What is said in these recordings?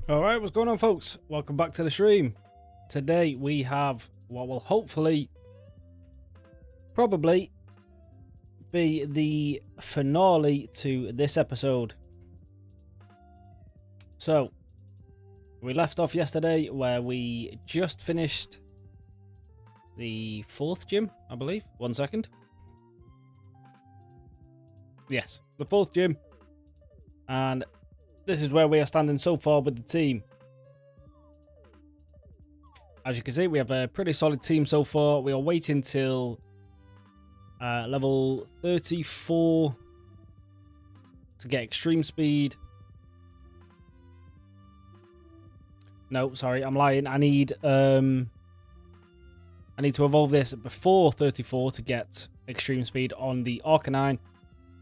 Alright, what's going on, folks? Welcome back to the stream. Today we have what will hopefully probably be the finale to this episode. So, we left off yesterday where we just finished the 4th gym, I believe. 1 second. Yes, the 4th gym. And this is where we are standing so far with the team. As you can see, we have a pretty solid team so far. We are waiting till level 34 to get extreme speed. No, sorry, I'm lying. I need to evolve this before 34 to get extreme speed on the Arcanine.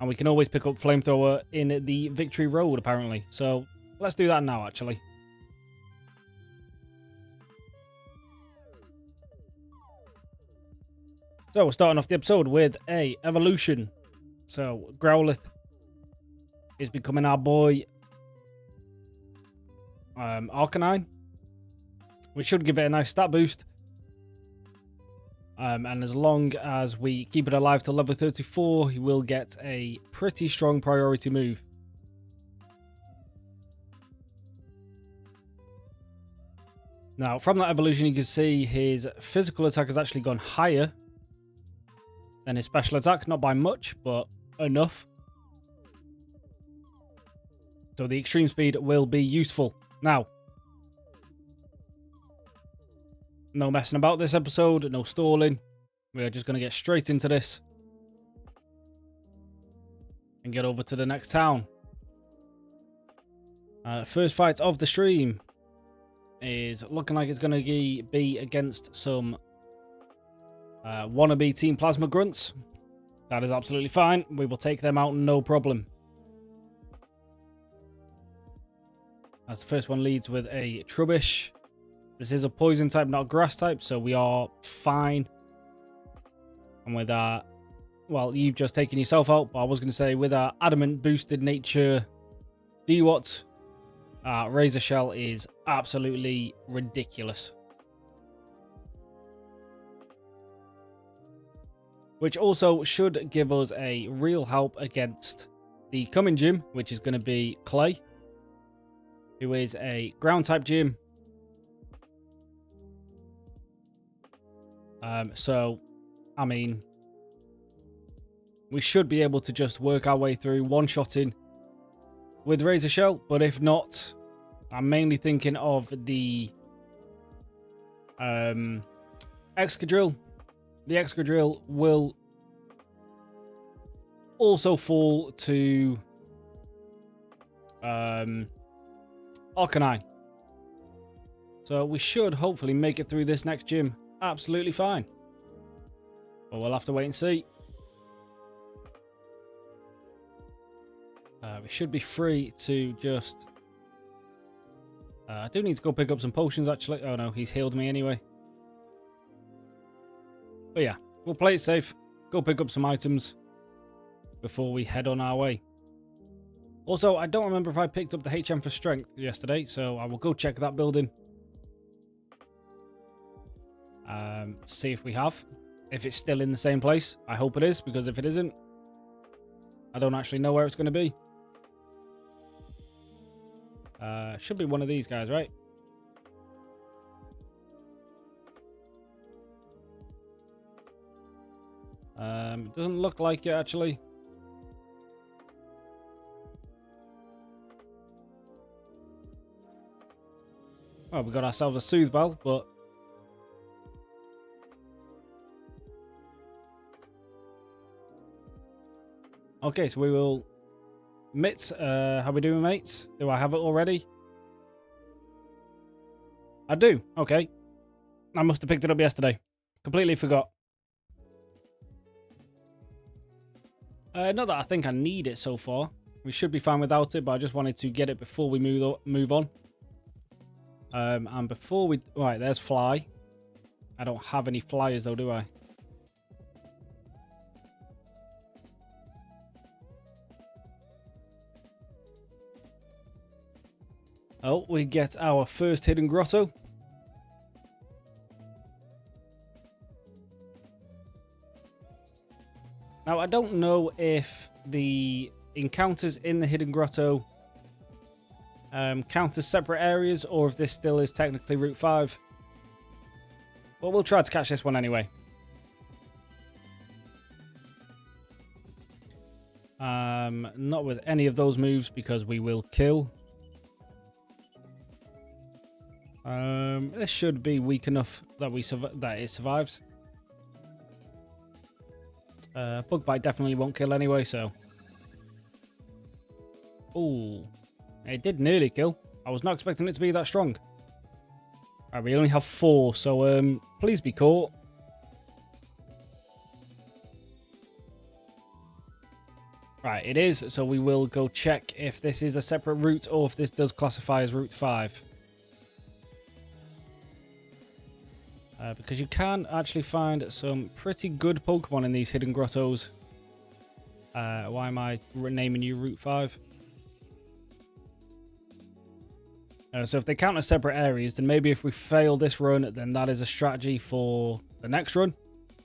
And we can always pick up Flamethrower in the Victory Road, apparently. So, let's do that now, actually. So, we're starting off the episode with a evolution. So, Growlithe is becoming our boy Arcanine, which should give it a nice stat boost. And as long as we keep it alive to level 34, he will get a pretty strong priority move. Now, from that evolution, you can see his physical attack has actually gone higher than his special attack. Not by much, but enough. So the extreme speed will be useful. Now, no messing about this episode, no stalling. We are just going to get straight into this and get over to the next town. First fight of the stream is looking like it's going to be against some wannabe Team Plasma Grunts. That is absolutely fine. We will take them out, no problem. As the first one leads with a Trubbish. This is a poison type, not a grass type, so we are fine. And with our, well, you've just taken yourself out, but I was going to say with our adamant boosted nature DWAT, Razor Shell is absolutely ridiculous. Which also should give us a real help against the coming gym, which is going to be Clay, who is a ground type gym. So, I mean, we should be able to just work our way through one-shotting with Razor Shell, but if not, I'm mainly thinking of the Excadrill. The Excadrill will also fall to Arcanine. So we should hopefully make it through this next gym absolutely fine. But we'll have to wait and see. We should be free to just... I do need to go pick up some potions, actually. Oh no, he's healed me anyway. But yeah, we'll play it safe. Go pick up some items before we head on our way. Also, I don't remember if I picked up the HM for strength yesterday, so I will go check that building. To see if we have. If it's still in the same place. I hope it is, because if it isn't, I don't actually know where it's going to be. Should be one of these guys, right? It doesn't look like it, actually. Well, we got ourselves a Soothe Bell, but... Okay, so we will... Mitts, how we doing, mates? Do I have it already? I do. Okay. I must have picked it up yesterday. Completely forgot. Not that I think I need it so far. We should be fine without it, but I just wanted to get it before we move on. And before we... Right, there's Fly. I don't have any flyers though, do I? Oh, we get our first hidden grotto. Now, I don't know if the encounters in the hidden grotto count as separate areas, or if this still is technically Route 5. But we'll try to catch this one anyway. Not with any of those moves because we will kill. This should be weak enough that it survives. Bug bite definitely won't kill anyway, so. Ooh, it did nearly kill. I was not expecting it to be that strong. Alright, we only have 4, so please be caught. Right, it is, so we will go check if this is a separate route or if this does classify as Route 5. Because you can actually find some pretty good Pokemon in these hidden grottos. Why am I renaming you Route 5? So if they count as separate areas, then maybe if we fail this run, then that is a strategy for the next run,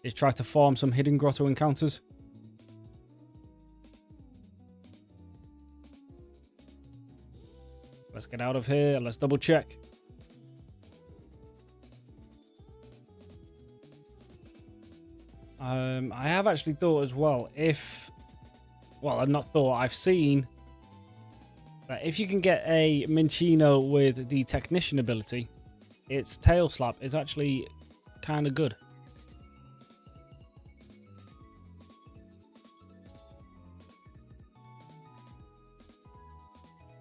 is try to farm some hidden grotto encounters. Let's get out of here. Let's double check. I have actually thought as well, I've not thought, I've seen that if you can get a Minccino with the Technician ability, its Tail Slap is actually kind of good.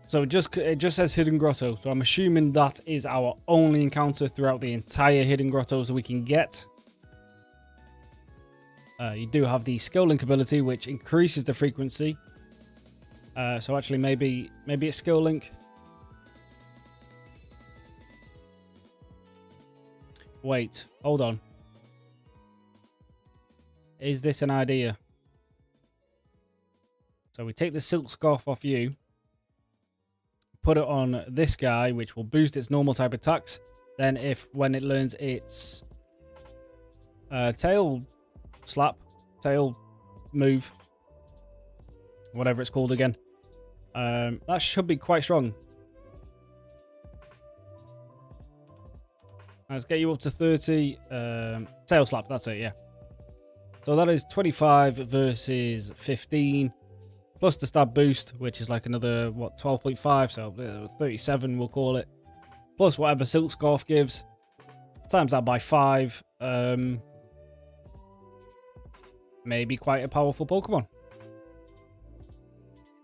So it just says Hidden Grotto, so I'm assuming that is our only encounter throughout the entire Hidden Grottos that we can get. You do have the Skill Link ability, which increases the frequency. So actually, maybe it's Skill Link. Wait, hold on. Is this an idea? So we take the Silk Scarf off you, put it on this guy, which will boost its normal type attacks. Then when it learns its tail tail move, whatever it's called again, that should be quite strong. Let's get you up to 30. Tail slap, that's it, yeah. So that is 25 versus 15. Plus the stab boost, which is like another, 12.5, so 37 we'll call it. Plus whatever Silk Scarf gives. Times that by 5. Maybe quite a powerful Pokemon.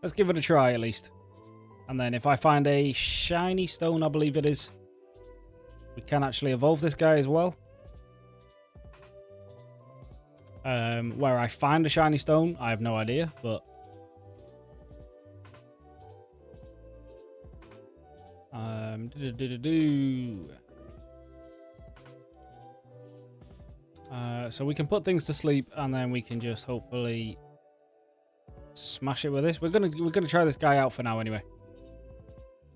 Let's give it a try at least. And then if I find a shiny stone, I believe it is, we can actually evolve this guy as well. Where I find a shiny stone, I have no idea, but so we can put things to sleep, and then we can just hopefully smash it with this. We're gonna try this guy out for now anyway.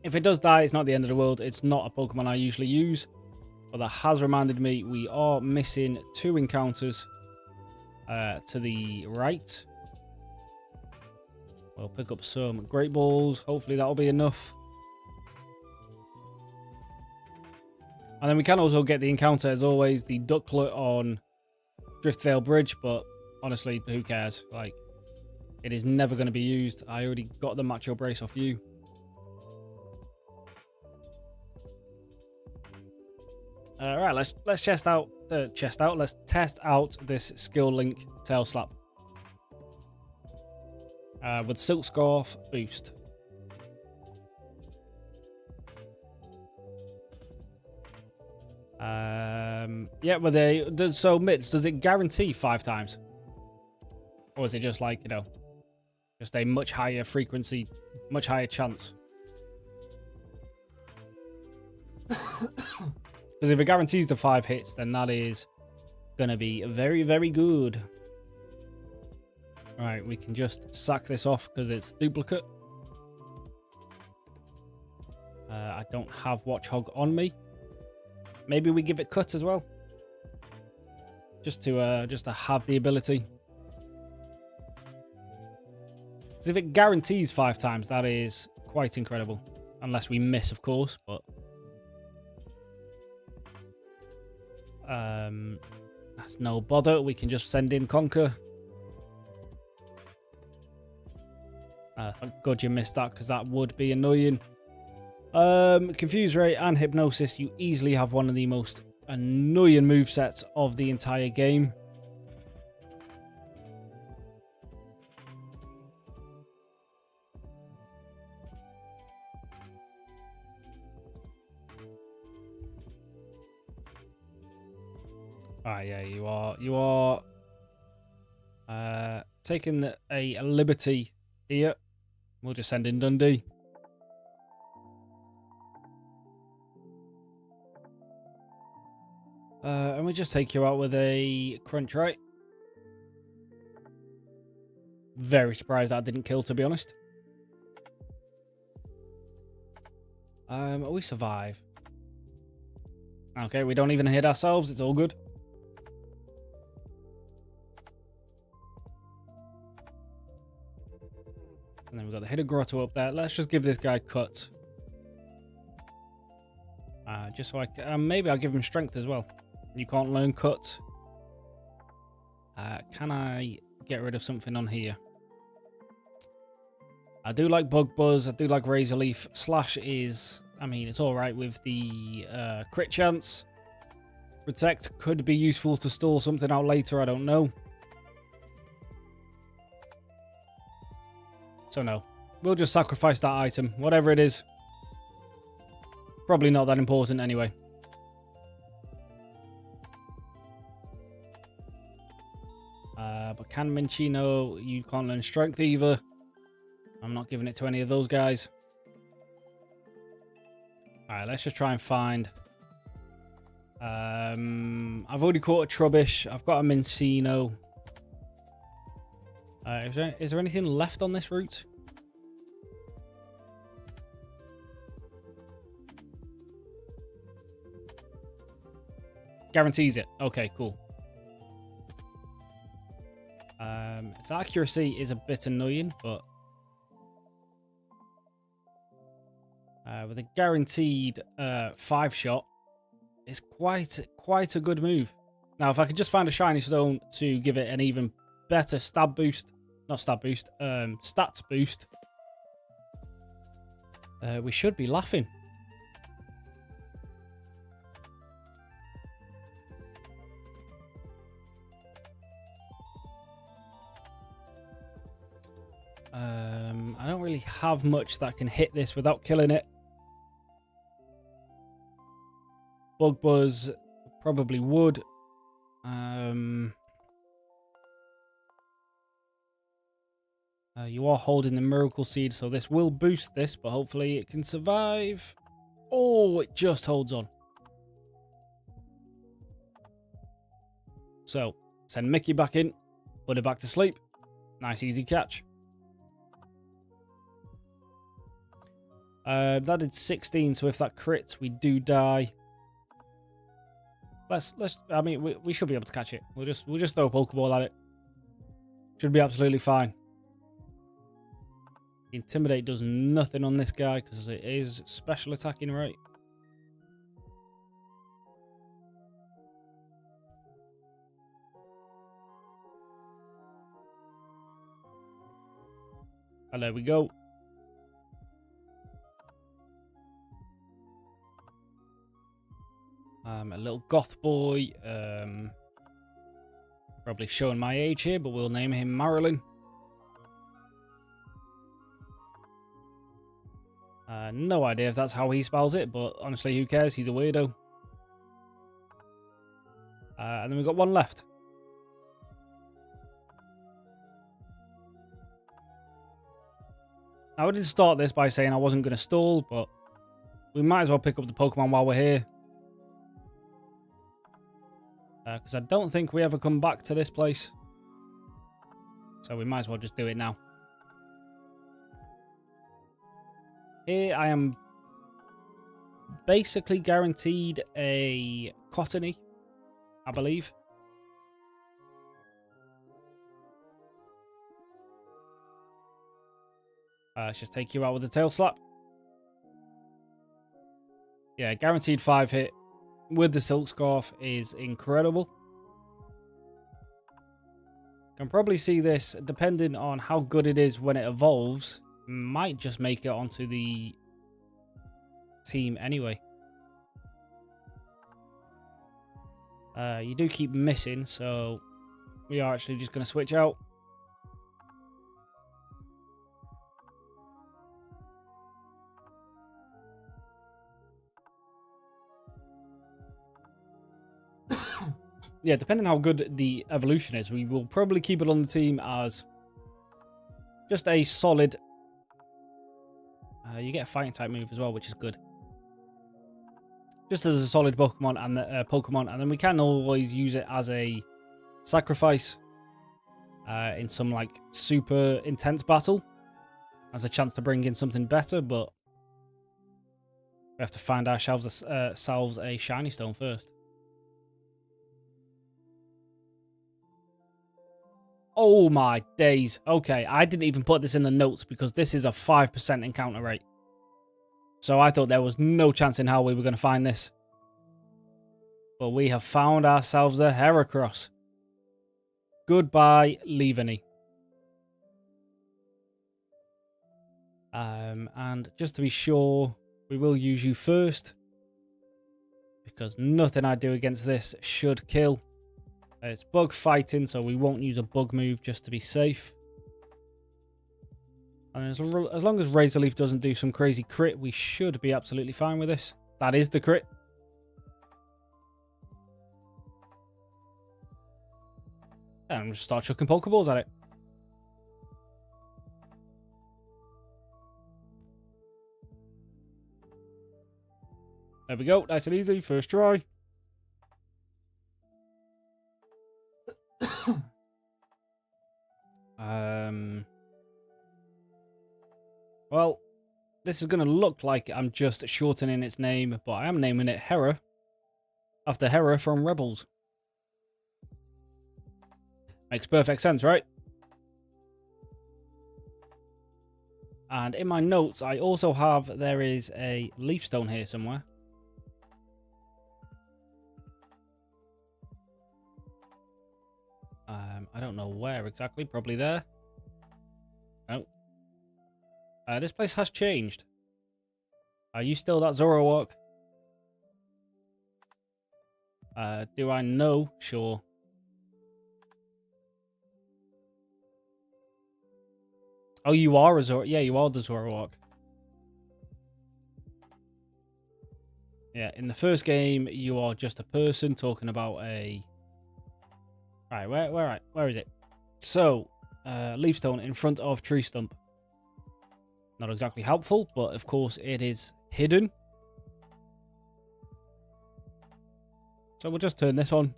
If it does die, it's not the end of the world. It's not a Pokemon I usually use, but that has reminded me we are missing 2 encounters to the right. We'll pick up some Great Balls. Hopefully that'll be enough. And then we can also get the encounter, as always, the Ducklet on Driftvale Bridge, but honestly, who cares? Like, it is never going to be used. I already got the Macho Brace off you. Right, let's test out. Let's test out this Skill Link Tail Slap with Silk Scarf boost. Yeah, but so Mitz, does it guarantee 5 times? Or is it just like, just a much higher frequency, much higher chance? Because if it guarantees the 5 hits, then that is going to be very, very good. Alright, we can just sack this off because it's duplicate. I don't have Watch Hog on me. Maybe we give it cut as well. Just to have the ability. Because if it guarantees 5 times, that is quite incredible. Unless we miss, of course, but... that's no bother. We can just send in Conquer. Thank God you missed that, because that would be annoying. Confuse Ray and Hypnosis. You easily have one of the most annoying movesets of the entire game. Yeah, you are taking a liberty here. We'll just send in Dundee. And we just take you out with a crunch, right? Very surprised that didn't kill, to be honest. We survive. Okay, we don't even hit ourselves. It's all good. And then we've got the Hidden Grotto up there. Let's just give this guy cut. Just so I can... maybe I'll give him strength as well. You can't learn cut. Can I get rid of something on here? I do like Bug Buzz. I do like Razor Leaf. Slash is... I mean, it's alright with the crit chance. Protect could be useful to stall something out later. I don't know. So no, we'll just sacrifice that item, whatever it is. Probably not that important anyway. But can Minchino, you can't learn strength either. I'm not giving it to any of those guys. Alright, let's just try and find... I've already caught a Trubbish. I've got a Minchino. Is there anything left on this route? Guarantees it. Okay, cool. Its accuracy is a bit annoying, but with a guaranteed 5-shot, it's quite a good move. Now, if I could just find a shiny stone to give it an even better stab boost, not stab boost, stats boost, we should be laughing. I don't really have much that can hit this without killing it. Bug Buzz probably would. You are holding the Miracle Seed, so this will boost this, but hopefully it can survive. Oh, it just holds on. So, send Mickey back in, put it back to sleep. Nice, easy catch. That did 16, so if that crits, we do die. I mean, we should be able to catch it. We'll just throw a Pokeball at it. Should be absolutely fine. Intimidate does nothing on this guy because it is special attacking, right? And there we go. A little goth boy. Probably showing my age here, but we'll name him Marilyn. No idea if that's how he spells it, but honestly, who cares? He's a weirdo. And then we've got one left. Now, I did start this by saying I wasn't going to stall, but we might as well pick up the Pokemon while we're here. Because I don't think we ever come back to this place. So we might as well just do it now. Here I am basically guaranteed a Cottony, I believe. Let's just take you out with a tail slap. Yeah, guaranteed 5 hit with the Silk Scarf is incredible. Can probably see this, depending on how good it is when it evolves, might just make it onto the team anyway. You do keep missing, so we are actually just going to switch out. Yeah, depending on how good the evolution is, we will probably keep it on the team as just a solid... you get a fighting type move as well, which is good. Just as a solid Pokemon, and then we can always use it as a sacrifice in some like super intense battle as a chance to bring in something better, but we have to find ourselves a shiny stone first. Oh my days. Okay, I didn't even put this in the notes because this is a 5% encounter rate. So I thought there was no chance in how we were going to find this. But we have found ourselves a Heracross. Goodbye, Leaveney. And just to be sure, we will use you first. Because nothing I do against this should kill. It's bug fighting, so we won't use a bug move just to be safe. And as long as Razor Leaf doesn't do some crazy crit, we should be absolutely fine with this. That is the crit. And just start chucking Pokeballs at it. There we go. Nice and easy. First try. Well, this is going to look like I'm just shortening its name, but I am naming it Hera after Hera from Rebels. Makes perfect sense, right? And in my notes, I also have there is a leaf stone here somewhere. I don't know where exactly. Probably there. No. This place has changed. Are you still that Zoroark? Do I know? Sure. Oh, you are a Zoroark. Yeah, you are the Zoroark. Yeah, in the first game, you are just a person talking about a... Right, where is it? So, leaf stone in front of tree stump. Not exactly helpful, but of course it is hidden. So we'll just turn this on.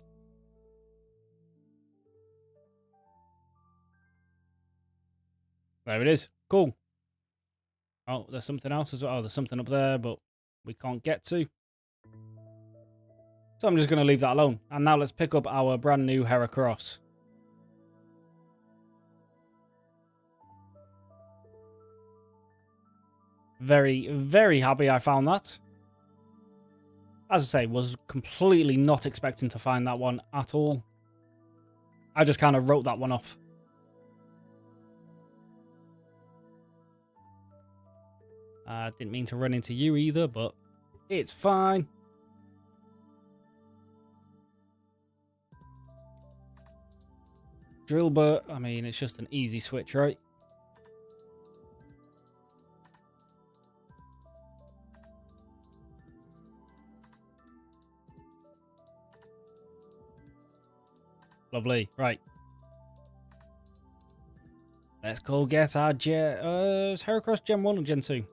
There it is. Cool. Oh, there's something else as well. Oh, there's something up there, but we can't get to. So I'm just going to leave that alone. And now let's pick up our brand new Heracross. Very, very happy I found that. As I say, was completely not expecting to find that one at all. I just kind of wrote that one off. Didn't mean to run into you either, but it's fine. Drillbur, I mean, it's just an easy switch, right? Lovely, right. Let's go get our is Heracross Gen 1 or Gen 2?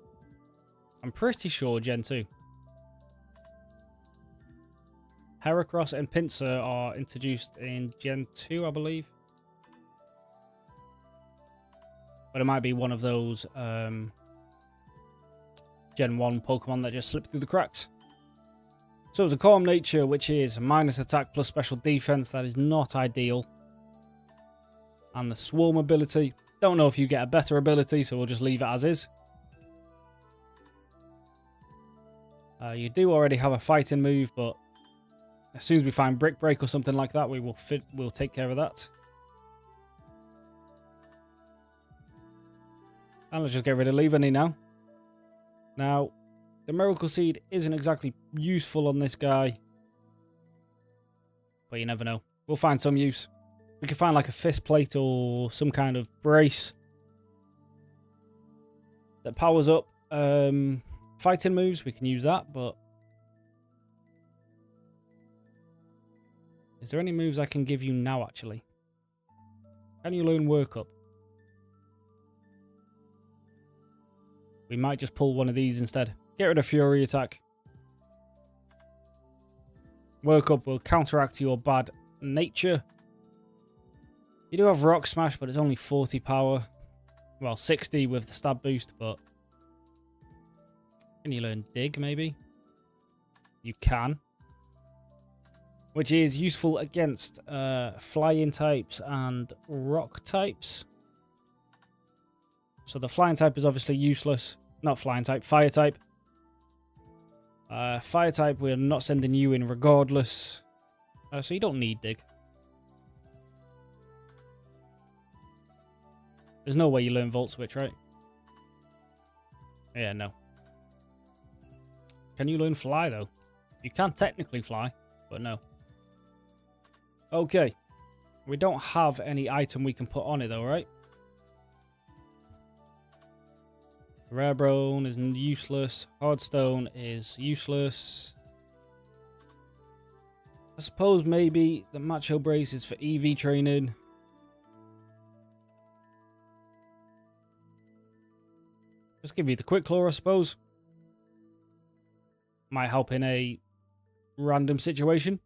I'm pretty sure Gen 2. Heracross and Pinsir are introduced in Gen 2, I believe. But it might be one of those Gen 1 Pokemon that just slipped through the cracks. So it's a calm nature, which is minus attack plus special defense. That is not ideal. And the swarm ability. Don't know if you get a better ability, so we'll just leave it as is. You do already have a fighting move, but as soon as we find Brick Break or something like that, we'll take care of that. And let's just get rid of Leaveney now. Now, the Miracle Seed isn't exactly useful on this guy. But you never know. We'll find some use. We can find like a fist plate or some kind of brace that powers up fighting moves. We can use that, but is there any moves I can give you now, actually? Can you learn Work Up? We might just pull one of these instead. Get rid of Fury Attack. Work Up will counteract your bad nature. You do have Rock Smash, but it's only 40 power. Well, 60 with the stab boost, but can you learn Dig, maybe? You can. Which is useful against flying types and rock types. So the flying type is obviously useless. Not flying type, fire type. Fire type, we're not sending you in regardless. So you don't need Dig. There's no way you learn Volt Switch, right? Yeah, no. Can you learn Fly, though? You can technically fly, but no. Okay. We don't have any item we can put on it, though, right? Rare Bone is useless. Hardstone is useless. I suppose maybe the Macho Brace is for EV training. Just give you the Quick Claw, I suppose. Might help in a random situation.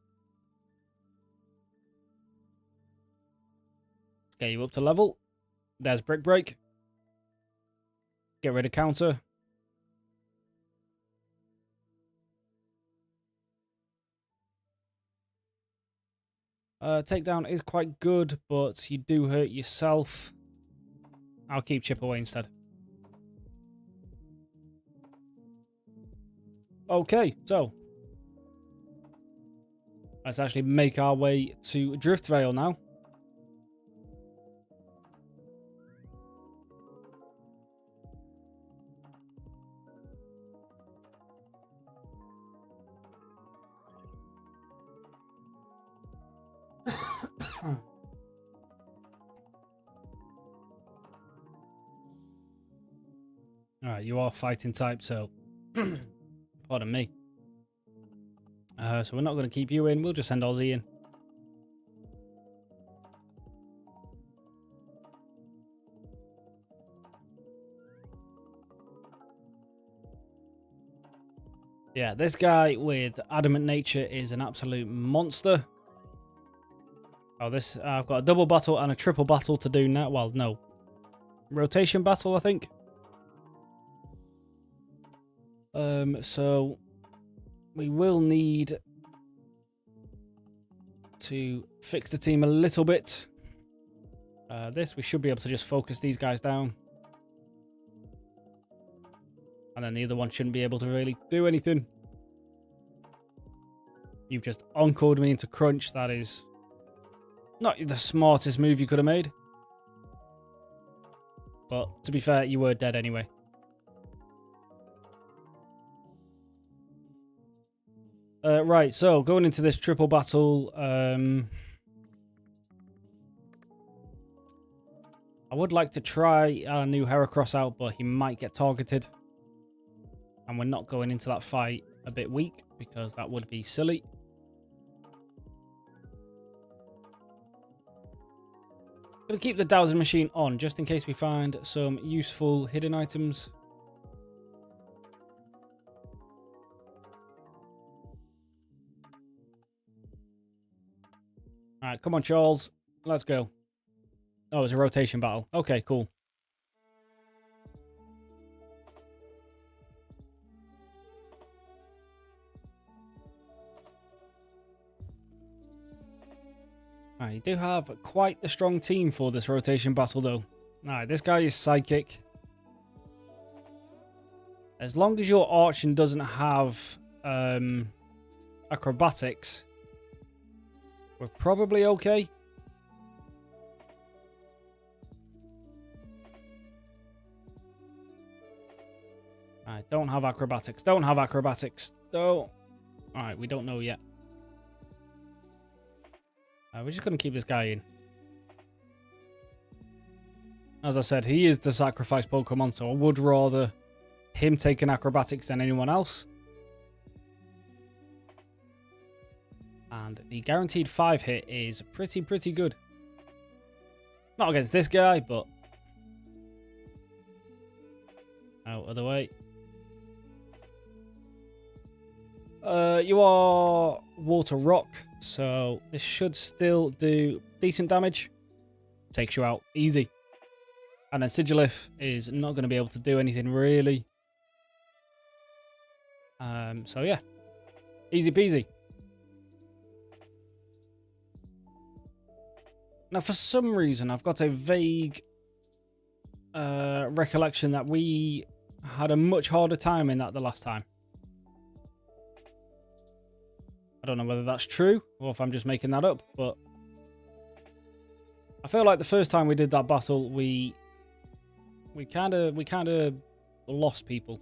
Let's get you up to level. There's Brick Break. Get rid of Counter. Takedown is quite good, but you do hurt yourself. I'll keep Chip Away instead. Okay, so let's actually make our way to Driftvale now. Alright, you are fighting type, so pardon me. So we're not going to keep you in. We'll just send Ozzy in. Yeah, this guy with Adamant Nature is an absolute monster. Oh, this I've got a double battle and a triple battle to do now. Well, no. Rotation battle, I think. So we will need to fix the team a little bit. We should be able to just focus these guys down. And then the other one shouldn't be able to really do anything. You've just encored me into Crunch. That is not the smartest move you could have made. But to be fair, you were dead anyway. Right, so going into this triple battle, I would like to try our new Heracross out, but he might get targeted. And we're not going into that fight a bit weak, because that would be silly. Gonna keep the dowsing machine on, just in case we find some useful hidden items. Alright, come on, Charles. Let's go. Oh, it's a rotation battle. Okay, cool. Right, you do have quite the strong team for this rotation battle, though. Alright, this guy is psychic. As long as your archon doesn't have acrobatics, we're probably okay. Alright, don't have acrobatics. Don't have acrobatics. Don't. Alright, we don't know yet. We're just going to keep this guy in. As I said, he is the sacrifice Pokemon, so I would rather him taking acrobatics than anyone else. And the guaranteed 5 hit is pretty good. Not against this guy, but... out of the way. You are Water Rock, so this should still do decent damage. Takes you out easy. And then Sigilif is not going to be able to do anything really. So yeah, easy peasy. Now for some reason I've got a vague recollection that we had a much harder time in that the last time. I don't know whether that's true or if I'm just making that up, but I feel like the first time we did that battle, we kind of lost people.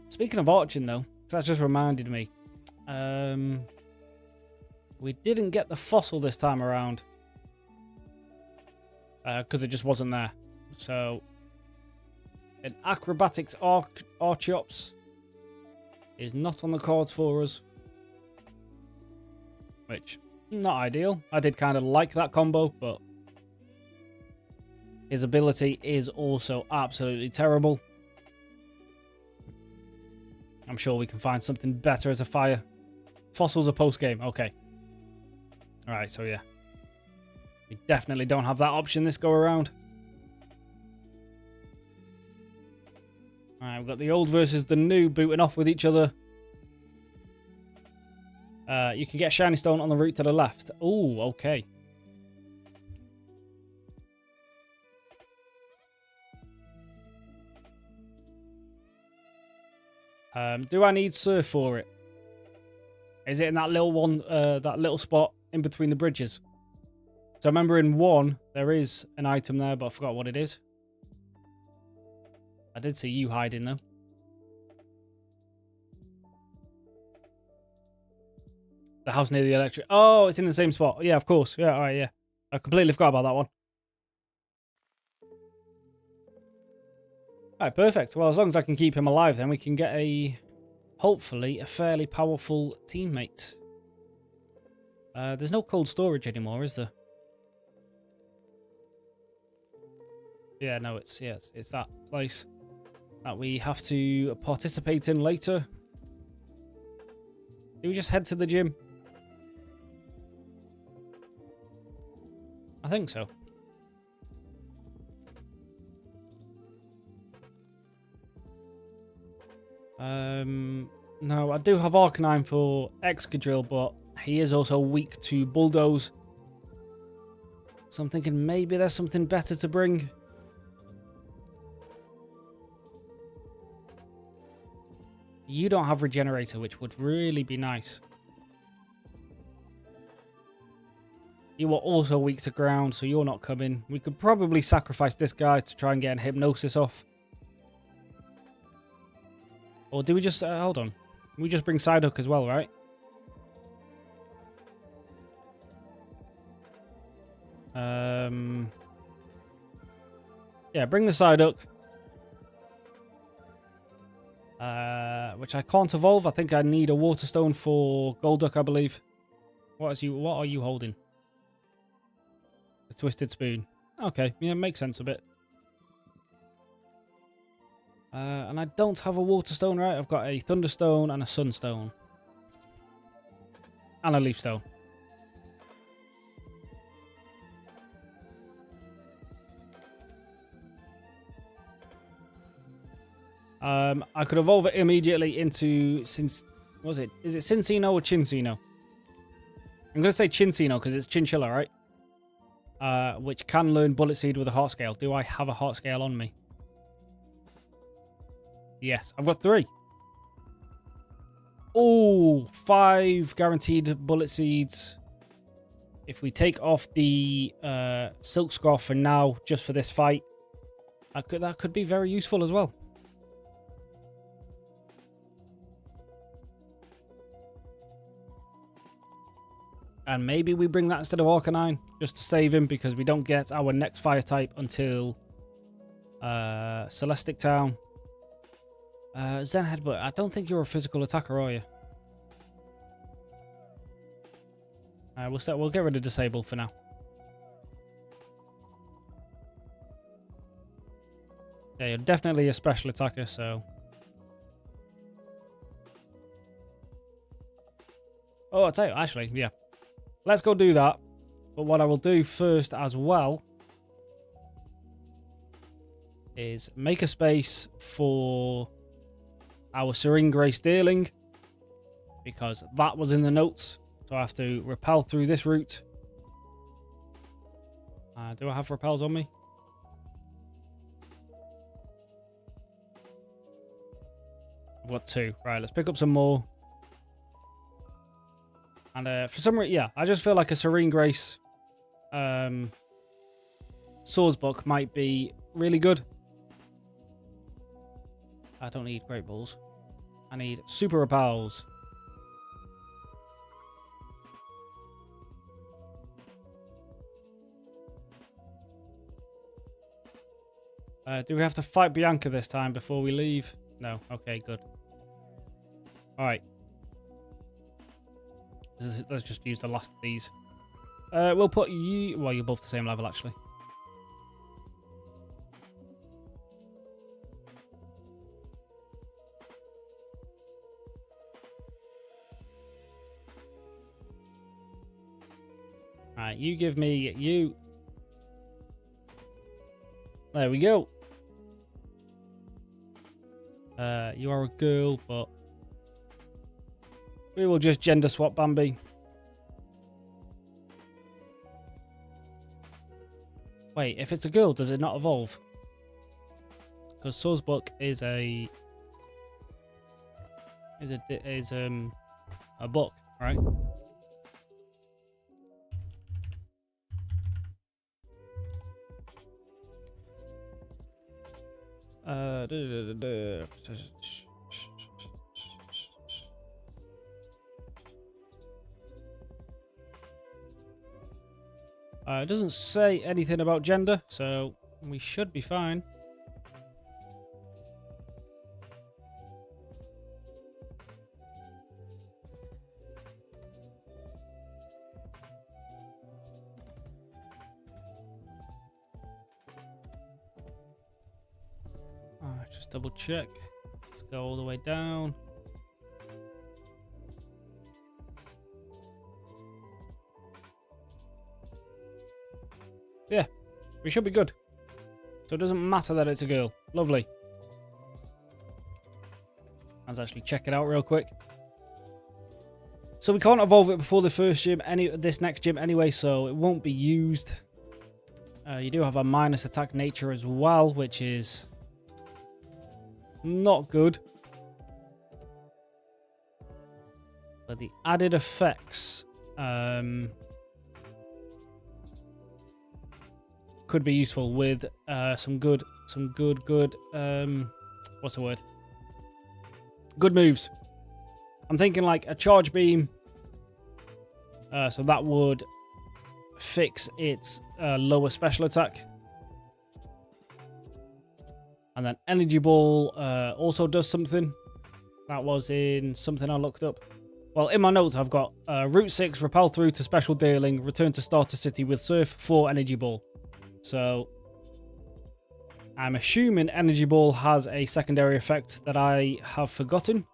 Speaking of Archon, though, that just reminded me, we didn't get the fossil this time around. Because it just wasn't there. So, an acrobatics Archeops is not on the cards for us. Which, not ideal. I did kind of like that combo, but his ability is also absolutely terrible. I'm sure we can find something better as a fire. Fossils are post-game. Okay. Alright, so yeah. We definitely don't have that option this go around. Alright, we've got the old versus the new booting off with each other. You can get Shiny Stone on the route to the left. Oh, okay. Do I need Surf for it? Is it in that little one, that little spot in between the bridges? So I remember in 1, there is an item there, but I forgot what it is. I did see you hiding, though. The house near the electric... oh, it's in the same spot. Yeah, of course. Yeah, all right, yeah. I completely forgot about that one. All right, perfect. Well, as long as I can keep him alive, then we can get hopefully, a fairly powerful teammate. There's no cold storage anymore, is there? Yeah, no, it's that place that we have to participate in later. Do we just head to the gym? I think so. No, I do have Arcanine for Excadrill, but he is also weak to Bulldoze. So I'm thinking maybe there's something better to bring. You don't have Regenerator, which would really be nice. You are also weak to ground, so you're not coming. We could probably sacrifice this guy to try and get a Hypnosis off. Or do we just... hold on. We just bring Psyduck as well, right? Yeah, bring the Psyduck. Which I can't evolve. I think I need a Water Stone for Golduck, I believe. What are you holding? The Twisted Spoon. Okay, yeah, makes sense a bit. And I don't have a Water Stone, right? I've got a Thunderstone and a Sunstone. And a Leaf Stone. I could evolve it immediately into Is it Cincino or Chincino? I'm going to say Chincino because it's Chinchilla, right? Which can learn Bullet Seed with a Heart Scale. Do I have a Heart Scale on me? Yes, I've got 3. Oh, 5 guaranteed Bullet Seeds. If we take off the Silk Scarf for now, just for this fight, that could be very useful as well. And maybe we bring that instead of Arcanine, just to save him, because we don't get our next fire type until Celestic Town. Zen Headbutt, I don't think you're a physical attacker, are you? We'll get rid of Disable for now. Yeah, you're definitely a special attacker, so... Oh, I'll tell you, actually, yeah. Let's go do that. But what I will do first as well is make a space for our Serene Grace Deerling, because that was in the notes. So I have to repel through this route. Do I have repels on me? I've got 2. Right, let's pick up some more. And for some reason, yeah, I just feel like a Serene Grace Swords Book might be really good. I don't need Great Balls. I need Super Repels. Do we have to fight Bianca this time before we leave? No. Okay, good. All right. Let's just use the last of these. We'll put you... Well, you're both the same level, actually. Alright, you give me you. There we go. You are a girl, but... we will just gender swap Bambi. Wait, if it's a girl, does it not evolve? Because Swordsbook is a book, right? It doesn't say anything about gender, so we should be fine. Just double check. Let's go all the way down. Yeah, we should be good. So it doesn't matter that it's a girl. Lovely. Let's actually check it out real quick. So we can't evolve it before the first gym, this next gym anyway, so it won't be used. You do have a minus attack nature as well, which is not good. But the added effects could be useful with some good what's the word? Good moves. I'm thinking like a charge beam. So that would fix its lower special attack. And then Energy Ball also does something. That was in something I looked up. Well, in my notes, I've got Route 6, Repel through to Special Dealing, Return to Starter City with Surf for Energy Ball. So, I'm assuming Energy Ball has a secondary effect that I have forgotten.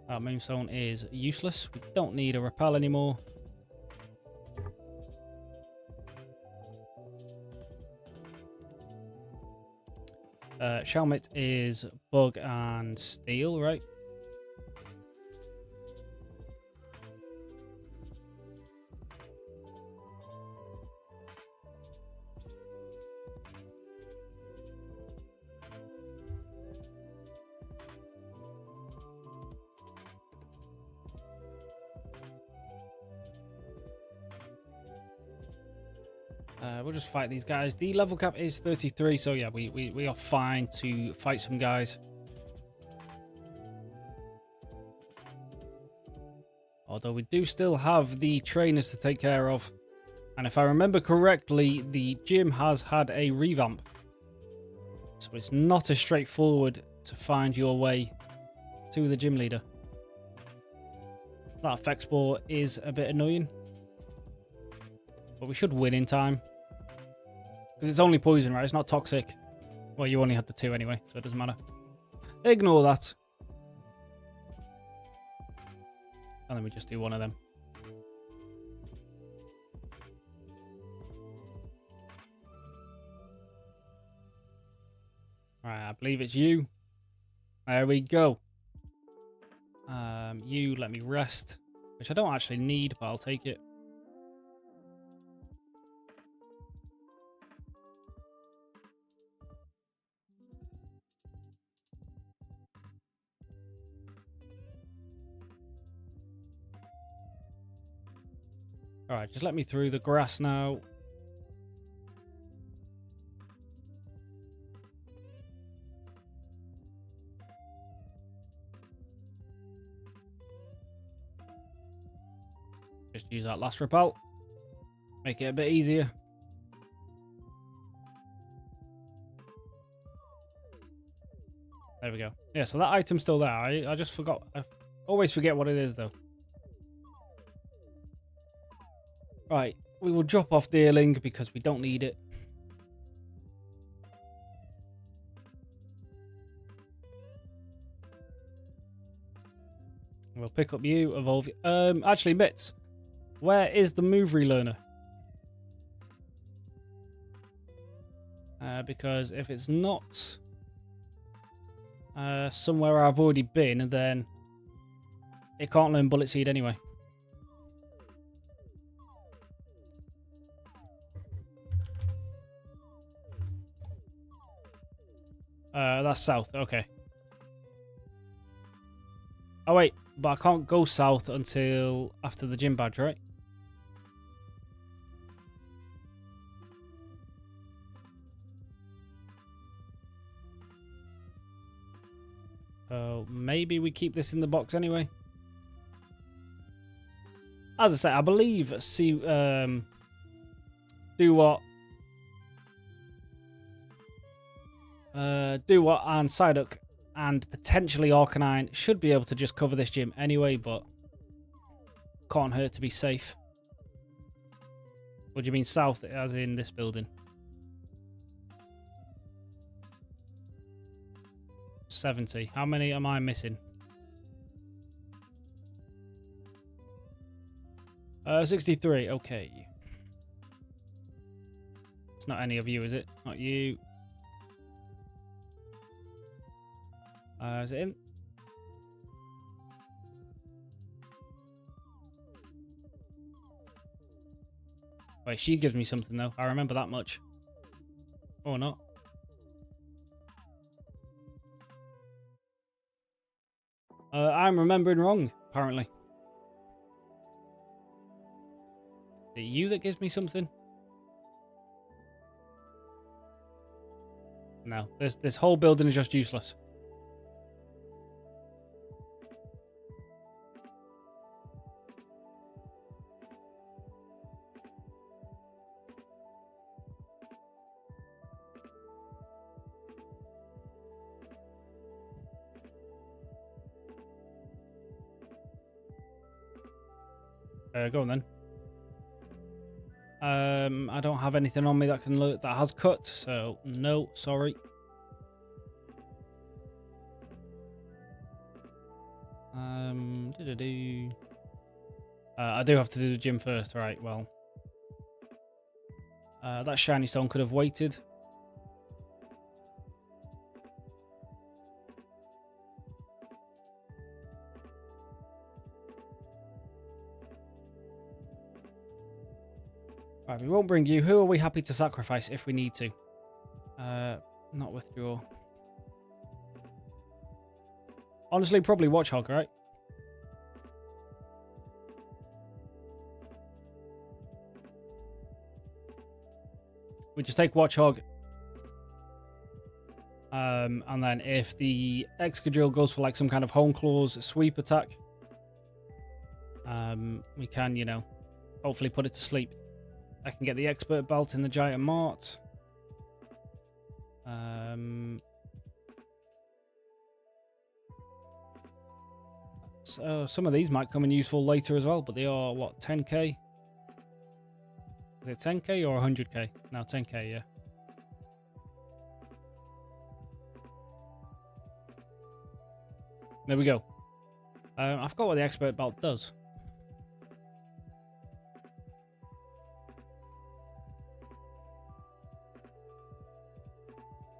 That Moonstone is useless. We don't need a Repel anymore. Shelmet is bug and steel, right? We'll just fight these guys. The level cap is 33, so yeah, we are fine to fight some guys. Although we do still have the trainers to take care of. And if I remember correctly, the gym has had a revamp. So it's not as straightforward to find your way to the gym leader. That effect spore is a bit annoying. But we should win in time. Because it's only poison, right? It's not toxic. Well, you only had the 2 anyway, so it doesn't matter. Ignore that. And then we just do one of them. Alright, I believe it's you. There we go. You let me rest. Which I don't actually need, but I'll take it. Alright, just let me through the grass now. Just use that last repel. Make it a bit easier. There we go. Yeah, so that item's still there. I just forgot. I always forget what it is, though. Right, we will drop off Deerling because we don't need it. We'll pick up you, evolve you. Actually, Mitz, where is the move relearner? Because if it's not somewhere I've already been, then it can't learn Bullet Seed anyway. That's south, okay. Oh wait, but I can't go south until after the gym badge, right? So maybe we keep this in the box anyway. As I say, I believe do what and Psyduck and potentially Arcanine should be able to just cover this gym anyway, but can't hurt to be safe. What do you mean south, as in this building? 70. How many am I missing? 63. Okay. It's not any of you, is it? Not you. Is it in? Wait, she gives me something though. I remember that much. Or not. I'm remembering wrong, apparently. Is it you that gives me something? No, this whole building is just useless. Go on then. I don't have anything on me that can that has cut, so no, sorry. I do have to do the gym first, right? Well, that shiny stone could have waited. Right, we won't bring you. Who are we happy to sacrifice if we need to? Not withdraw. Honestly, probably Watchhog, right? We just take Watchhog. And then if the Excadrill goes for like some kind of Hone Claws sweep attack, we can, you know, hopefully put it to sleep. I can get the Expert Belt in the Giant Mart. So some of these might come in useful later as well, but they are, what, 10k? Is it 10k or 100k? No, 10k, yeah. There we go. I forgot what the Expert Belt does.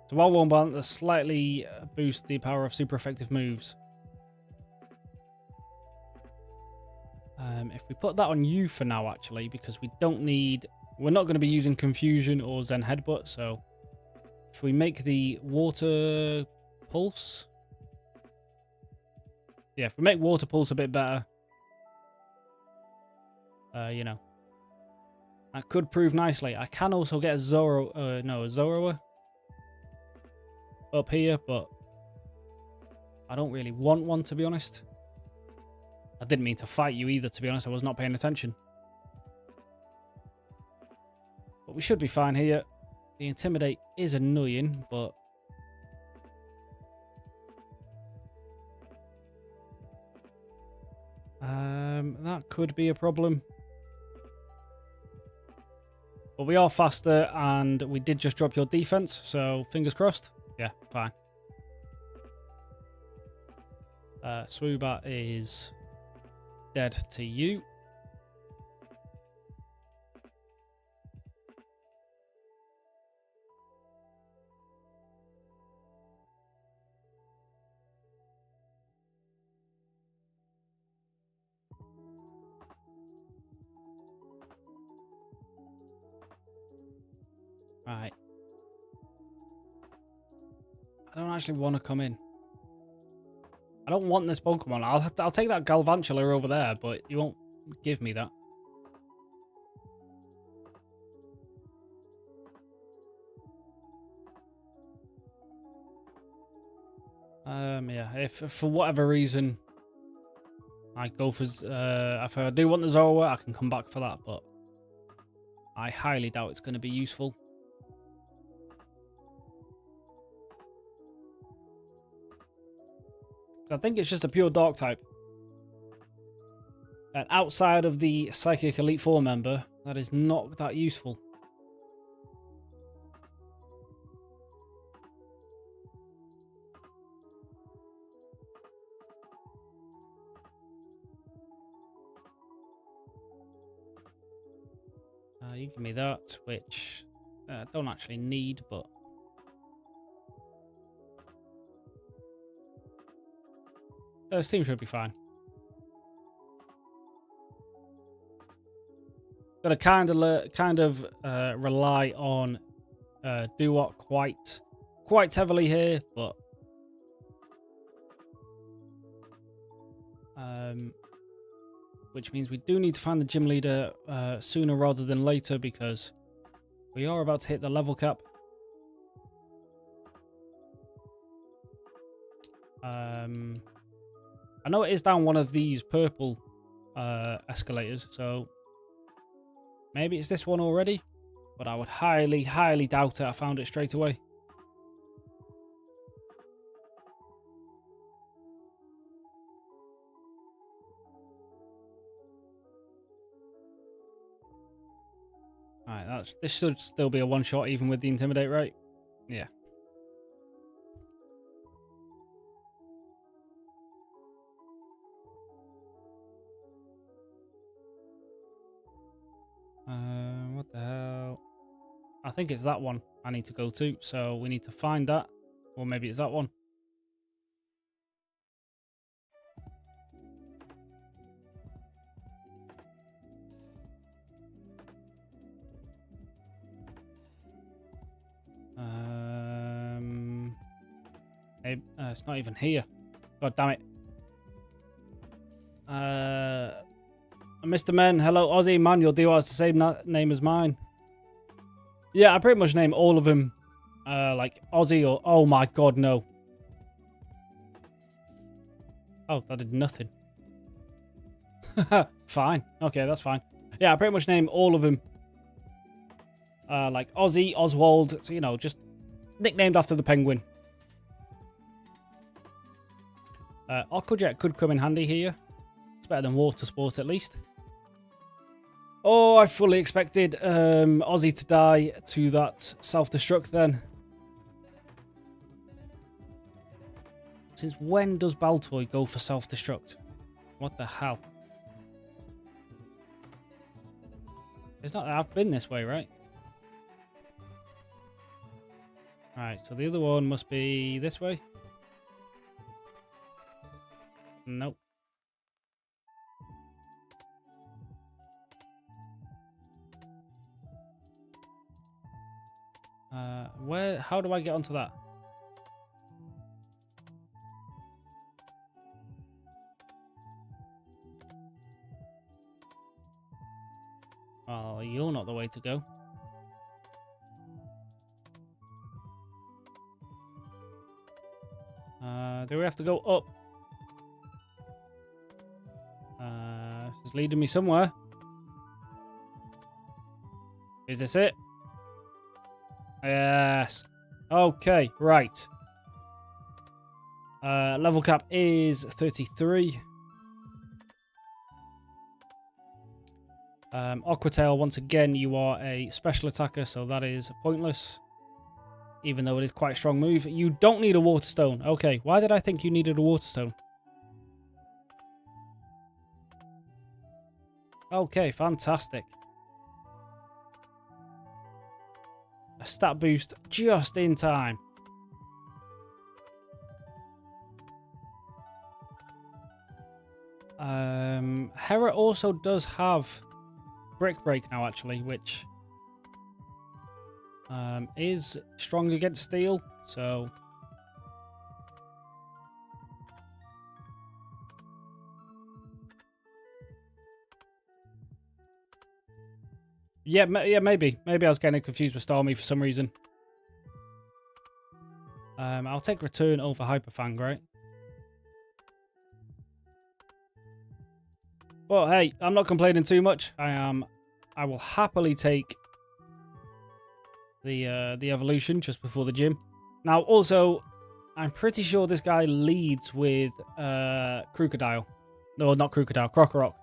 So while one band, to slightly boost the power of super effective moves. If we put that on you for now, actually, because we don't need... We're not going to be using Confusion or Zen Headbutt, so... If we make the Water Pulse... Yeah, if we make Water Pulse a bit better... you know... That could prove nicely. I can also get a Zoro... no, a Zoroark up here, but... I don't really want one, to be honest. I didn't mean to fight you either, to be honest. I was not paying attention. But we should be fine here. The Intimidate is annoying, but... that could be a problem. But we are faster, and we did just drop your defense, so fingers crossed. Yeah, fine. Swoobat is dead to you. Right. I don't actually want to come in. I don't want this Pokemon. I'll take that Galvantula over there, but you won't give me that. Yeah, if for whatever reason I go for... if I do want the Zoroark, I can come back for that, but I highly doubt it's going to be useful. I think it's just a pure Dark type. And outside of the Psychic Elite Four member, that is not that useful. You give me that, which I don't actually need, but... This team should be fine. Gonna kind of rely on Duot quite heavily here, but which means we do need to find the gym leader sooner rather than later, because we are about to hit the level cap. I know it is down one of these purple escalators, so maybe it's this one already, but I would highly, highly doubt it. I found it straight away. Alright, this should still be a one-shot even with the Intimidate, right? Yeah. What the hell? I think it's that one I need to go to, so we need to find that. Or maybe it's that one. It's not even here. God damn it. Mr. Men, hello, Aussie. Man, your deal has the same name as mine. Yeah, I pretty much name all of them like Aussie or... Oh my god, no. Oh, that did nothing. Fine. Okay, that's fine. Yeah, I pretty much name all of them like Aussie, Oswald. So, you know, just nicknamed after the penguin. Aquajet could come in handy here. It's better than water sport at least. Oh, I fully expected Aussie to die to that self-destruct then. Since when does Baltoy go for self-destruct? What the hell? It's not... I've been this way, right? Right, so the other one must be this way. Nope. Where? How do I get onto that? Oh, you're not the way to go. Do we have to go up? It's leading me somewhere. Is this it? Yes. Okay, right. Level cap is 33. Aquatail, once again, you are a special attacker, so that is pointless. Even though it is quite a strong move. You don't need a water stone. Okay, why did I think you needed a water stone? Okay, fantastic. A stat boost just in time. Hera also does have Brick Break now, actually, which is strong against steel, so... Yeah, maybe. Maybe I was getting confused with Starmie for some reason. I'll take Return over Hyperfang, right? Well, hey, I'm not complaining too much. I will happily take the evolution just before the gym. Now, also, I'm pretty sure this guy leads with Crocodile. No, not Crocodile, Crocorock.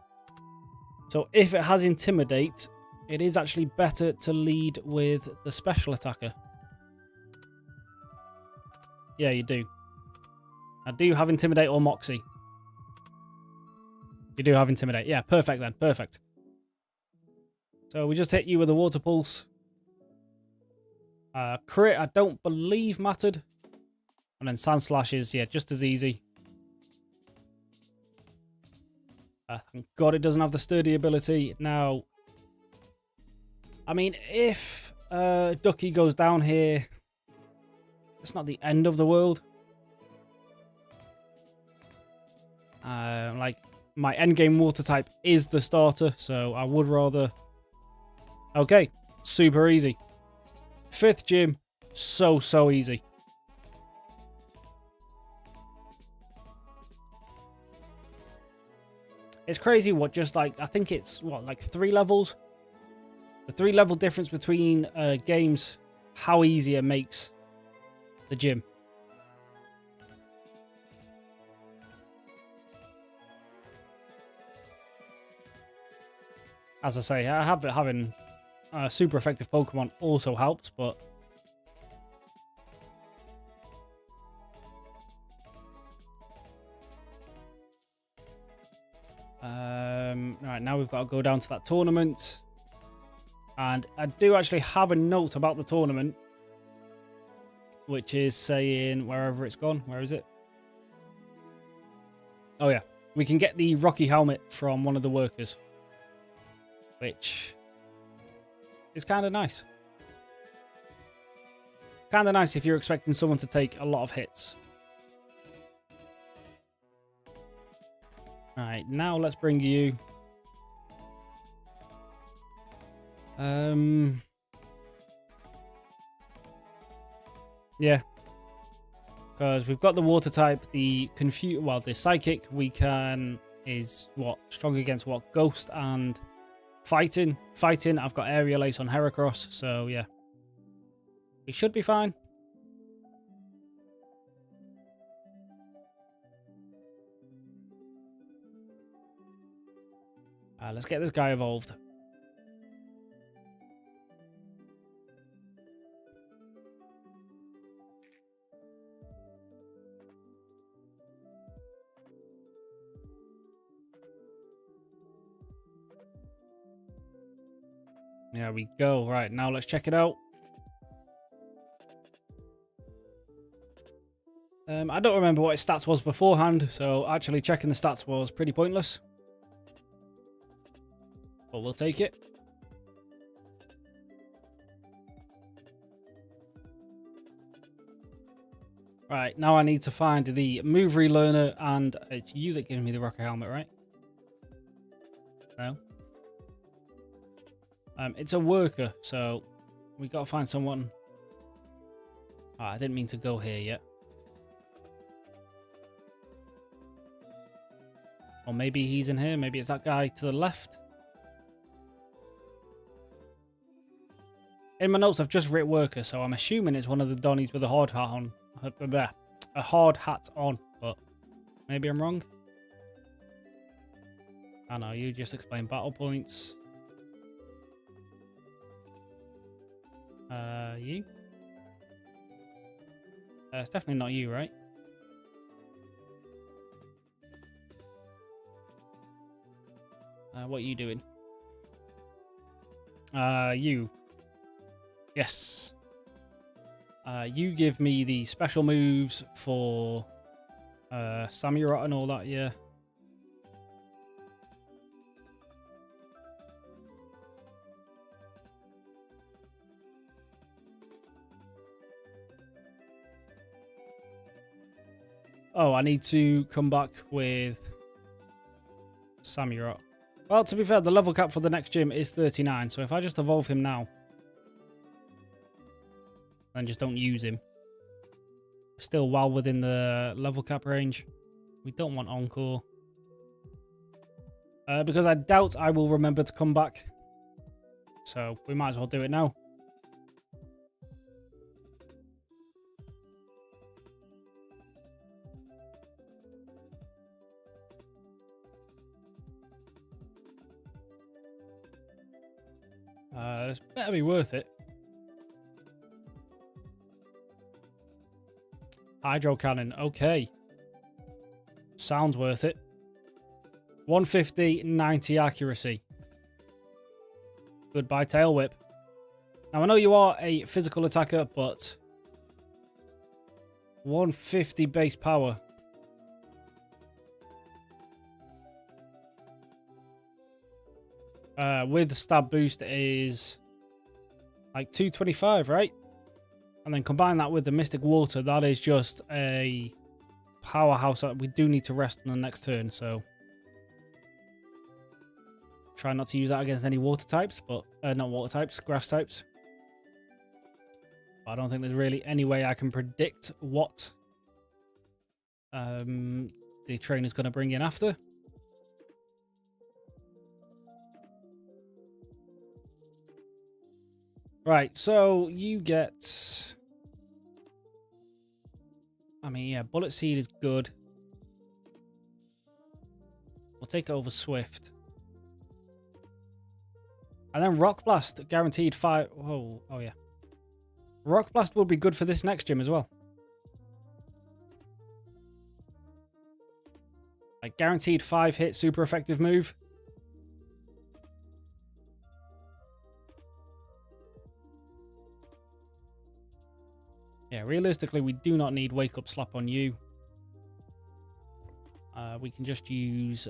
So if it has Intimidate, it is actually better to lead with the special attacker. Yeah, you do. I do have Intimidate or Moxie. You do have Intimidate. Yeah, perfect then. Perfect. So we just hit you with a Water Pulse. Crit, I don't believe mattered. And then Sand Slash is, yeah, just as easy. Thank God it doesn't have the Sturdy ability. Now, I mean, if Ducky goes down here, it's not the end of the world. Like, my endgame water type is the starter, so I would rather... Okay, super easy. 5th gym, so easy. It's crazy what just like, I think it's, what, like 3 levels? The 3-level difference between games, how easy it makes the gym. As I say, having super effective Pokemon also helps, but... Right, now we've got to go down to that tournament. And I do actually have a note about the tournament, which is saying wherever it's gone. Where is it? Oh, yeah. We can get the Rocky helmet from one of the workers, which is kind of nice. Kind of nice if you're expecting someone to take a lot of hits. Alright, now let's bring you. Yeah. Because we've got the water type, the the psychic is what? Strong against what? Ghost and fighting. I've got aerial ace on Heracross, so yeah. We should be fine. Let's get this guy evolved. There we go. Right, now let's check it out. I don't remember what his stats was beforehand, so actually checking the stats was pretty pointless. But we'll take it. Right, now I need to find the move relearner, and it's you that gives me the rocket helmet, right? No. It's a worker, so we got to find someone. Oh, I didn't mean to go here yet. Or maybe he's in here. Maybe it's that guy to the left. In my notes, I've just written worker, so I'm assuming it's one of the Donnies with a hard hat on. A hard hat on, but maybe I'm wrong. I know, you just explain battle points. You? It's definitely not you, right? What are you doing? You. Yes. You give me the special moves for Samurott and all that, yeah. Oh, I need to come back with Samurott. Well, to be fair, the level cap for the next gym is 39, so if I just evolve him now, then just don't use him. Still well within the level cap range. We don't want Encore. Because I doubt I will remember to come back. So we might as well do it now. This better be worth it. Hydro cannon, okay. Sounds worth it. 150, 90 accuracy. Goodbye, tail whip. Now, I know you are a physical attacker, but 150 base power. With stab boost is like 225, right? And then combine that with the Mystic Water, that is just a powerhouse that we do need to rest on the next turn, so try not to use that against any water types, but not water types, grass types. I don't think there's really any way I can predict what the trainer's going to bring in after. Right, so you get... I mean, yeah, Bullet Seed is good. We'll take it over Swift. And then Rock Blast, guaranteed 5... Oh yeah. Rock Blast will be good for this next gym as well. Like, guaranteed 5-hit, super effective move. Yeah, realistically, we do not need Wake Up Slap on you. We can just use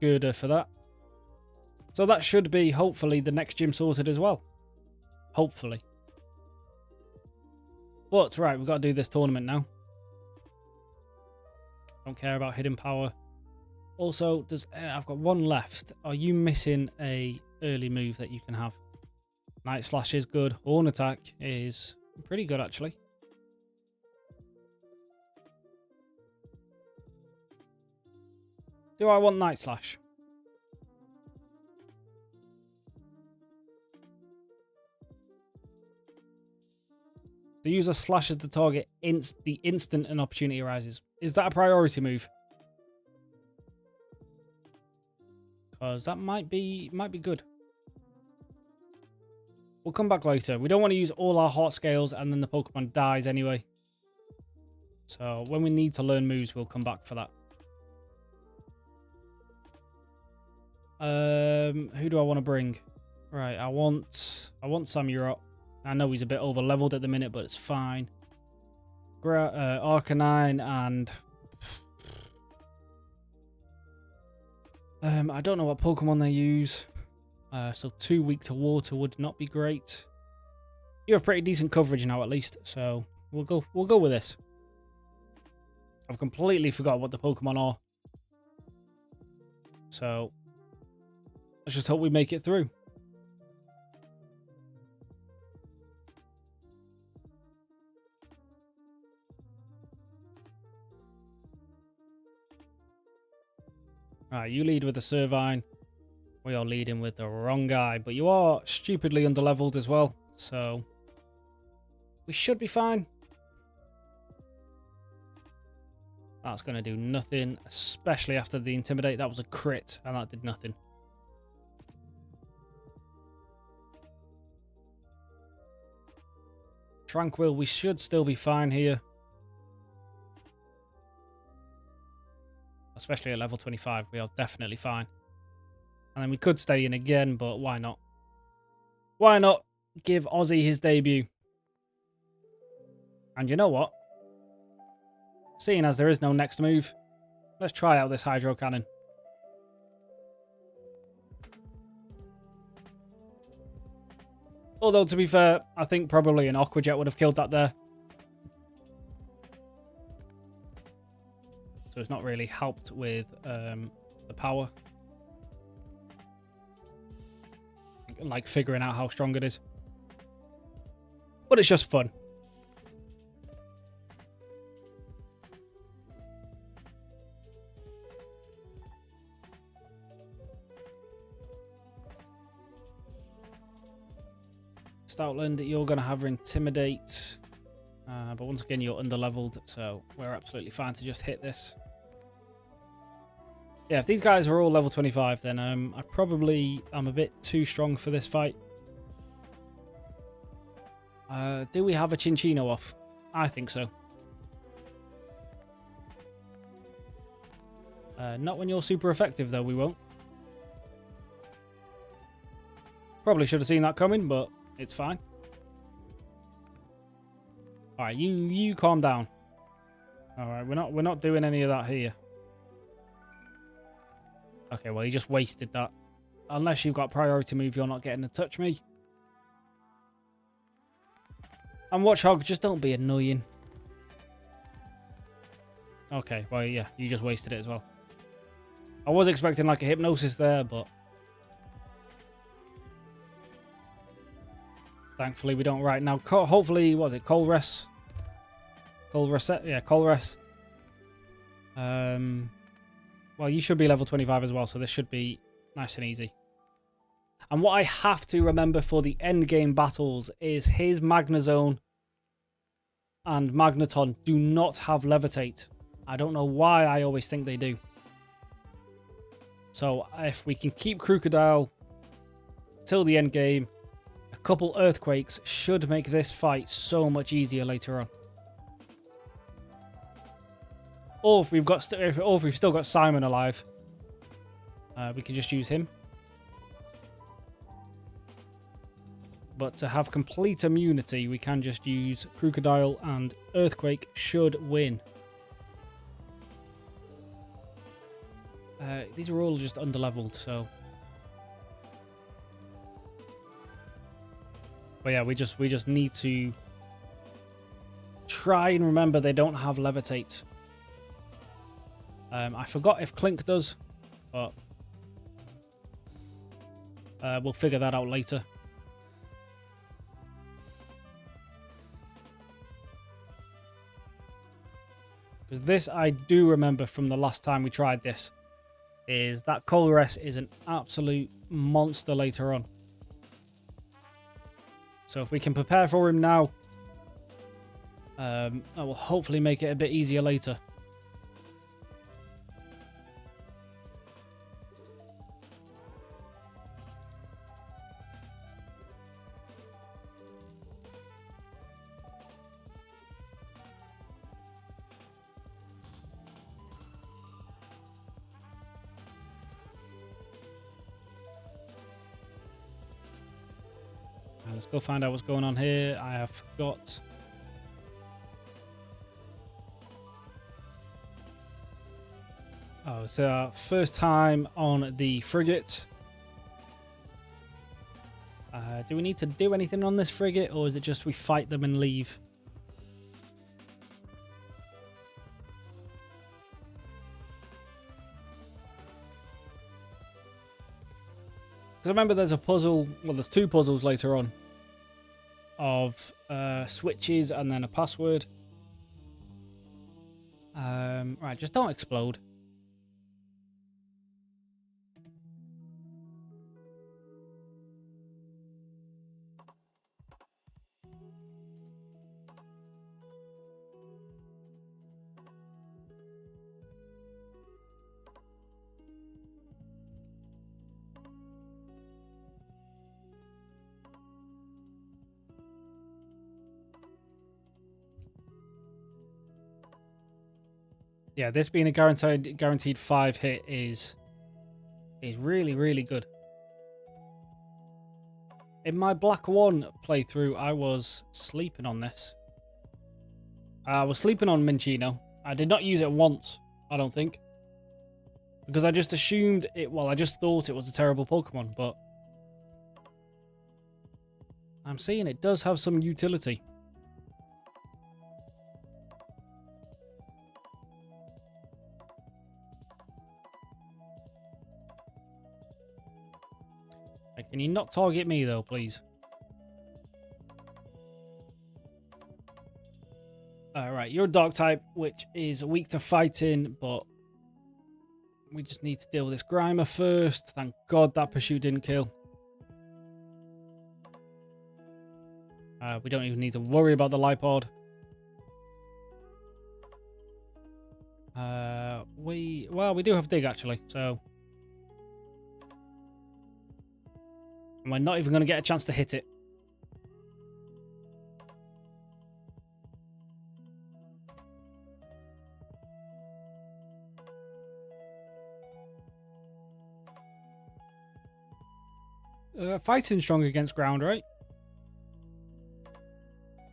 Girder for that. So that should be, hopefully, the next gym sorted as well. Hopefully. But, right, we've got to do this tournament now. Don't care about hidden power. Also, does I've got one left. Are you missing a early move that you can have? Night Slash is good. Horn Attack is pretty good, actually. Do I want Night Slash? The user slashes the target the instant an opportunity arises. Is that a priority move? Because that might be good. We'll come back later. We don't want to use all our heart scales and then the Pokemon dies anyway. So when we need to learn moves, we'll come back for that. Who do I want to bring? Right, I want Samurott. I know he's a bit over leveled at the minute, but it's fine. Arcanine and I don't know what Pokemon they use. So 2 weak to water would not be great. You have pretty decent coverage now, at least. So we'll go with this. I've completely forgot what the Pokemon are. So let's just hope we make it through. Right, you lead with the Servine. We are leading with the wrong guy, but you are stupidly underleveled as well, so we should be fine. That's going to do nothing, especially after the Intimidate. That was a crit, and that did nothing. Tranquil, we should still be fine here. Especially at level 25, we are definitely fine. And then we could stay in again, but why not? Why not give Ozzy his debut? And you know what? Seeing as there is no next move, let's try out this Hydro Cannon. Although, to be fair, I think probably an Aqua Jet would have killed that there. So it's not really helped with the power. Like figuring out how strong it is. But it's just fun. Stoutland, you're going to have Intimidate. But once again, you're underleveled, so we're absolutely fine to just hit this. Yeah, if these guys are all level 25, then I'm a bit too strong for this fight. Do we have a Chinchino off? I think so. Not when you're super effective, though, we won't. Probably should have seen that coming, but it's fine. Alright, you calm down. Alright, we're not doing any of that here. Okay, well, he just wasted that. Unless you've got priority move, you're not getting to touch me. And Watchog, just don't be annoying. Okay, well, yeah, you just wasted it as well. I was expecting like a Hypnosis there, but thankfully we don't right now. Hopefully, what was it? Colress? Colress? Yeah, Colress. Well, you should be level 25 as well, so this should be nice and easy. And what I have to remember for the end game battles is his Magnezone and Magneton do not have Levitate. I don't know why I always think they do. So if we can keep Crocodile till the end game, a couple Earthquakes should make this fight so much easier later on. Or if we've still got Simon alive, we can just use him. But to have complete immunity, we can just use Crocodile, and Earthquake should win. These are all just underleveled, so. But yeah, we just need to try and remember they don't have Levitate. I forgot if Clink does, but we'll figure that out later. Because this, I do remember from the last time we tried this, is that Colress is an absolute monster later on. So if we can prepare for him now, that will hopefully make it a bit easier later. Let's go find out what's going on here. I have forgot. Oh, it's our first time on the frigate. Do we need to do anything on this frigate, or is it just we fight them and leave? Because I remember there's a puzzle, well, there's two puzzles later on of switches and then a password. Right, just don't explode. Yeah, this being a guaranteed 5 hit is really, really good. In my Black 1 playthrough, I was sleeping on this. I was sleeping on Minccino. I did not use it once, I don't think. Because I just assumed it, well, I just thought it was a terrible Pokemon, but I'm seeing it does have some utility. Can you not target me, though, please? Right, you're a Dark type, which is weak to fighting, but we just need to deal with this Grimer first. Thank God that Pursuit didn't kill. We don't even need to worry about the Lipod. Well, we do have Dig, actually, so... And we're not even going to get a chance to hit it. Fighting strong against ground, right?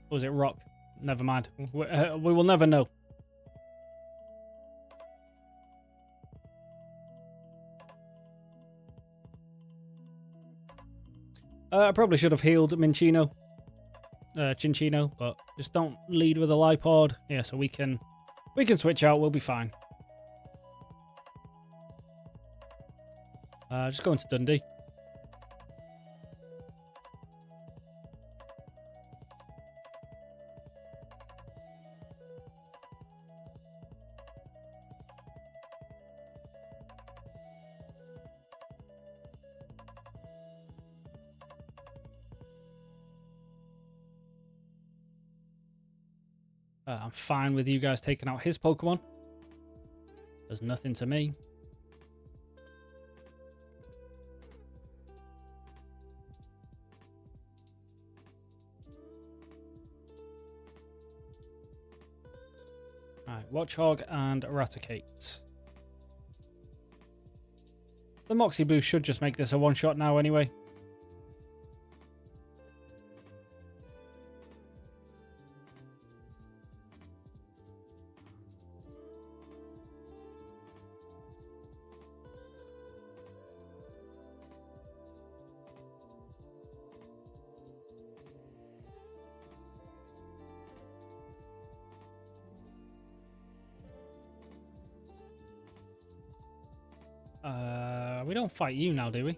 Or was it rock? Never mind. We will never know. I probably should have healed Chinchino, but just don't lead with a Lipod. Yeah, so we can switch out. We'll be fine. Just go into Dundee. I'm fine with you guys taking out his Pokemon. Does nothing to me. Alright, Watchog and Eradicate. The Moxie Boost should just make this a one-shot now anyway. We don't fight you now, do we?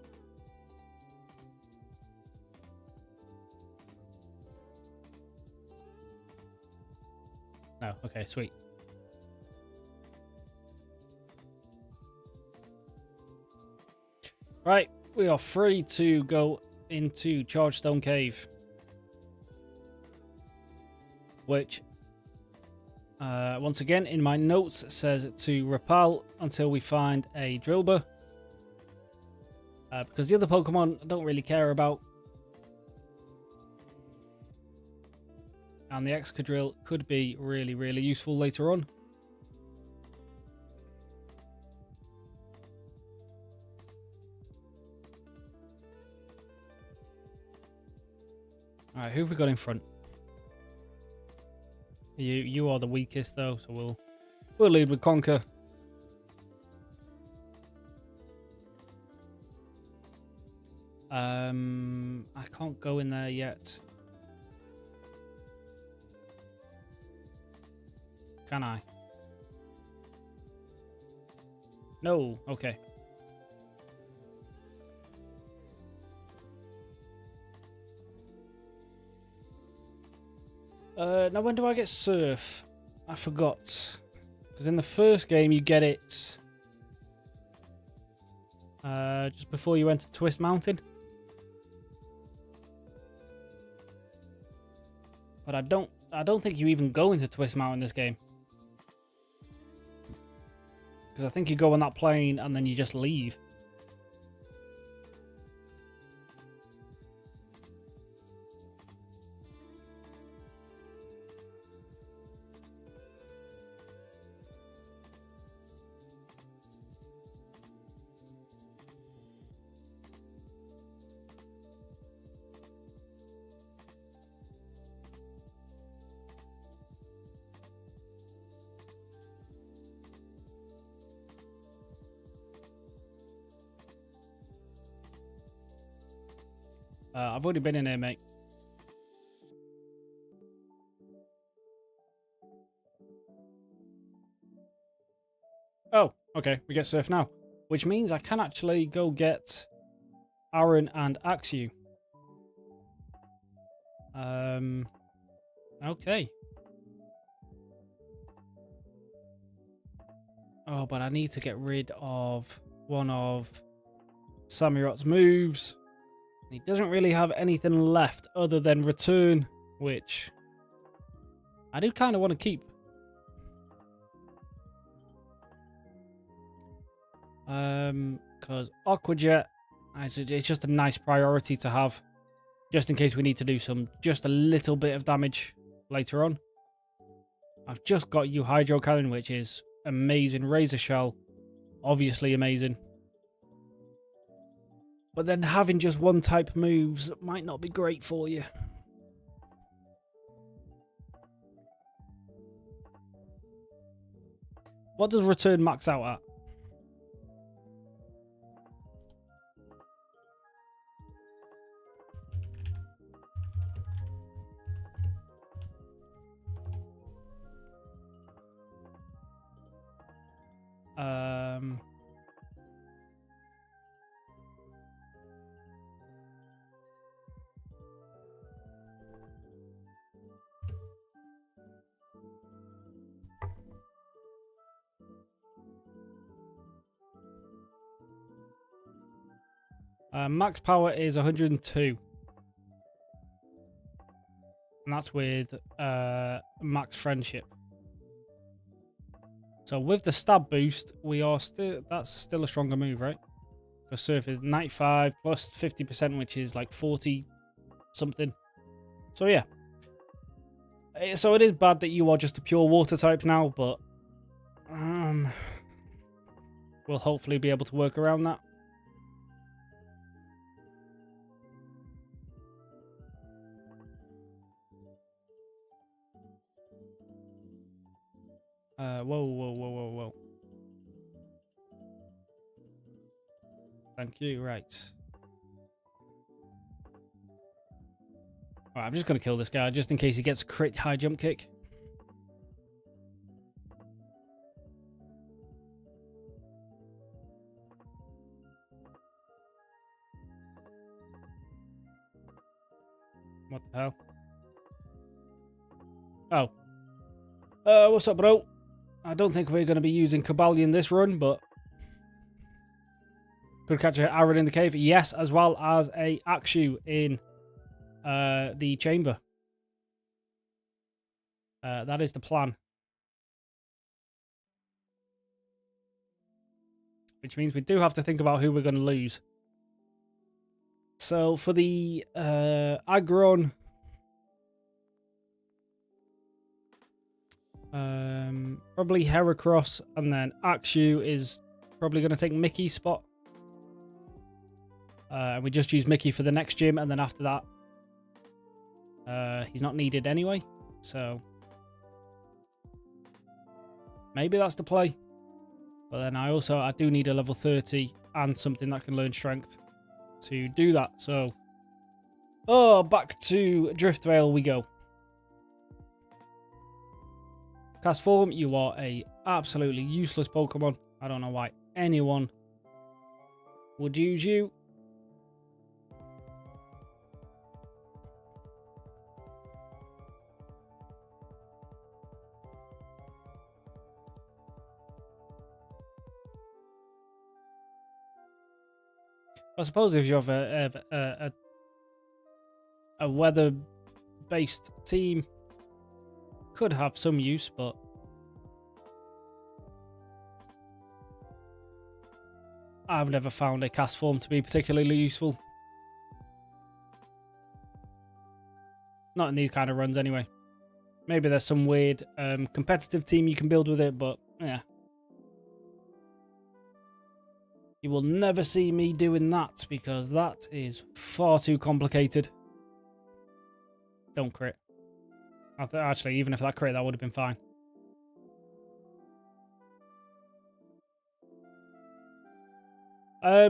No. Okay, sweet. Right, we are free to go into Chargestone Cave. Which, once again, in my notes says to repel until we find a Drillbur. Because the other Pokemon I don't really care about. And the Excadrill could be really, really useful later on. Alright, who have we got in front? You are the weakest though, so we'll lead with Conquer. I can't go in there yet. Can I? No, okay. Now when do I get Surf? I forgot. Because in the first game you get it just before you enter Twist Mountain. But I don't think you even go into Twist Mountain this game. Because I think you go on that plane and then you just leave. I've already been in here, mate. Oh, okay. We get Surf now. Which means I can actually go get Aaron and Axew. Okay. Oh, but I need to get rid of one of Samirot's moves. He doesn't really have anything left other than Return, which I do kind of want to keep. Because Aqua Jet, it's just a nice priority to have, just in case we need to do just a little bit of damage later on. I've just got you Hydro Cannon, which is amazing. Razor Shell, obviously amazing. But then having just one type moves might not be great for you. What does Return max out at? Max power is 102. And that's with max friendship. So with the stab boost, that's still a stronger move, right? Because Surf is 95 plus 50%, which is like 40 something. So yeah. So it is bad that you are just a pure water type now, but we'll hopefully be able to work around that. Whoa. Thank you, right. Alright, I'm just going to kill this guy, just in case he gets a crit high jump kick. What the hell? Oh. What's up, bro? I don't think we're going to be using Kabalion this run, but... Could catch an Aaron in the cave. Yes, as well as a Akshu in the chamber. That is the plan. Which means we do have to think about who we're going to lose. So for the Agron... probably Heracross, and then Akshu is probably going to take Mickey's spot. And we just use Mickey for the next gym, and then after that, he's not needed anyway. So maybe that's the play. But then I do need a level 30 and something that can learn strength to do that. So, back to Driftvale we go. Cast Form, you are a absolutely useless Pokemon. I don't know why anyone would use you. I suppose if you have a weather-based team, could have some use, but I've never found a cast form to be particularly useful. Not in these kind of runs, anyway. Maybe there's some weird competitive team you can build with it, but yeah. You will never see me doing that because that is far too complicated. Don't crit. Actually, even if that crit, that would have been fine.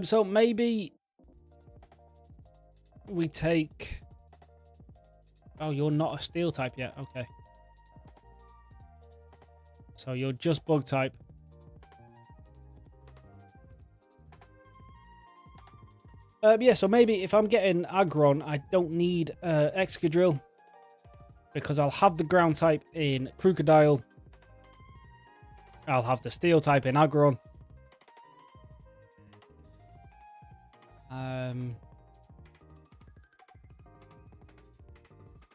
So maybe we take... Oh, you're not a steel type yet. Okay. So you're just bug type. Yeah, so maybe if I'm getting Aggron, I don't need Excadrill. Because I'll have the ground type in Crocodile. I'll have the steel type in Aggron.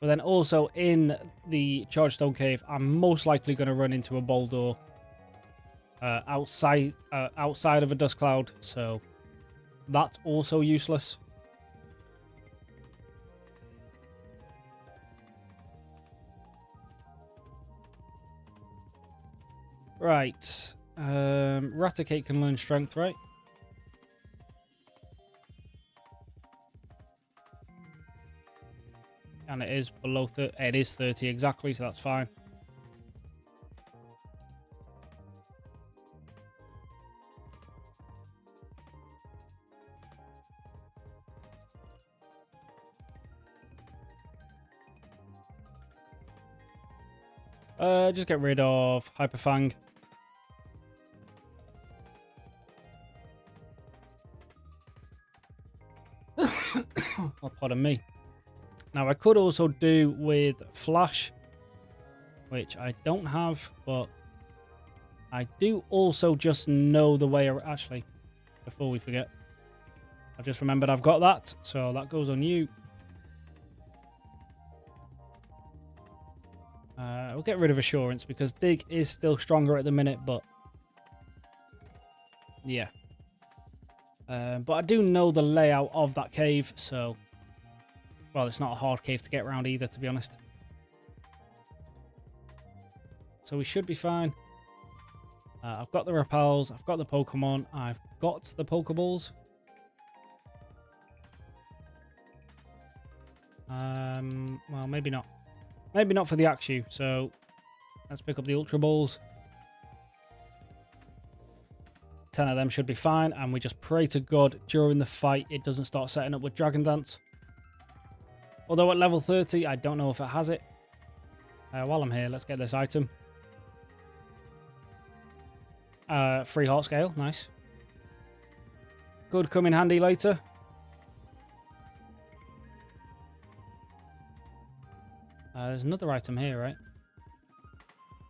But then also in the Chargestone Cave, I'm most likely going to run into a Boldore outside of a dust cloud. So that's also useless. Right. Raticate can learn strength, right? And it is below 30. It is 30 exactly, so that's fine. Just get rid of Hyperfang. Oh, pardon me. Now, I could also do with Flash, which I don't have, but I do also just know the way... Actually, before we forget, I've just remembered I've got that, so that goes on you. We'll get rid of Assurance because Dig is still stronger at the minute, but yeah. But I do know the layout of that cave, so... Well, it's not a hard cave to get around either, to be honest. So we should be fine. I've got the repels, I've got the Pokemon, I've got the Pokeballs. Well, maybe not. Maybe not for the Akshu, so let's pick up the Ultra Balls. 10 of them should be fine, and we just pray to God during the fight it doesn't start setting up with Dragon Dance. Although at level 30, I don't know if it has it. While I'm here, let's get this item. Free Heart Scale, nice. Could come in handy later. There's another item here, right?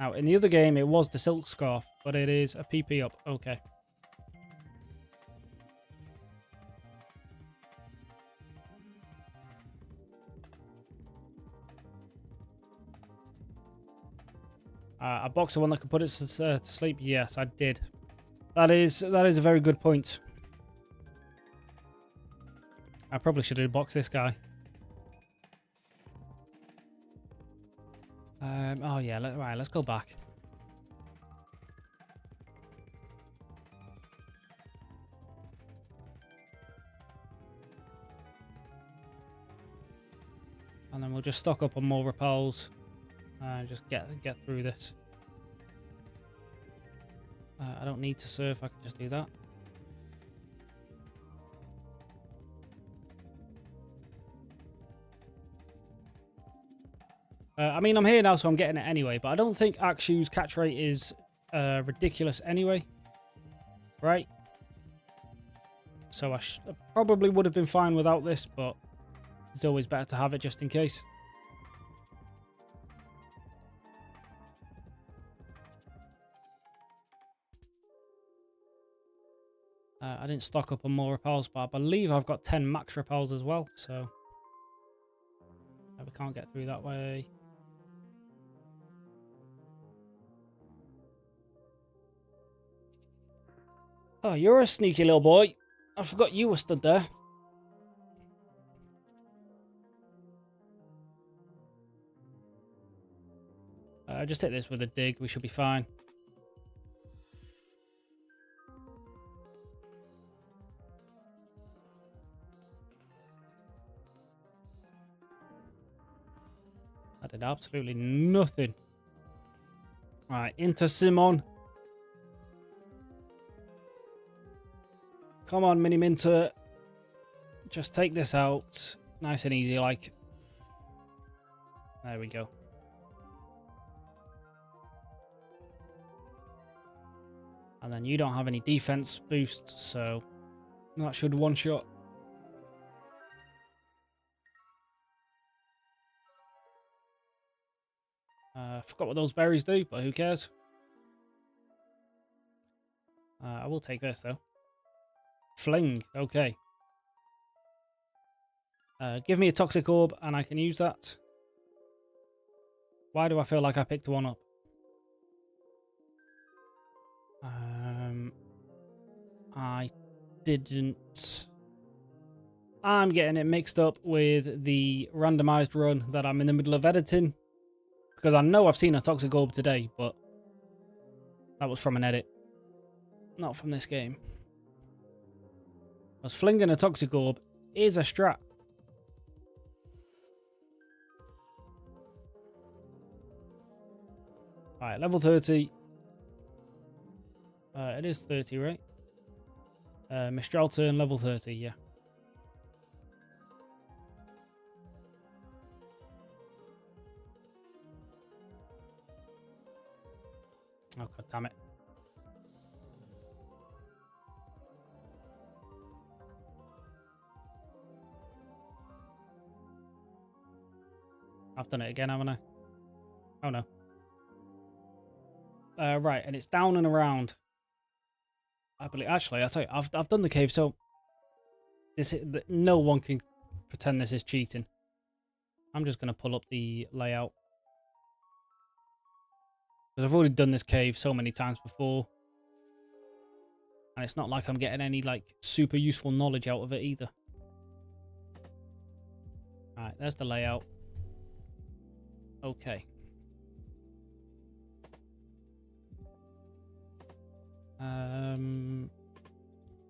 Now, in the other game, it was the silk scarf, but it is a PP up. Okay. A boxer one that could put it to sleep. Yes, I did. That is a very good point. I probably should have boxed this guy. Oh yeah, right. Let's go back. And then we'll just stock up on more repels. Just get through this. I don't need to surf. I can just do that. I mean, I'm here now, so I'm getting it anyway. But I don't think Akshu's catch rate is ridiculous anyway. Right? So I probably would have been fine without this, but it's always better to have it just in case. I didn't stock up on more repels, but I believe I've got 10 max repels as well, so we can't get through that way. Oh, you're a sneaky little boy. I forgot you were stood there. Just hit this with a dig. We should be fine. I did absolutely nothing. Right, into Simon. Come on, Mini Minter. Just take this out. Nice and easy, like. There we go. And then you don't have any defense boost, so that should one-shot. Forgot what those berries do, but who cares? I will take this, though. Fling, okay. Give me a toxic orb, and I can use that. Why do I feel like I picked one up? I didn't. I'm getting it mixed up with the randomized run that I'm in the middle of editing. Because I know I've seen a toxic orb today, but that was from an edit. Not from this game. Because flinging a toxic orb is a strat. Alright, level 30. It is 30, right? Mistral turn, level 30, yeah. Oh, god damn it. I've done it again, haven't I? Oh, no. Right, and it's down and around. I believe. Actually, I'll tell you, I've done the cave, so no one can pretend this is cheating. I'm just going to pull up the layout. Because I've already done this cave so many times before. And it's not like I'm getting any, like, super useful knowledge out of it either. Alright, there's the layout. Okay.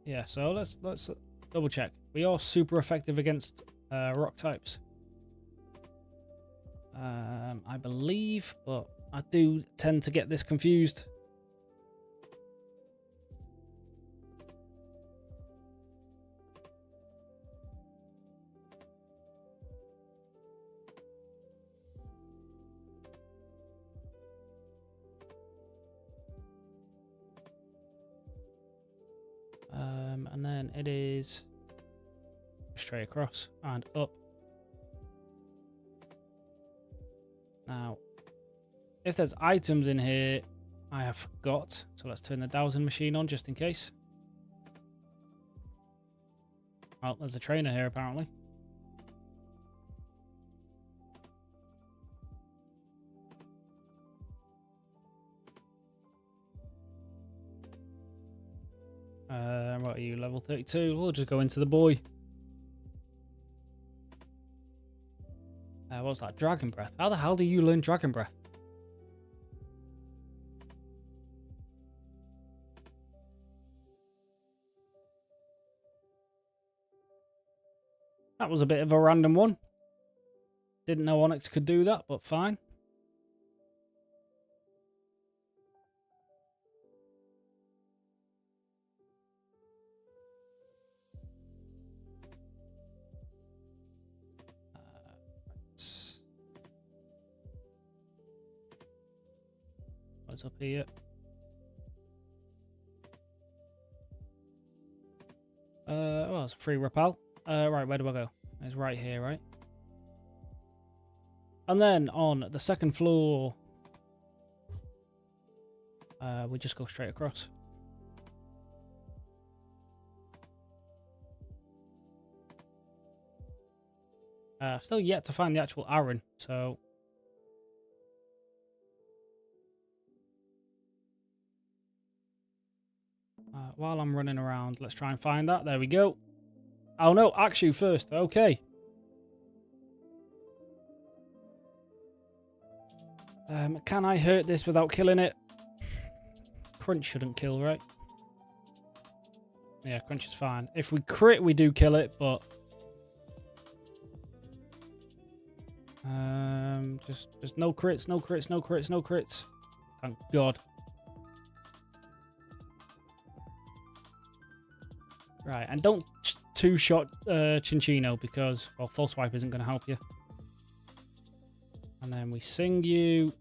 Yeah, so let's double check. We are super effective against rock types. I believe, but I do tend to get this confused. And then it is straight across and up. If there's items in here, I have forgot. So let's turn the dowsing machine on just in case. Oh, there's a trainer here apparently. What are you, level 32? We'll just go into the boy. What's that? Dragon Breath. How the hell do you learn Dragon Breath? That was a bit of a random one. Didn't know Onyx could do that, but fine. What's up here? Well, it's a free rappel. Right, where do I go? It's right here, right? And then on the second floor, we just go straight across. I've still yet to find the actual Aaron, so... while I'm running around, let's try and find that. There we go. Oh no, Akshu first. Okay. Can I hurt this without killing it? Crunch shouldn't kill, right? Yeah, Crunch is fine. If we crit, we do kill it, but... just no crits, no crits, no crits, no crits. Thank God. Right, and don't two-shot Chinchino because, well, False Swipe isn't going to help you. And then we sing you.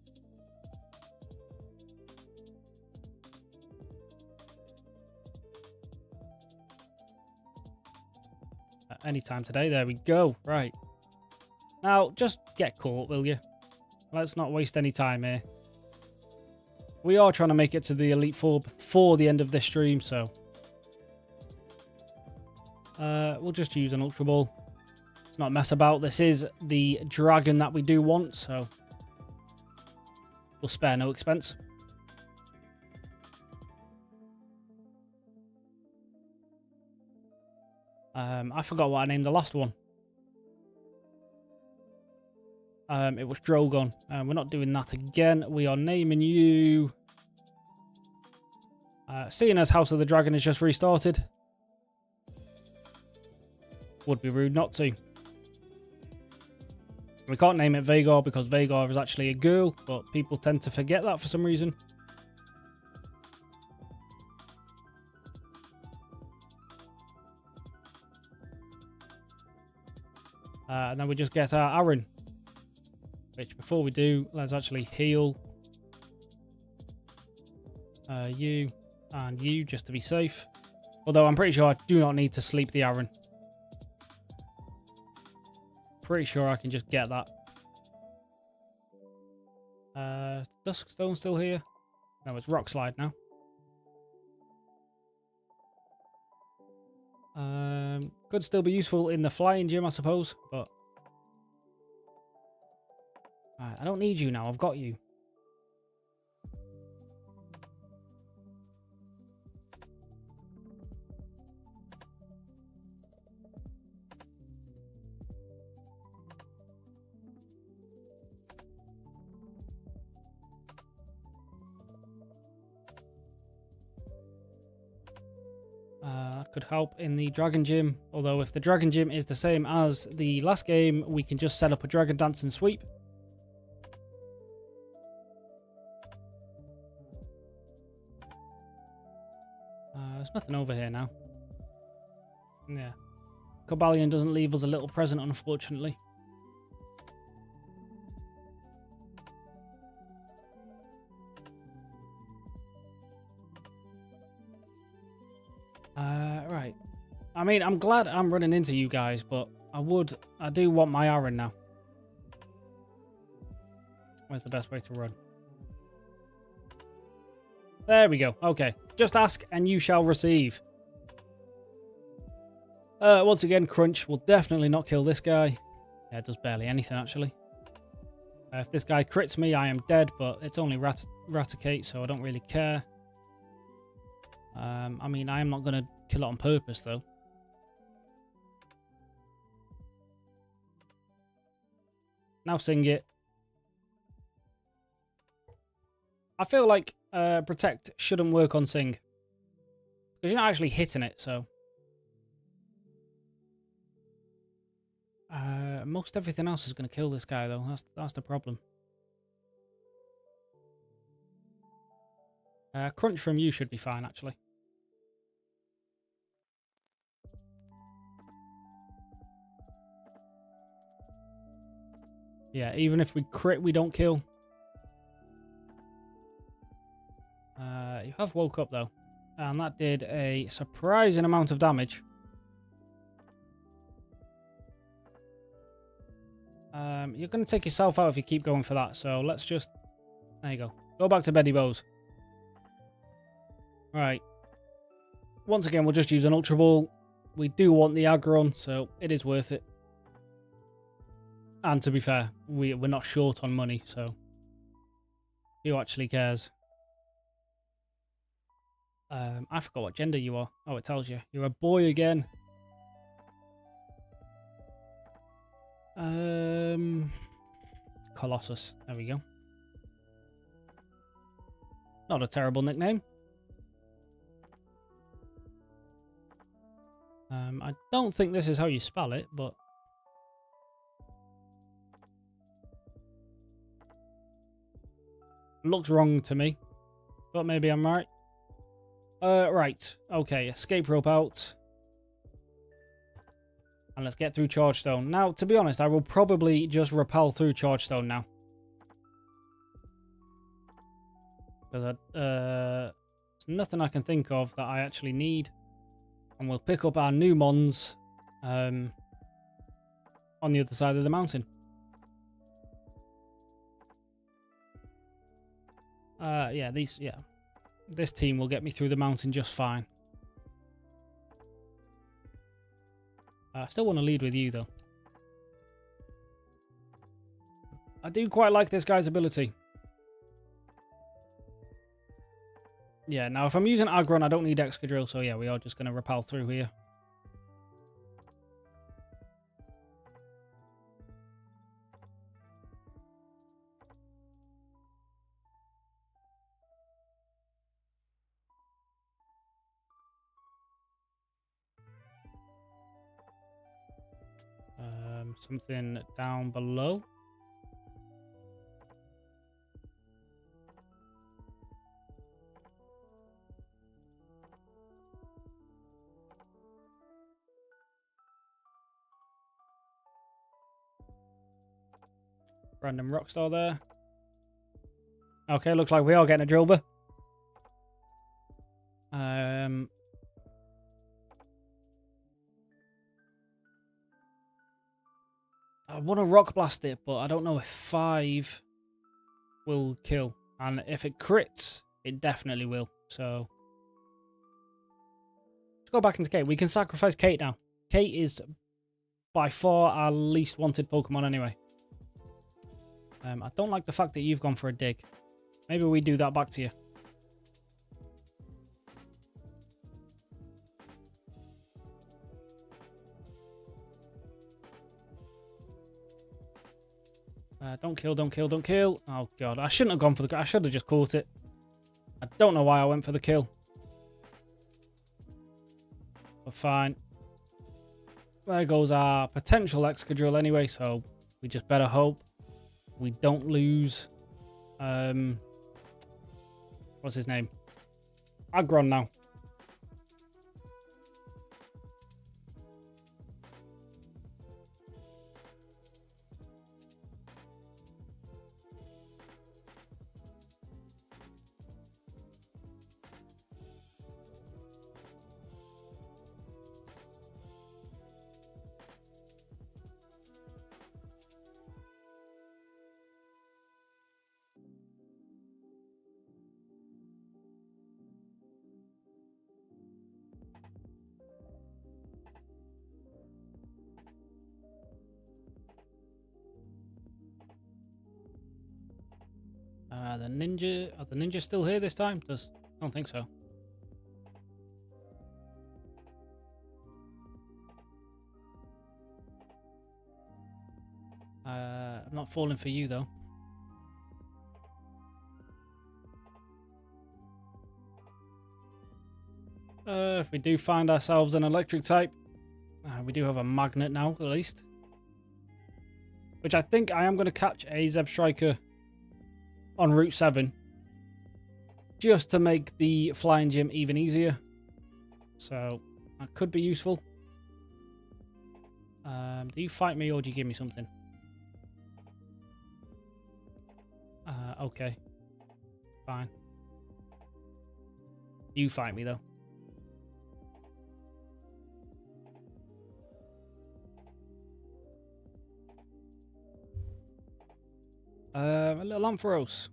At any time today. There we go. Right. Now, just get caught, will you? Let's not waste any time here. We are trying to make it to the Elite Four before the end of this stream, so... we'll just use an Ultra Ball. Let's not mess about. This is the dragon that we do want, so... we'll spare no expense. I forgot what I named the last one. It was Drogon. We're not doing that again. We are naming you... seeing as House of the Dragon has just restarted. Would be rude not to. We can't name it Vhagar because Vhagar is actually a girl, but people tend to forget that for some reason. And then we just get our Aaron. Which, before we do, let's actually heal you and you, just to be safe. Although I'm pretty sure I do not need to sleep the Aaron. Pretty sure I can just get that. Duskstone still here? No, it's Rock Slide now. Could still be useful in the flying gym, I suppose, but... I don't need you now, I've got you. That could help in the Dragon Gym, although if the Dragon Gym is the same as the last game, we can just set up a Dragon Dance and sweep. There's nothing over here now. Yeah. Cobalion doesn't leave us a little present, unfortunately. Right. I mean, I'm glad I'm running into you guys, but I do want my Aaron now. Where's the best way to run? There we go. Okay. Just ask and you shall receive. Once again, Crunch will definitely not kill this guy. Yeah, it does barely anything, actually. If this guy crits me, I am dead, but it's only Raticate, so I don't really care. I mean, I am not going to kill it on purpose, though. Now sing it. I feel like Protect shouldn't work on Sing. Because you're not actually hitting it, so... most everything else is going to kill this guy, though. That's the problem. Crunch from you should be fine, actually. Yeah, even if we crit, we don't kill. You have woke up, though. And that did a surprising amount of damage. You're going to take yourself out if you keep going for that. So let's just... There you go. Go back to Betty Bows. Right. Once again, we'll just use an Ultra Ball. We do want the aggron, so it is worth it. And to be fair, we're not short on money, so... Who actually cares? I forgot what gender you are. Oh, it tells you. You're a boy again. Colossus. There we go. Not a terrible nickname. I don't think this is how you spell it, but... Looks wrong to me. But maybe I'm right. Right. Okay, escape rope out. And let's get through Charge Stone. Now, to be honest, I will probably just rappel through Charge Stone now. Because there's nothing I can think of that I actually need. And we'll pick up our new Mons on the other side of the mountain. Yeah, this team will get me through the mountain just fine. I still want to lead with you, though. I do quite like this guy's ability. Yeah, now if I'm using Aggron, I don't need Excadrill, so yeah, we are just going to rappel through here. Something down below. Random Rockstar there. Okay, looks like we are getting a Drilbur. I want to Rock Blast it, but I don't know if 5 will kill. And if it crits, it definitely will. So, let's go back into Kate. We can sacrifice Kate now. Kate is by far our least wanted Pokemon anyway. I don't like the fact that you've gone for a dig. Maybe we do that back to you. Don't kill, don't kill, don't kill. Oh, God. I shouldn't have gone for the... I should have just caught it. I don't know why I went for the kill. But fine. There goes our potential Excadrill anyway, so we just better hope we don't lose... what's his name? Aggron now. Are the ninjas still here this time? I don't think so. I'm not falling for you though. If we do find ourselves an electric type, we do have a magnet now at least. Which I think I am going to catch a Zeb Striker on Route 7. Just to make the flying gym even easier. So, that could be useful. Do you fight me or do you give me something? Okay. Fine. You fight me though. A little Ampharos.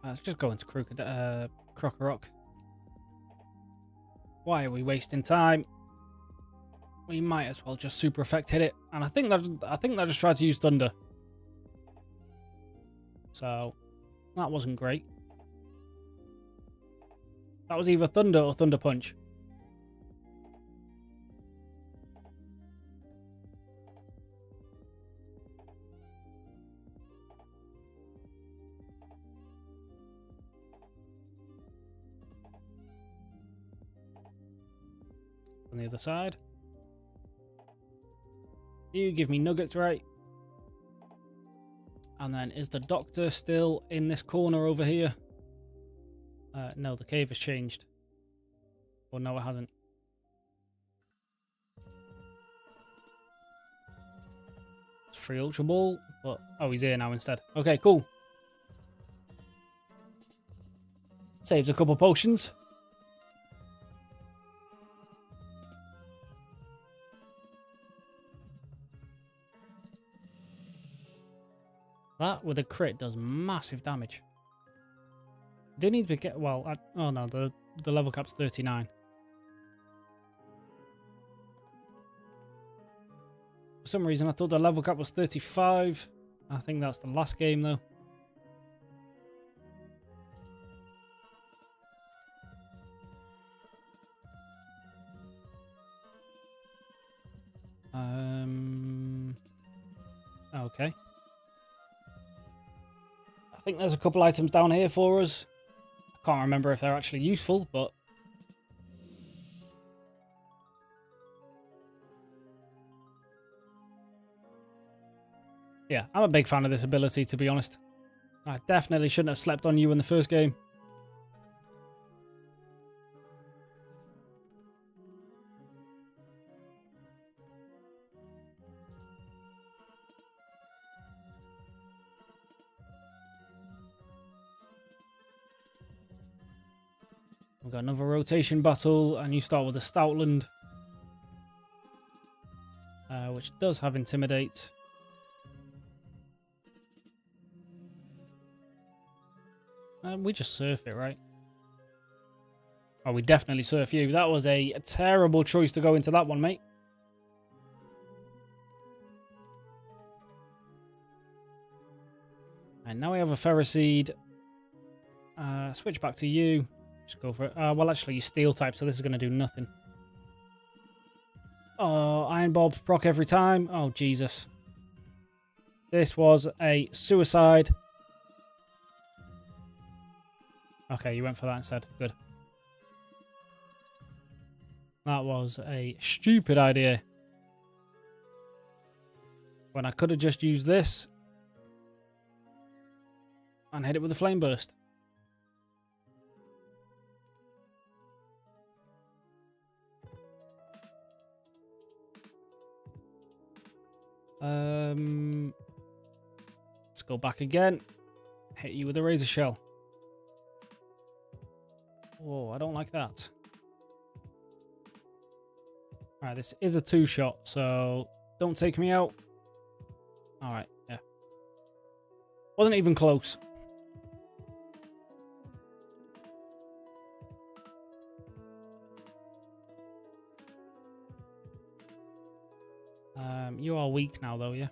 Let's just go into Krokorok. Why are we wasting time? We might as well just super effect hit it, and I think that just tried to use Thunder. So that wasn't great. That was either Thunder or Thunder Punch. On the other side. You give me nuggets, right? And then is the doctor still in this corner over here? No, the cave has changed. Or no, it hasn't. It's free Ultra Ball, but oh, he's here now instead. Okay, cool. Saves a couple potions. That with a crit does massive damage. Do need to get oh no, the level cap's 39. For some reason I thought the level cap was 35. I think that's the last game though. Okay. I think there's a couple items down here for us. I can't remember if they're actually useful, but yeah, I'm a big fan of this ability, to be honest. I definitely shouldn't have slept on you in the first game. We've got another rotation battle, and you start with a Stoutland, which does have Intimidate. We just surf it, right? Oh, we definitely surf you. That was a terrible choice to go into that one, mate. And now we have a Ferroseed. Switch back to you. Just go for it. Well, actually, you Steel type, so this is going to do nothing. Oh, Iron Bulbs proc every time. Oh, Jesus. This was a suicide. Okay, you went for that instead. Good. That was a stupid idea. When I could have just used this and hit it with a Flame Burst. Let's go back again. Hit you with a Razor Shell. Oh, I don't like that. Alright, this is a 2-shot, so don't take me out. Alright, yeah. Wasn't even close. You are weak now, though, yeah?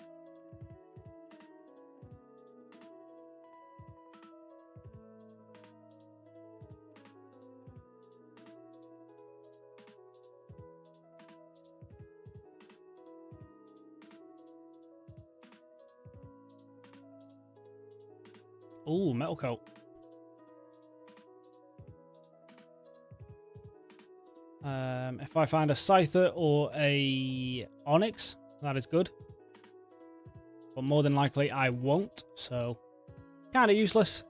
Ooh, metal coat. If I find a Scyther or a Onyx, that is good. But more than likely I won't, so kind of useless.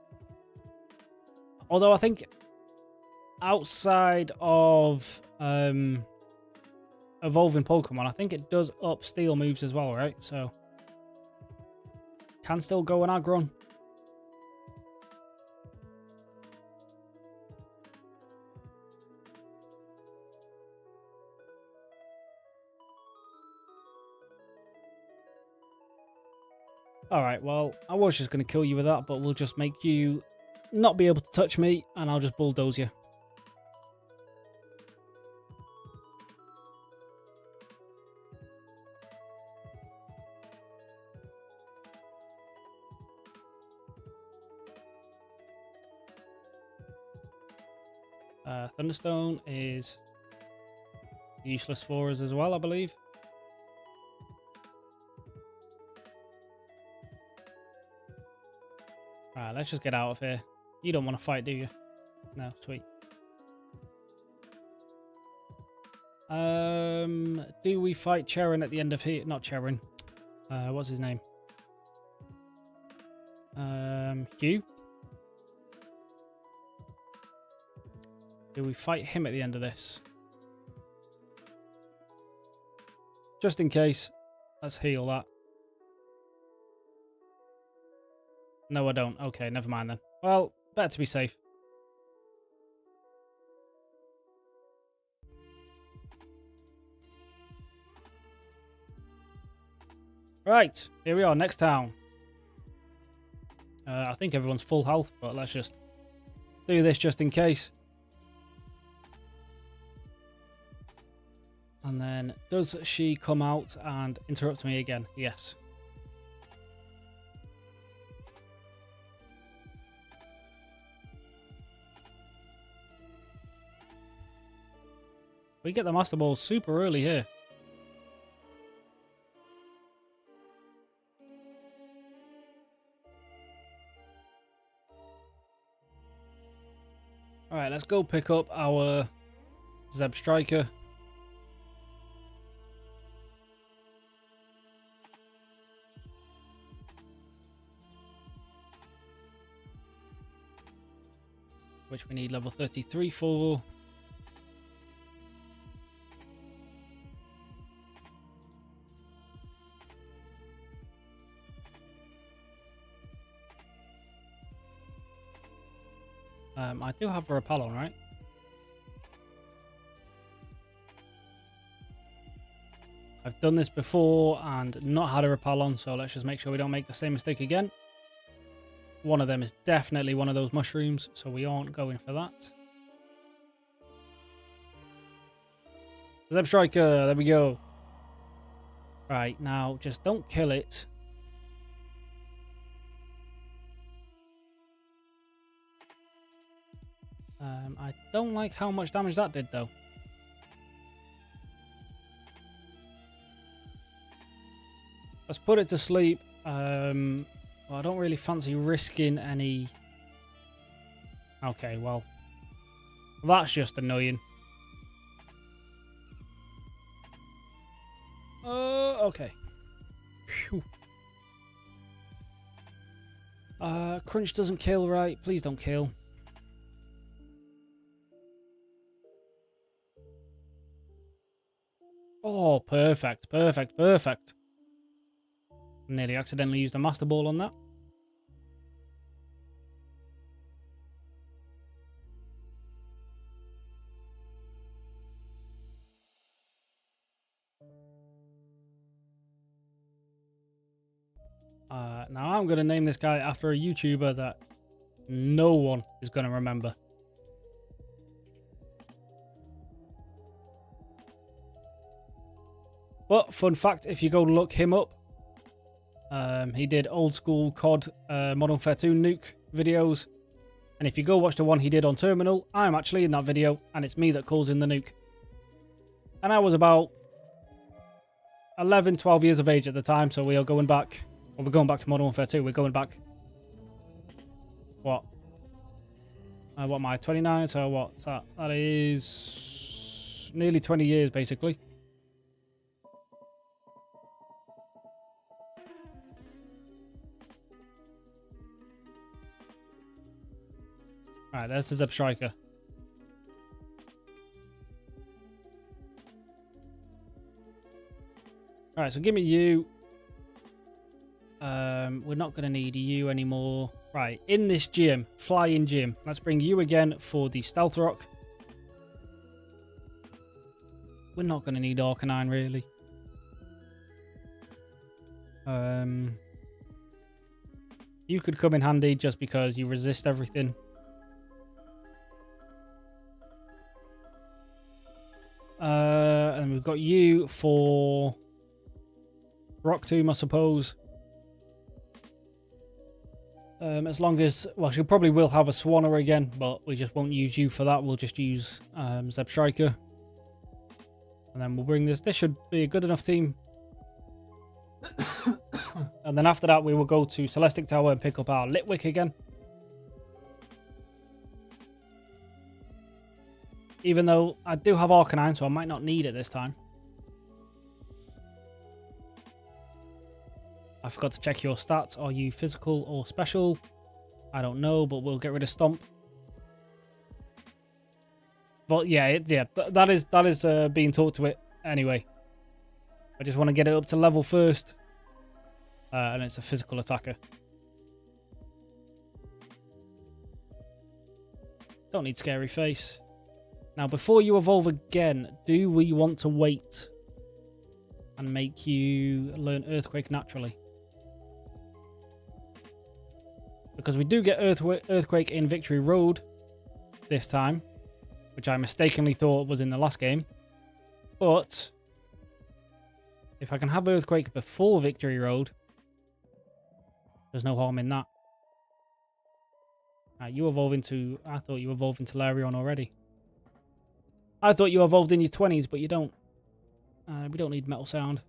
Although I think outside of evolving Pokemon, I think it does up steel moves as well, right? So can still go an Aggron. Alright, well, I was just going to kill you with that, but we'll just make you not be able to touch me, and I'll just bulldoze you. Thunderstone is useless for us as well, I believe. Alright, let's just get out of here. You don't want to fight, do you? No, sweet. Do we fight Cherin at the end of here? Not Cherin. What's his name? Hugh? Do we fight him at the end of this? Just in case, let's heal that. No, I don't. Okay, never mind then. Well, better to be safe. Right, here we are, next town. I think everyone's full health, but let's just do this just in case. And then, does she come out and interrupt me again? Yes. We get the Master Ball super early here. Alright, let's go pick up our Zeb Striker. Which we need level 33 for. I do have a Repellon, right? I've done this before and not had a Repellon, so let's just make sure we don't make the same mistake again. One of them is definitely one of those mushrooms, so we aren't going for that. Zeb Striker, there we go. Right, now just don't kill it. I don't like how much damage that did, though. Let's put it to sleep. Well, I don't really fancy risking any... Okay, well, that's just annoying. Okay. Phew. Crunch doesn't kill, right? Please don't kill. Oh, perfect, perfect, perfect. Nearly accidentally used a Master Ball on that. Now I'm going to name this guy after a YouTuber that no one is going to remember. But fun fact, if you go look him up, he did old school COD Modern Warfare 2 nuke videos. And if you go watch the one he did on Terminal, I'm actually in that video, and it's me that calls in the nuke. And I was about 11, 12 years of age at the time, so we are going back. Well, we're going back to Modern Warfare 2. We're going back. What? What am I? 29? So what's that? That is nearly 20 years, basically. Alright, there's the Zeb Striker. Alright, so give me you. We're not going to need you anymore. Right, in this gym, flying gym. Let's bring you again for the Stealth Rock. We're not going to need Arcanine, really. You could come in handy just because you resist everything. And we've got you for Rock Tomb, I suppose. As long as, well, she probably will have a Swanner again, but we just won't use you for that. We'll just use Zeb Striker. And then we'll bring this. This should be a good enough team. And then after that, we will go to Celestic Tower and pick up our Litwick again. Even though I do have Arcanine, so I might not need it this time. I forgot to check your stats. Are you physical or special? I don't know, but we'll get rid of Stomp. But yeah, that is being taught to it anyway. I just want to get it up to level first. And it's a physical attacker. Don't need Scary Face. Now, before you evolve again, do we want to wait and make you learn Earthquake naturally? Because we do get Earthquake in Victory Road this time, which I mistakenly thought was in the last game. But if I can have Earthquake before Victory Road, there's no harm in that. You evolve into... I thought you evolved into Larion already. I thought you evolved in your 20s, but you don't. We don't need Metal Sound.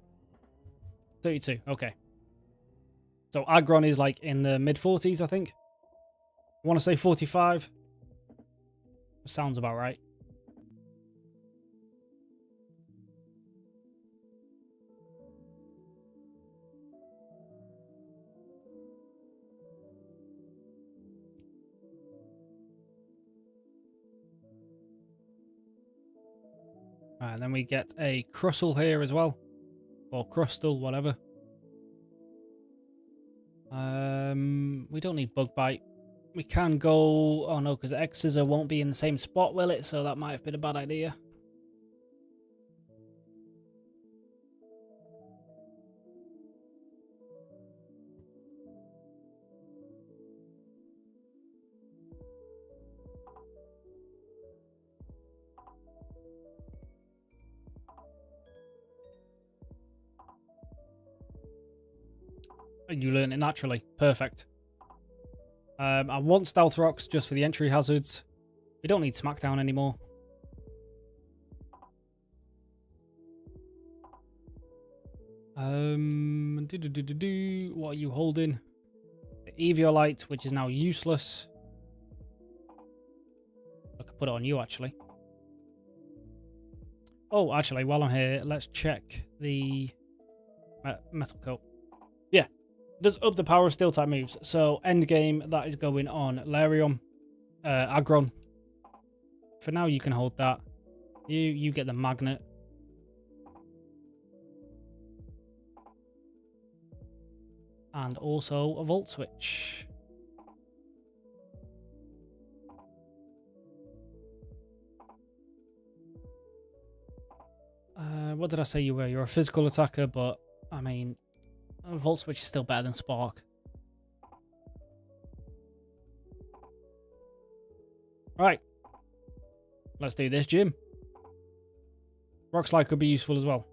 32, okay. So Aggron is like in the mid-40s, I think. I want to say 45. Sounds about right. And then we get a Crustle here as well. Or Crustle, whatever. We don't need Bug Bite. We can go... Oh no, because X-Scissor won't be in the same spot, will it? So that might have been a bad idea. And you learn it naturally. Perfect. I want Stealth Rocks just for the entry hazards. We don't need Smackdown anymore. What are you holding? The Eviolite, which is now useless. I could put it on you, actually. Oh, actually, while I'm here, let's check the Metal Coat. Yeah. Does up the power of steel type moves. So end game, that is going on Larion, Aggron. For now, you can hold that. You get the magnet. And also a Volt Switch. What did I say you were? You're a physical attacker, but I mean, a Volt Switch is still better than Spark. Right. Let's do this, Jim. Rock slide could be useful as well.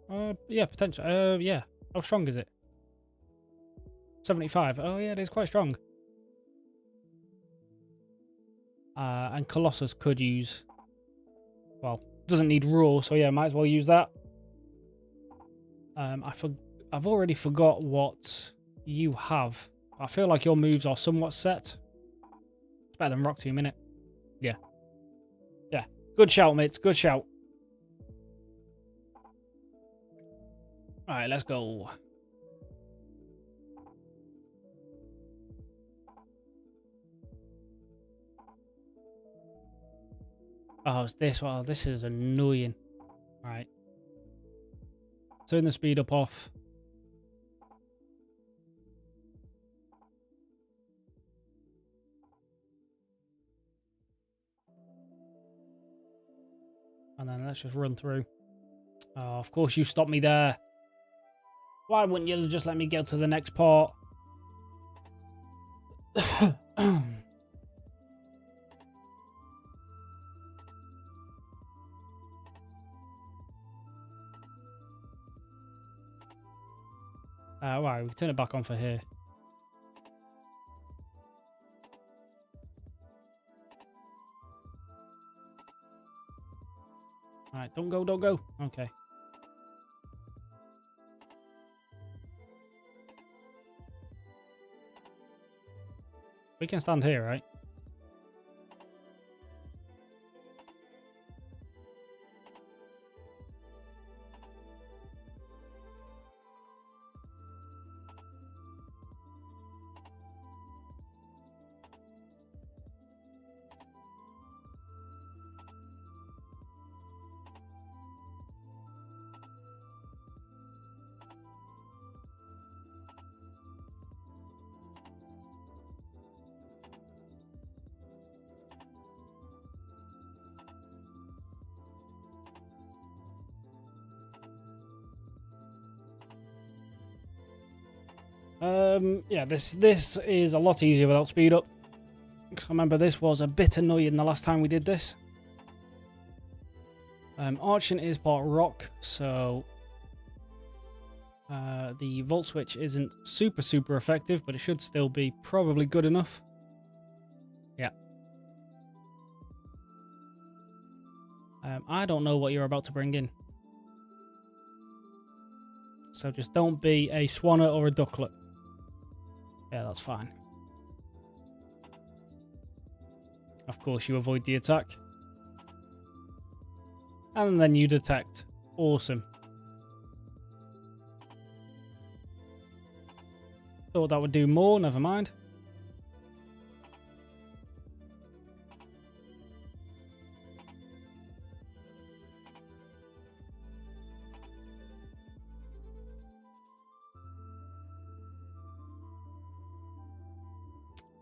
Yeah, potentially. Yeah. How strong is it? 75. Oh yeah, it is quite strong. And Colossus could use. Well, doesn't need raw, so yeah, might as well use that. I've already forgot what you have. I feel like your moves are somewhat set. It's better than Rock Tomb, innit? Yeah. Yeah. Good shout, mates. Good shout. Alright, let's go. Oh, it's this. Well, this is annoying. Alright. Turn the speed up off. And then let's just run through. Oh, of course you stopped me there. Why wouldn't you just let me get to the next part? Right, we can turn it back on for here. Alright, don't go, don't go. Okay. We can stand here, right? Yeah, this is a lot easier without speed up. I remember this was a bit annoying the last time we did this. Arching is part rock, so the volt switch isn't super effective, but it should still be probably good enough. Yeah. I don't know what you're about to bring in. So just don't be a swanner or a ducklet. Yeah, that's fine. Of course, you avoid the attack. And then you detect. Awesome. Thought that would do more, never mind.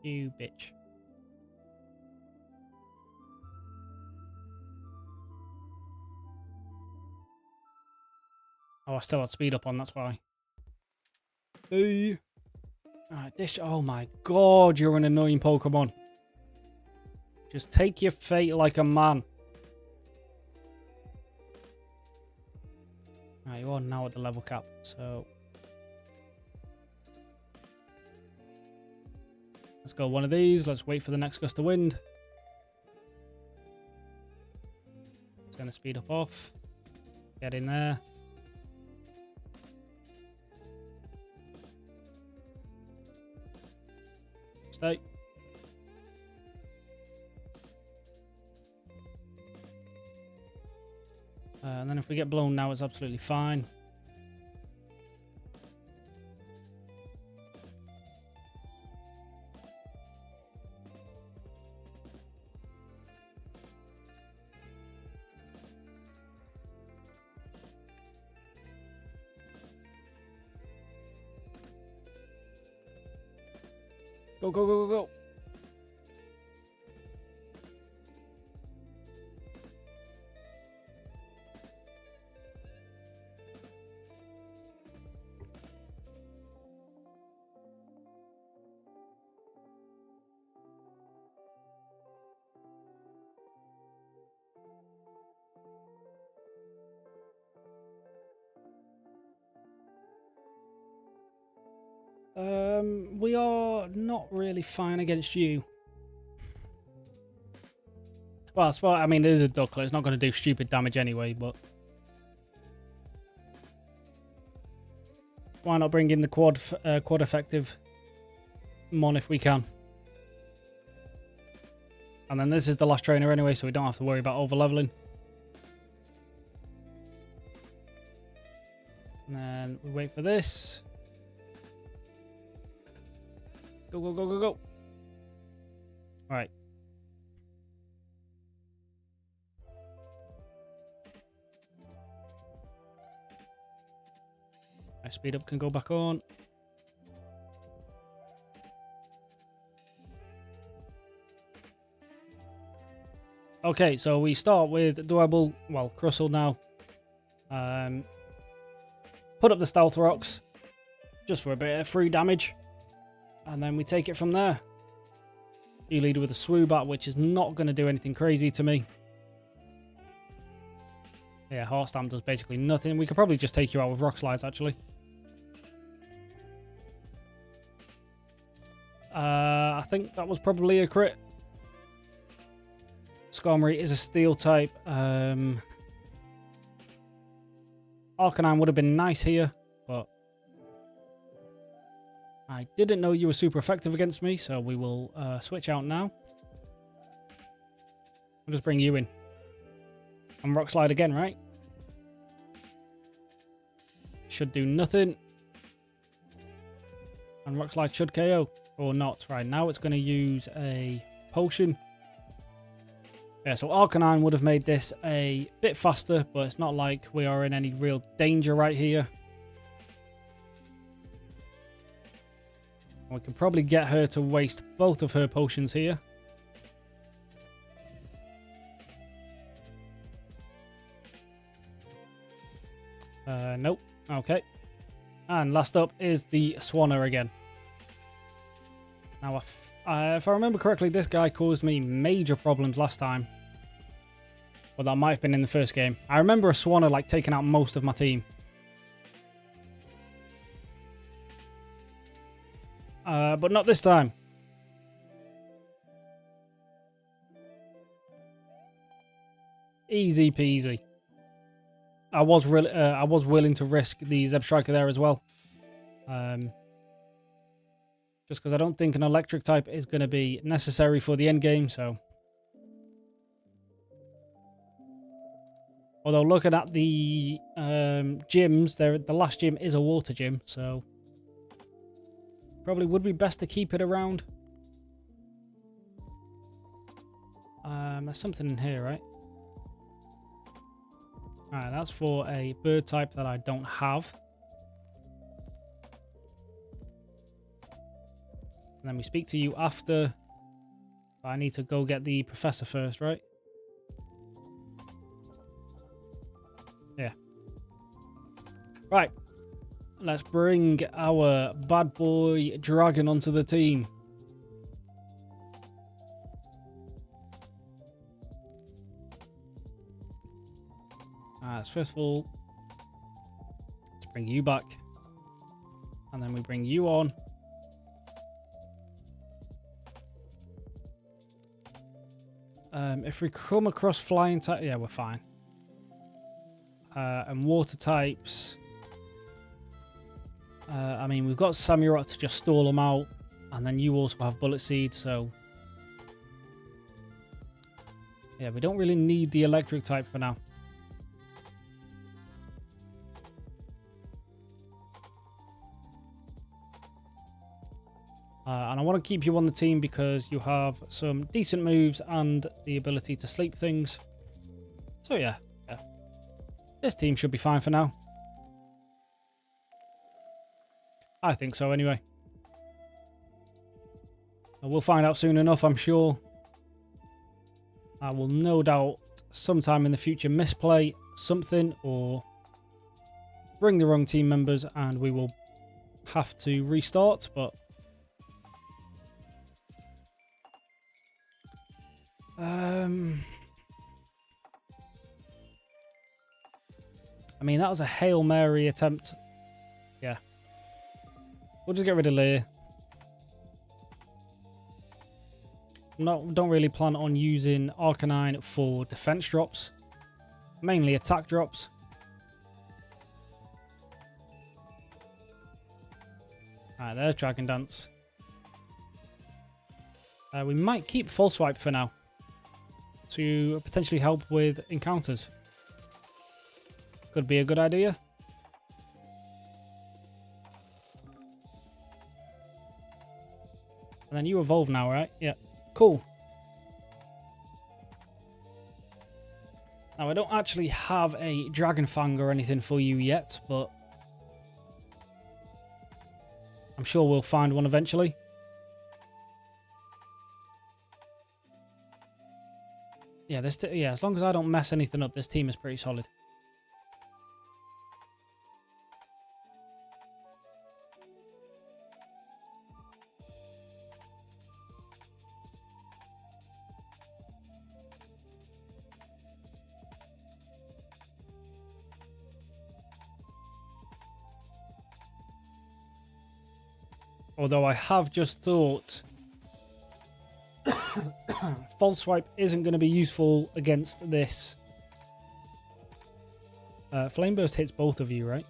You bitch. Oh, I still had speed up on, that's why. Hey. Alright, this... Oh my god, you're an annoying Pokemon. Just take your fate like a man. Alright, you are now at the level cap, so... Let's go one of these. Let's wait for the next gust of wind. It's going to speed up off. Get in there. Stay. And then if we get blown now, it's absolutely fine. Go, go, go, go, go. We are not really fine against you. Well, I mean, it is a ducklet. It's not going to do stupid damage anyway, but... Why not bring in the quad effective mon if we can? And then this is the last trainer anyway, so we don't have to worry about over-leveling. And then we wait for this. Go, go, go, go, go. Right. My speed up can go back on. Okay, so we start with Dwebble, well, Crustle now. Put up the Stealth Rocks, just for a bit of free damage. And then we take it from there. You lead with a Swoobat, which is not going to do anything crazy to me. Yeah, Heart Stamp does basically nothing. We could probably just take you out with Rock Slides, actually. I think that was probably a crit. Skarmory is a steel type. Arcanine would have been nice here, but I didn't know you were super effective against me, so we will switch out now. I'll just bring you in. And Rock Slide again, right? Should do nothing. And Rock Slide should KO. Or not. Right, now it's going to use a potion. Yeah, so Arcanine would have made this a bit faster, but it's not like we are in any real danger right here. We can probably get her to waste both of her potions here. Nope. Okay. And last up is the Swanner again. Now, if I remember correctly, this guy caused me major problems last time. Well, that might have been in the first game. I remember a Swanner, like, taking out most of my team. But not this time. Easy peasy. I was willing to risk the Zeb Striker there as well. Just because I don't think an electric type is going to be necessary for the end game, so. Although looking at the gyms, the last gym is a water gym, so probably would be best to keep it around. There's something in here, right? Alright, that's for a bird type that I don't have. And then we speak to you after. I need to go get the professor first, right? Yeah. Right. Let's bring our bad boy dragon onto the team. First of all, let's bring you back. And then we bring you on. If we come across flying type, yeah, we're fine. And water types. I mean, we've got Samurott to just stall them out. And then you also have Bullet Seed, so. Yeah, we don't really need the electric type for now. And I want to keep you on the team because you have some decent moves and the ability to sleep things. So yeah. This team should be fine for now. I think so anyway. We'll find out soon enough, I'm sure. I will no doubt sometime in the future misplay something or bring the wrong team members and we will have to restart, but I mean, that was a Hail Mary attempt. Yeah. We'll just get rid of Lear. Don't really plan on using Arcanine for defense drops. Mainly attack drops. Alright, there's Dragon Dance. We might keep Full Swipe for now, to potentially help with encounters. Could be a good idea. And then you evolve now, right? Yeah. Cool. Now, I don't actually have a Dragon Fang or anything for you yet, but I'm sure we'll find one eventually. Yeah, as long as I don't mess anything up, this team is pretty solid. Although I have just thought False Swipe isn't going to be useful against this. Flame Burst hits both of you, right?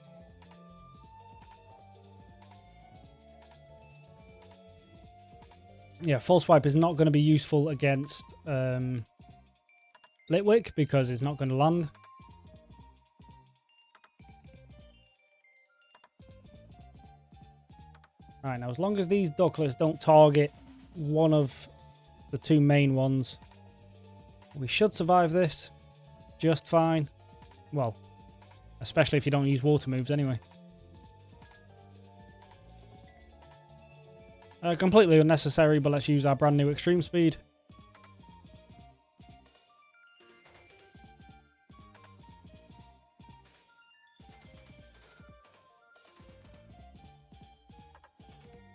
Yeah, False Swipe is not going to be useful against Litwick because it's not going to land. Right, now as long as these Ducklets don't target one of the two main ones, we should survive this just fine. Well, especially if you don't use water moves anyway. Completely unnecessary, but let's use our brand new Extreme Speed.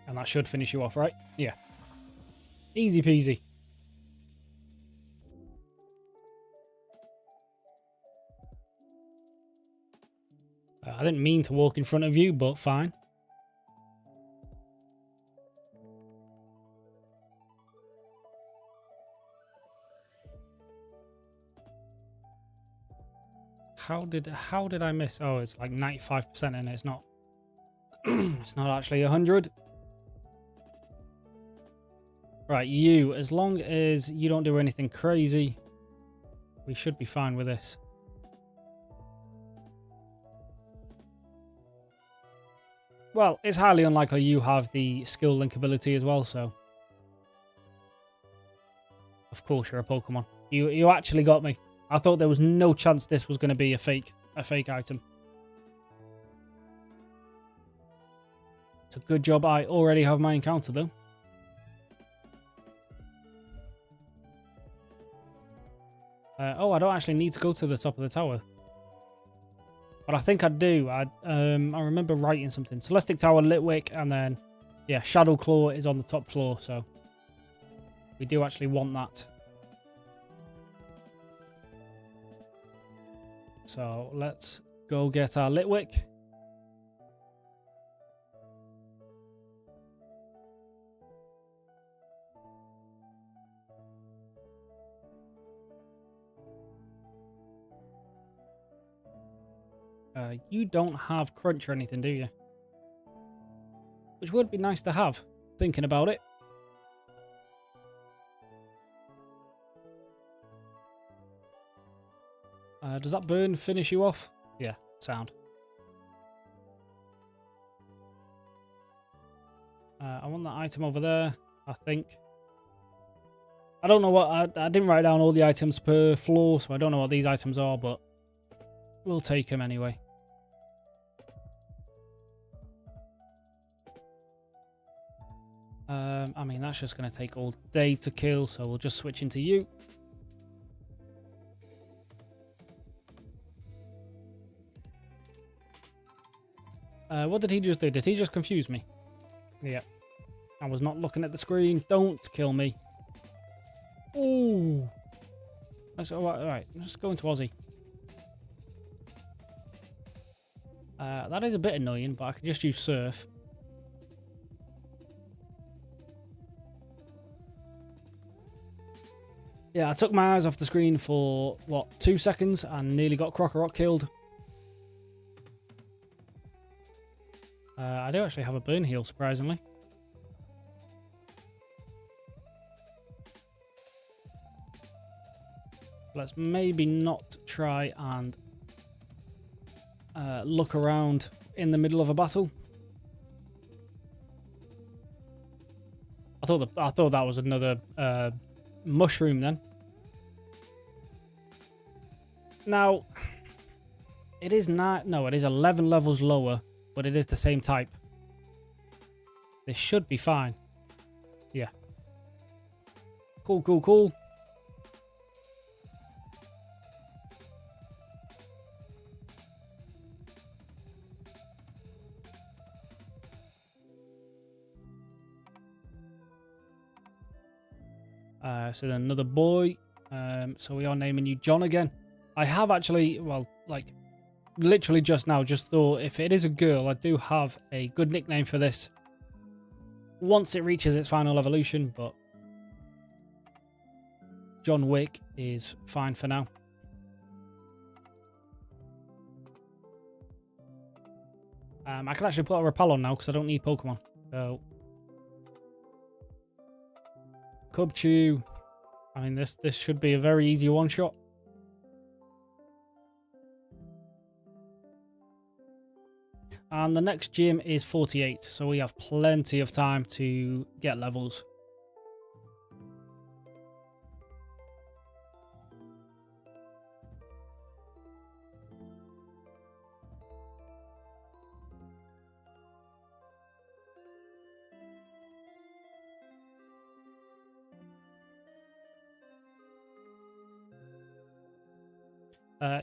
And that should finish you off, right? Yeah. Easy peasy. I didn't mean to walk in front of you, but fine. How did I miss? Oh, it's like 95% and it's not it's not actually 100. Right, you, as long as you don't do anything crazy, we should be fine with this. Well, it's highly unlikely you have the skill link ability as well, so. Of course you're a Pokemon. You actually got me. I thought there was no chance this was going to be a fake item. It's a good job I already have my encounter though. Oh, I don't actually need to go to the top of the tower. But I think I do. I remember writing something. Celestic Tower, Litwick, and then, yeah, Shadow Claw is on the top floor, so we do actually want that. So let's go get our Litwick. You don't have Crunch or anything, do you? Which would be nice to have, thinking about it. Does that burn finish you off? Yeah, sound. I want that item over there, I think. I don't know what... I didn't write down all the items per floor, so I don't know what these items are, but we'll take them anyway. I mean, that's just going to take all day to kill, so we'll just switch into you. What did he just do? Did he just confuse me? Yeah. I was not looking at the screen. Don't kill me. Ooh. That's all right. Let's go into Aussie. That is a bit annoying, but I can just use Surf. Yeah, I took my eyes off the screen for, what, 2 seconds and nearly got Crocorock killed. I do actually have a burn heal, surprisingly. Let's maybe not try and look around in the middle of a battle. I thought that was another mushroom then. Now, it is not. No, it is 11 levels lower, but it is the same type. This should be fine. Yeah. Cool, cool, cool. So then another boy. So we are naming you John again. I have actually, well, like, literally just now, just thought if it is a girl, I do have a good nickname for this once it reaches its final evolution, but John Wick is fine for now. I can actually put a repel on now because I don't need Pokemon. So, Cubchoo. I mean, this should be a very easy one-shot. And the next gym is 48, so we have plenty of time to get levels.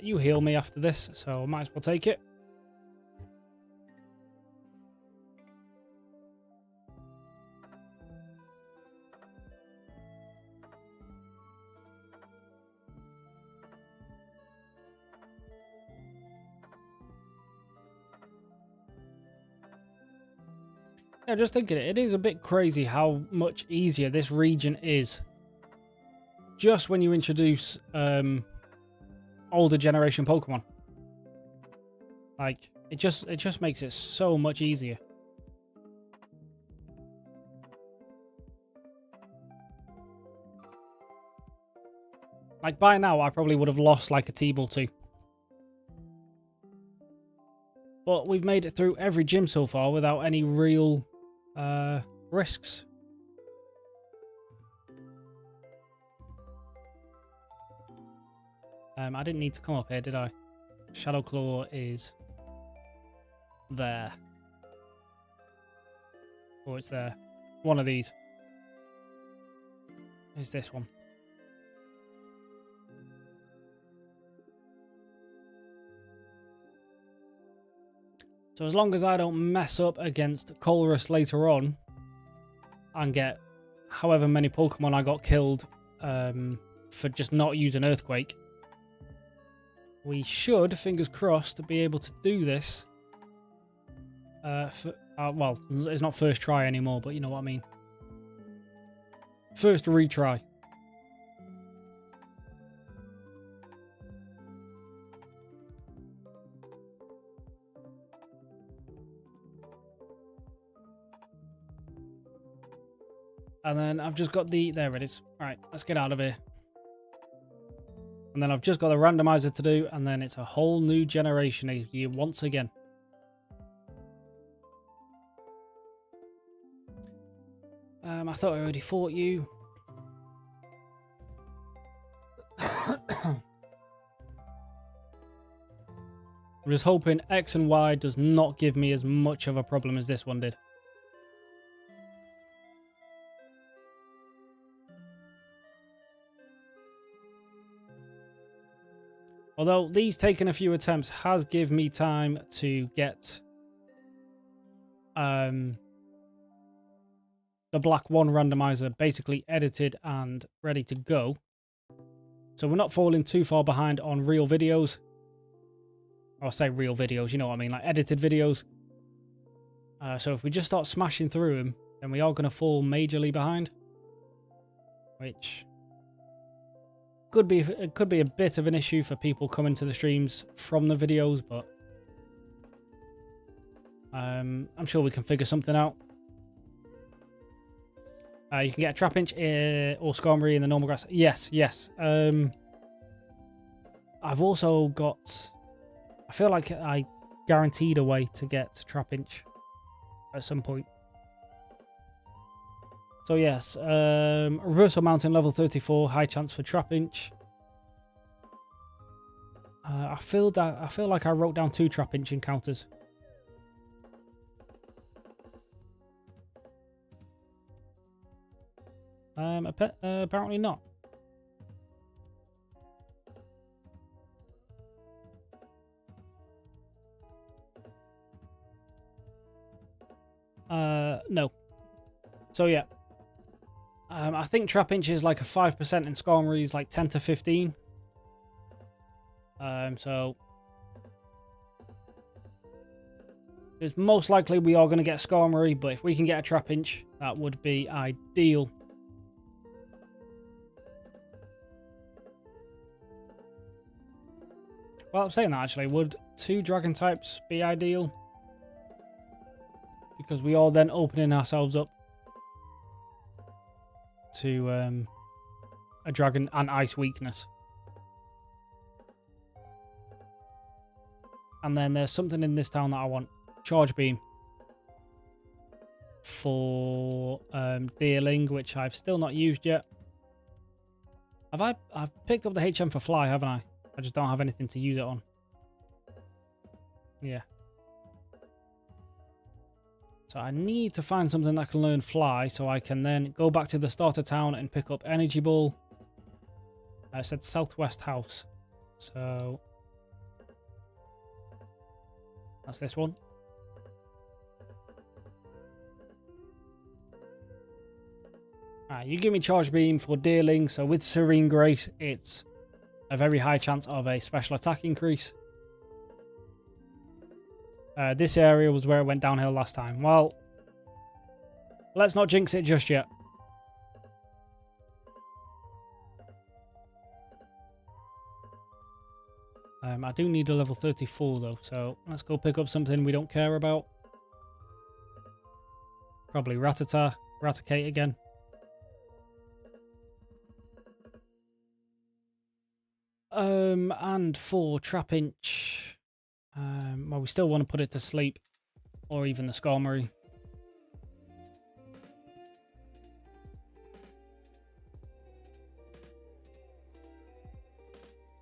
You heal me after this, so I might as well take it. Yeah, just thinking it is a bit crazy how much easier this region is. Just when you introduce older generation Pokemon. Like, it just makes it so much easier. Like, by now, I probably would have lost like a Team or two. But we've made it through every gym so far without any real risks. I didn't need to come up here, did I? Shadow Claw is there. Oh, it's there. One of these. Is this one. So as long as I don't mess up against Colress later on and get however many Pokemon I got killed for just not using Earthquake, we should, fingers crossed, be able to do this. Well, it's not first try anymore, but you know what I mean. First retry. And then I've just got the... There it is. Right, let's get out of here. And then I've just got the randomizer to do, and then it's a whole new generation here once again. I thought I already fought you. I'm just hoping X and Y does not give me as much of a problem as this one did. Although these taking a few attempts has given me time to get the Black 1 randomizer basically edited and ready to go. So we're not falling too far behind on real videos. I'll say real videos, you know what I mean, like edited videos. So if we just start smashing through them, then we are going to fall majorly behind. Which could be a bit of an issue for people coming to the streams from the videos, but I'm sure we can figure something out. You can get a trap inch or skarmory in the normal grass. Yes. I've also got... I feel like I guaranteed a way to get trap inch at some point. So yes, Reversal Mountain level 34, high chance for trap inch. I feel like I wrote down 2 trap inch encounters. Apparently not. No. So yeah. I think trap inch is like a 5% and skarmory is like 10 to 15. So it's most likely we are going to get skarmory, but if we can get a trap inch, that would be ideal. Well, I'm saying that actually, would 2 dragon types be ideal? Because we are then opening ourselves up to a dragon and ice weakness. And then there's something in this town that I want. Charge beam. For Deerling, which I've still not used yet. I've picked up the HM for fly, haven't I? I just don't have anything to use it on. Yeah. So I need to find something that can learn fly so I can then go back to the starter town and pick up energy ball. I said southwest house. So that's this one. Alright, you give me charge beam for Deerling. So with Serene Grace, it's a very high chance of a special attack increase. This area was where it went downhill last time. Well, let's not jinx it just yet. I do need a level 34 though, so let's go pick up something we don't care about. Probably Raticate again. And for trap inch, well, we still want to put it to sleep, or even the skarmory.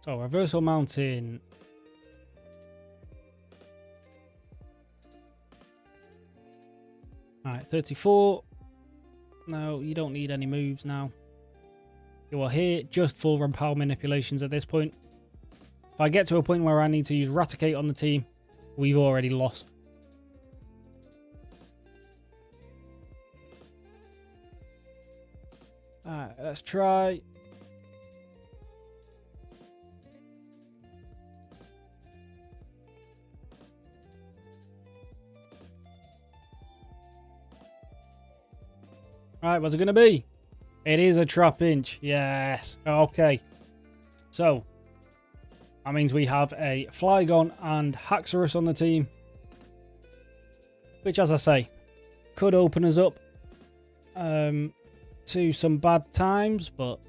So Reversal Mountain. Alright, 34. No, you don't need any moves now. You are here just for power manipulations at this point. If I get to a point where I need to use Raticate on the team, we've already lost. Alright, let's try. Alright, what's it going to be? It is a trap inch. Yes. Okay. So, that means we have a Flygon and Haxorus on the team. Which, as I say, could open us up to some bad times, but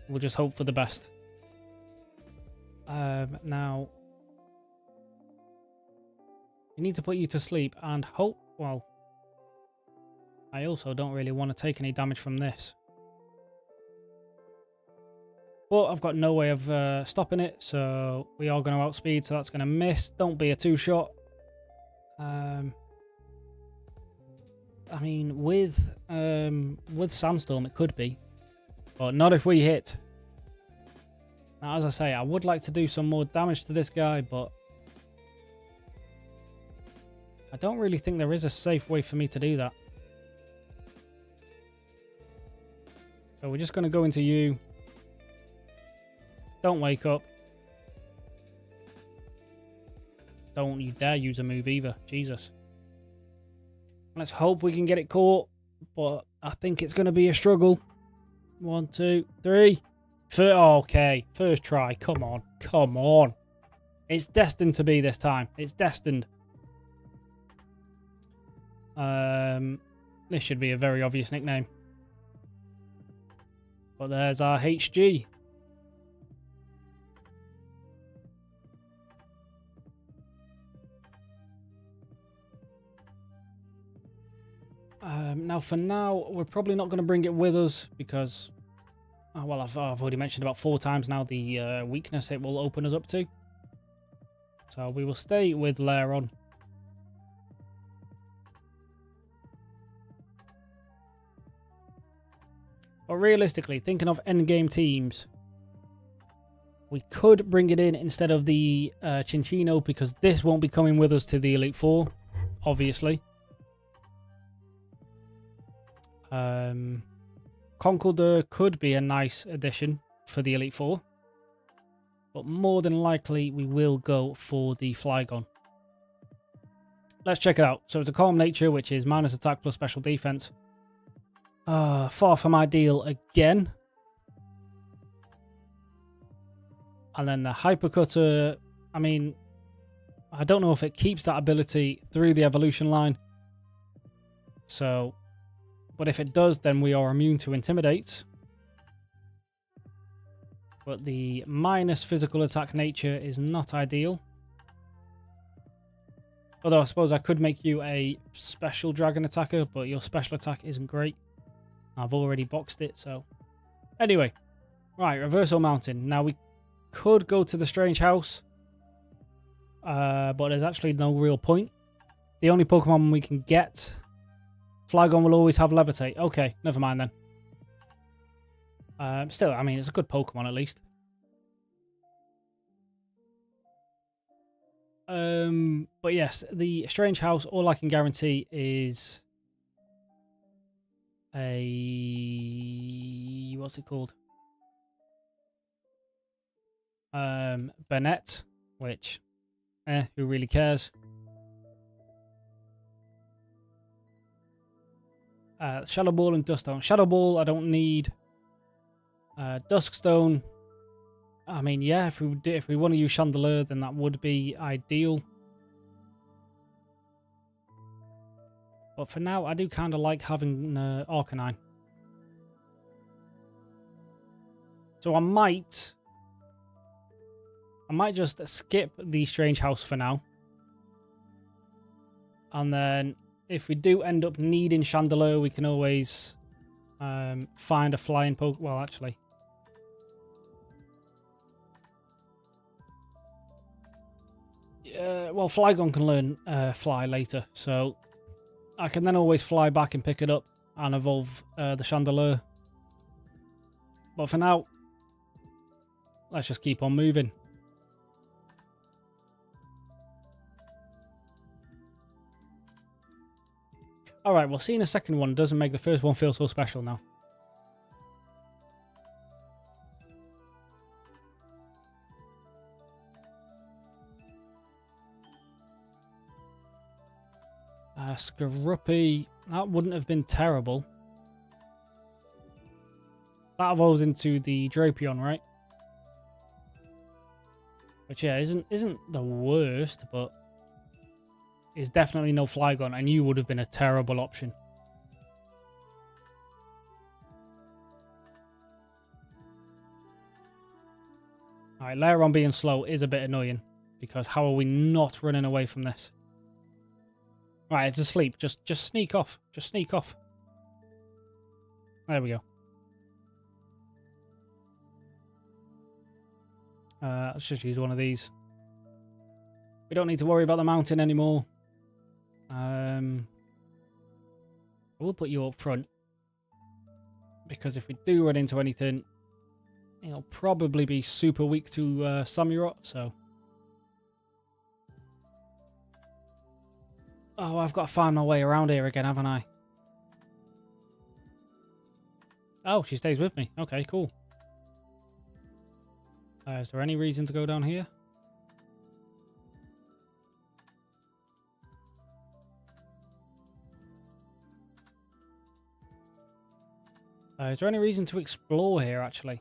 we'll just hope for the best. Now, we need to put you to sleep and hope, well, I also don't really want to take any damage from this. But I've got no way of stopping it, so we are going to outspeed, so that's going to miss. Don't be a 2-shot. I mean, with Sandstorm, it could be, but not if we hit. Now, as I say, I would like to do some more damage to this guy, but I don't really think there is a safe way for me to do that. So we're just going to go into you. Don't wake up. Don't you dare use a move either. Jesus. Let's hope we can get it caught, but I think it's going to be a struggle. 1, 2, 3. Okay, first try. Come on. Come on. It's destined to be this time. It's destined. This should be a very obvious nickname. But there's our HG. Now, for now, we're probably not going to bring it with us because, well, I've already mentioned about 4 times now the weakness it will open us up to. So we will stay with Laron. But realistically, thinking of endgame teams, we could bring it in instead of the Cinccino because this won't be coming with us to the Elite Four, obviously. Conkeldurr could be a nice addition for the Elite Four, but more than likely we will go for the Flygon. Let's check it out. So it's a Calm Nature, which is minus attack plus special defense. Far from ideal again. And then the Hypercutter, I mean, I don't know if it keeps that ability through the evolution line. So, but if it does, then we are immune to Intimidate. But the minus physical attack nature is not ideal. Although I suppose I could make you a special dragon attacker, but your special attack isn't great. I've already boxed it, so. Anyway, right, Reversal Mountain. Now we could go to the Strange House, but there's actually no real point. The only Pokemon we can get, Flygon will always have Levitate. Okay, never mind then. Still, I mean, it's a good Pokemon at least. But yes, the Strange House, all I can guarantee is a... what's it called? Burnett, which, who really cares? Shadow Ball and Duststone. Shadow Ball, I don't need. Duskstone, I mean, yeah, if we want to use Chandelure, then that would be ideal. But for now, I do kind of like having Arcanine. So I might just skip the Strange House for now. And then if we do end up needing Chandelure, we can always find a flying Pokemon. Well, actually. Well, Flygon can learn fly later, so I can then always fly back and pick it up and evolve the Chandelure. But for now, let's just keep on moving. Alright, well, seeing a second one doesn't make the first one feel so special now. Skorupi, that wouldn't have been terrible. That evolves into the Drapion, right? Which, yeah, isn't the worst, but is definitely no Flygon, and you would have been a terrible option. Alright, Laron being slow is a bit annoying, because how are we not running away from this? Right, it's asleep. Just sneak off. Just sneak off. There we go. Let's just use one of these. We don't need to worry about the mountain anymore. I will put you up front, because if we do run into anything, it'll probably be super weak to Samurott, so. Oh, I've got to find my way around here again, haven't I? Oh, she stays with me. Okay, cool. Is there any reason to go down here? Is there any reason to explore here, actually?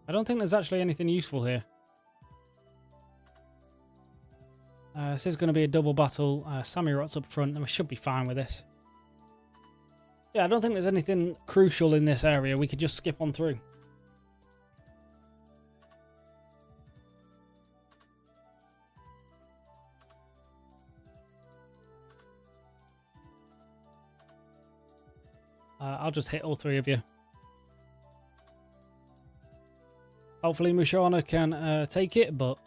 I don't think there's actually anything useful here. This is going to be a double battle. Samurott's up front, and we should be fine with this. Yeah, I don't think there's anything crucial in this area. We could just skip on through. I'll just hit all three of you. Hopefully Mushana can take it, but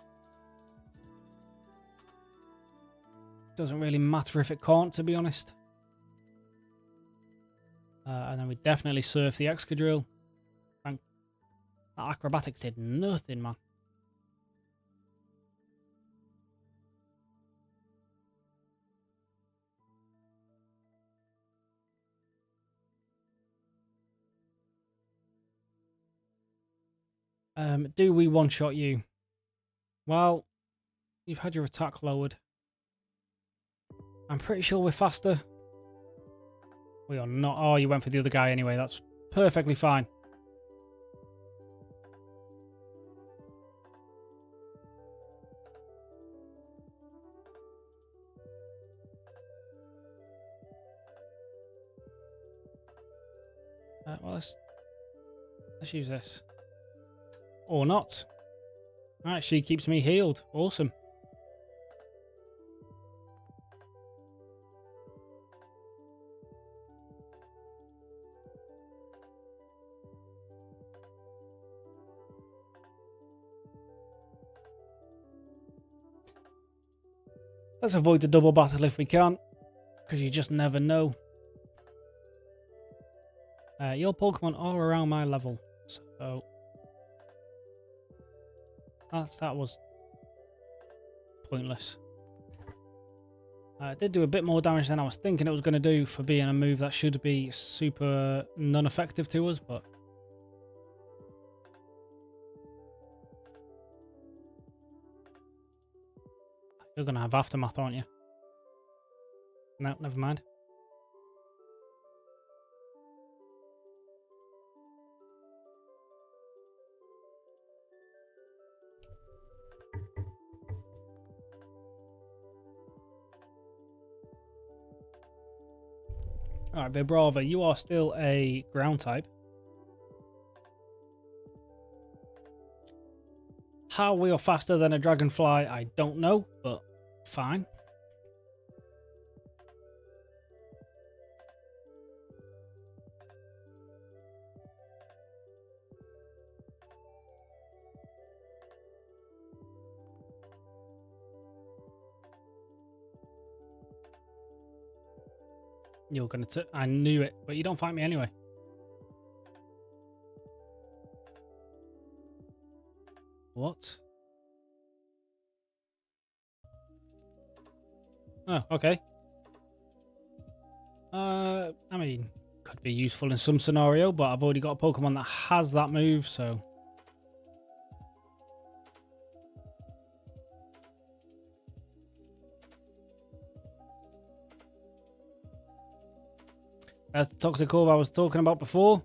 doesn't really matter if it can't, to be honest. And then we definitely surf the Excadrill. That acrobatics did nothing, man. Do we one-shot you? Well, you've had your attack lowered. I'm pretty sure we're faster. We are not. Oh, you went for the other guy anyway. That's perfectly fine. Well, let's use this. Or not. Alright, she keeps me healed. Awesome. Let's avoid the double battle if we can, because you just never know. Your Pokemon are around my level, so that was pointless. It did do a bit more damage than I was thinking it was going to do for being a move that should be super non-effective to us, but you're going to have Aftermath, aren't you? No, never mind. Alright, Vibrava, you are still a ground type. How we are faster than a Dragonfly, I don't know, but fine. You're going to... I knew it, but you don't fight me anyway. What? Oh, okay. I mean, could be useful in some scenario, but I've already got a Pokemon that has that move, so... That's the Toxic Orb I was talking about before.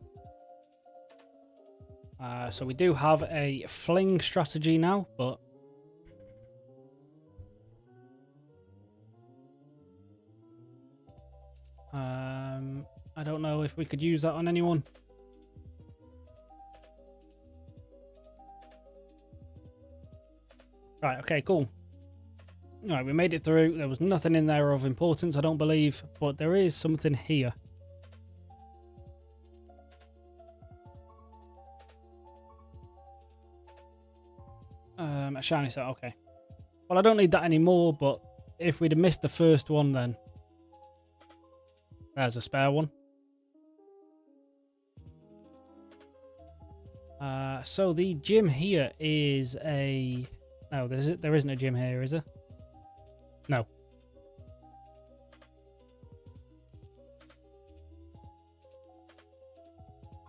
So we do have a Fling strategy now, but... I don't know if we could use that on anyone. Right, okay, cool. Alright, we made it through. There was nothing in there of importance, I don't believe, but there is something here. A shiny set, okay. Well, I don't need that anymore, but if we'd have missed the first one, then there's a spare one. So the gym here is a... No, there isn't a gym here, is there? No.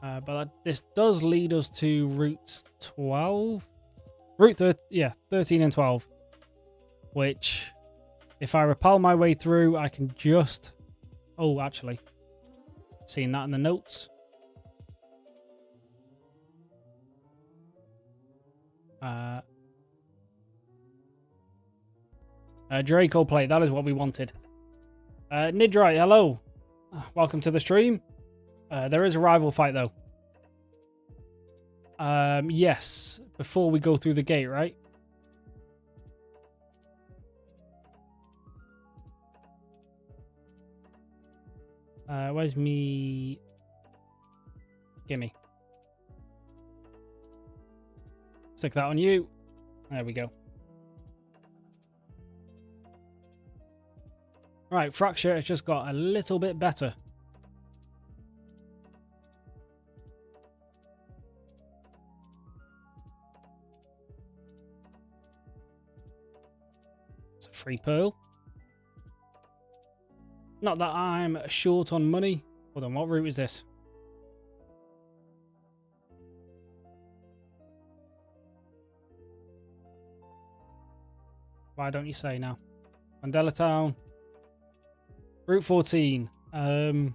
But this does lead us to Route 12. Route 13 and 12. Which If I rappel my way through, I can just... Oh, actually. Seeing that in the notes. Draco plate, that is what we wanted. Nidrite, hello. Welcome to the stream. There is a rival fight, though. Yes, before we go through the gate, right? Where's me? Gimme. Stick that on you. There we go. Right, Fracture has just got a little bit better. It's a free pearl. Not that I'm short on money. Hold on, what route is this? Why don't you say now? Mandela Town. Route 14. I've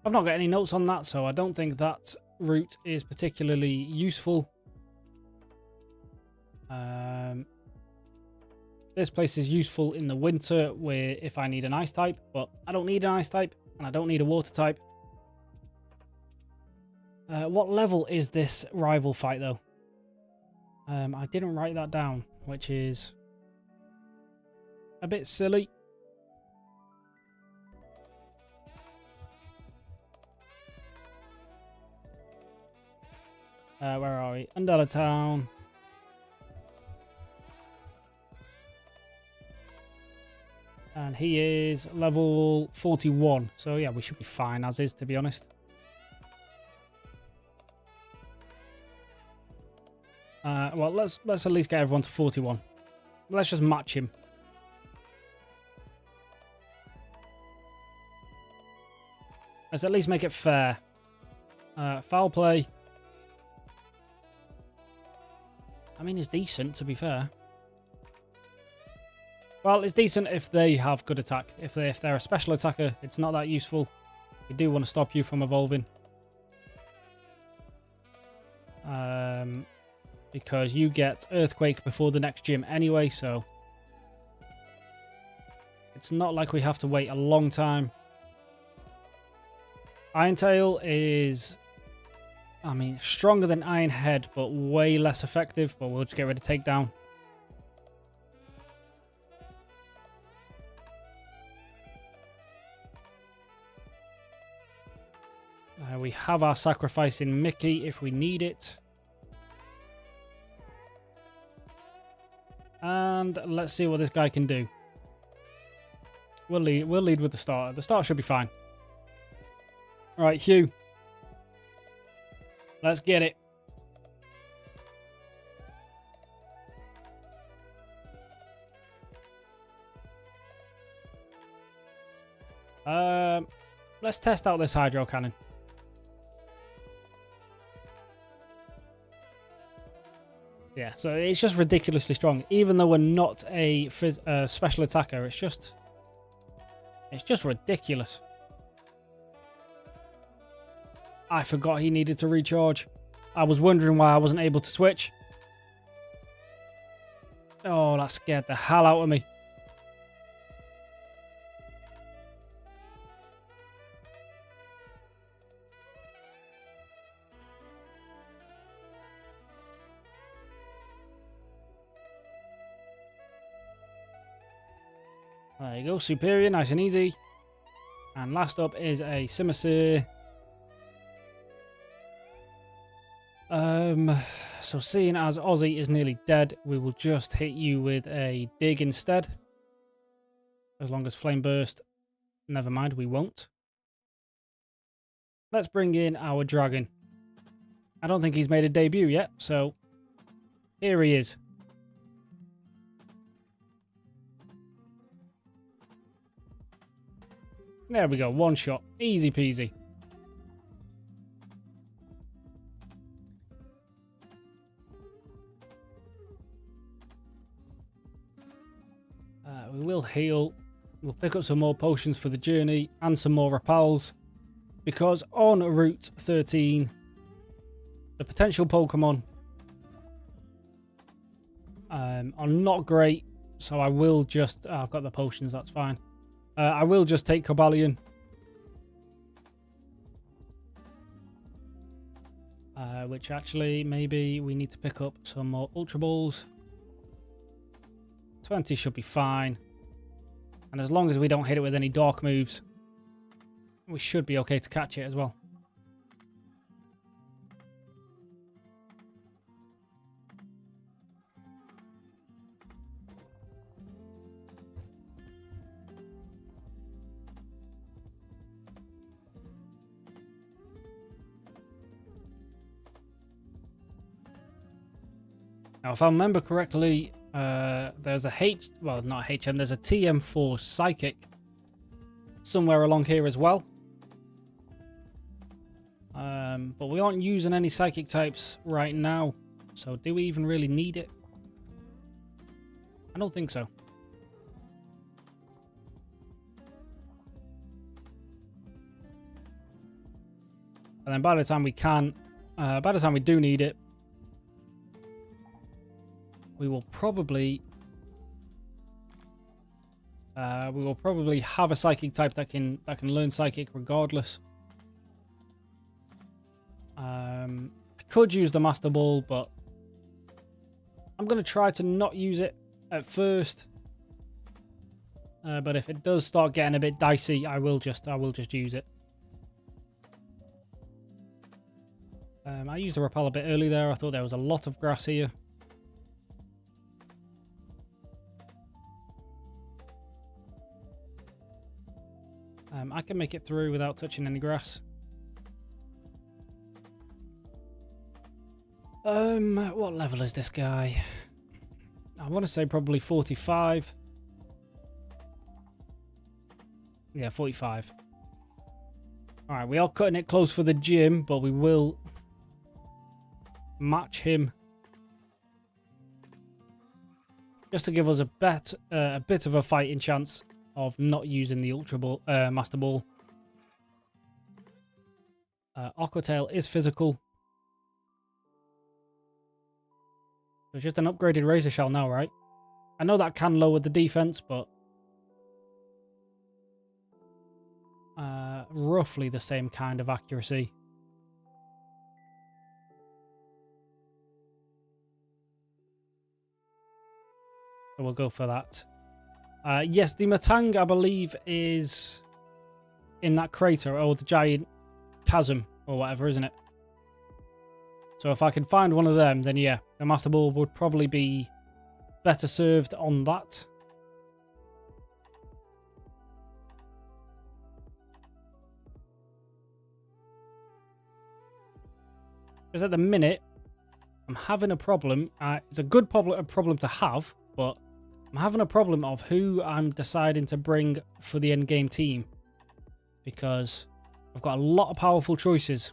not got any notes on that, so I don't think that route is particularly useful. This place is useful in the winter where if I need an ice type, but I don't need an ice type and I don't need a water type. What level is this rival fight though? I didn't write that down, which is a bit silly. Where are we? Mandela Town. And he is level 41. So yeah, we should be fine as is, to be honest. Well, let's at least get everyone to 41. Let's just match him. Let's at least make it fair. Foul play. I mean, it's decent, to be fair. Well, it's decent if they have good attack. If they're a special attacker, it's not that useful. We do want to stop you from evolving. Because you get Earthquake before the next gym anyway, so... It's not like we have to wait a long time. Iron Tail is... I mean, stronger than Iron Head, but way less effective. But we'll just get rid of Takedown. We have our sacrifice in Mickey if we need it. And let's see what this guy can do. We'll lead with the starter. The starter should be fine. All right, Hugh. Let's get it. Let's test out this Hydro Cannon. Yeah, so it's just ridiculously strong. Even though we're not a special attacker, it's just ridiculous. I forgot he needed to recharge. I was wondering why I wasn't able to switch. Oh, that scared the hell out of me. There you go, Superior, nice and easy. And last up is a Simisear. So seeing as Ozzy is nearly dead, we will just hit you with a Dig instead. As long as Flame Burst, never mind, we won't. Let's bring in our Dragon. I don't think he's made a debut yet, so here he is. There we go, one shot. Easy peasy. we will heal. We'll pick up some more potions for the journey and some more repels. Because on Route 13, the potential Pokemon are not great. So I will just... I've got the potions, that's fine. I will just take Cobalion. Which actually, maybe we need to pick up some more Ultra Balls. 20 should be fine. And as long as we don't hit it with any dark moves, we should be okay to catch it as well. Now, if I remember correctly, there's a not HM, there's a TM4 Psychic somewhere along here as well. But we aren't using any Psychic types right now. So do we even really need it? I don't think so. And then by the time we do need it, we will probably have a Psychic type that can learn Psychic regardless. I could use the Master Ball, but I'm going to try to not use it at first. But if it does start getting a bit dicey, I will just use it. I used the Repel a bit early there. I thought there was a lot of grass here. I can make it through without touching any grass. What level is this guy? I want to say probably 45. Yeah, 45. Alright, we are cutting it close for the gym, but we will match him. Just to give us a bit of a fighting chance of not using the Ultra Ball, Master Ball. Aquatail is physical. It's just an upgraded Razor Shell now, right? I know that can lower the defense, but roughly the same kind of accuracy. So we'll go for that. Yes, the Matang, I believe, is in that crater, or the giant chasm, or whatever, isn't it? So if I can find one of them, then yeah, the Master Ball would probably be better served on that. Because at the minute, I'm having a problem. It's a good problem to have, but I'm having a problem of who I'm deciding to bring for the endgame team. Because I've got a lot of powerful choices.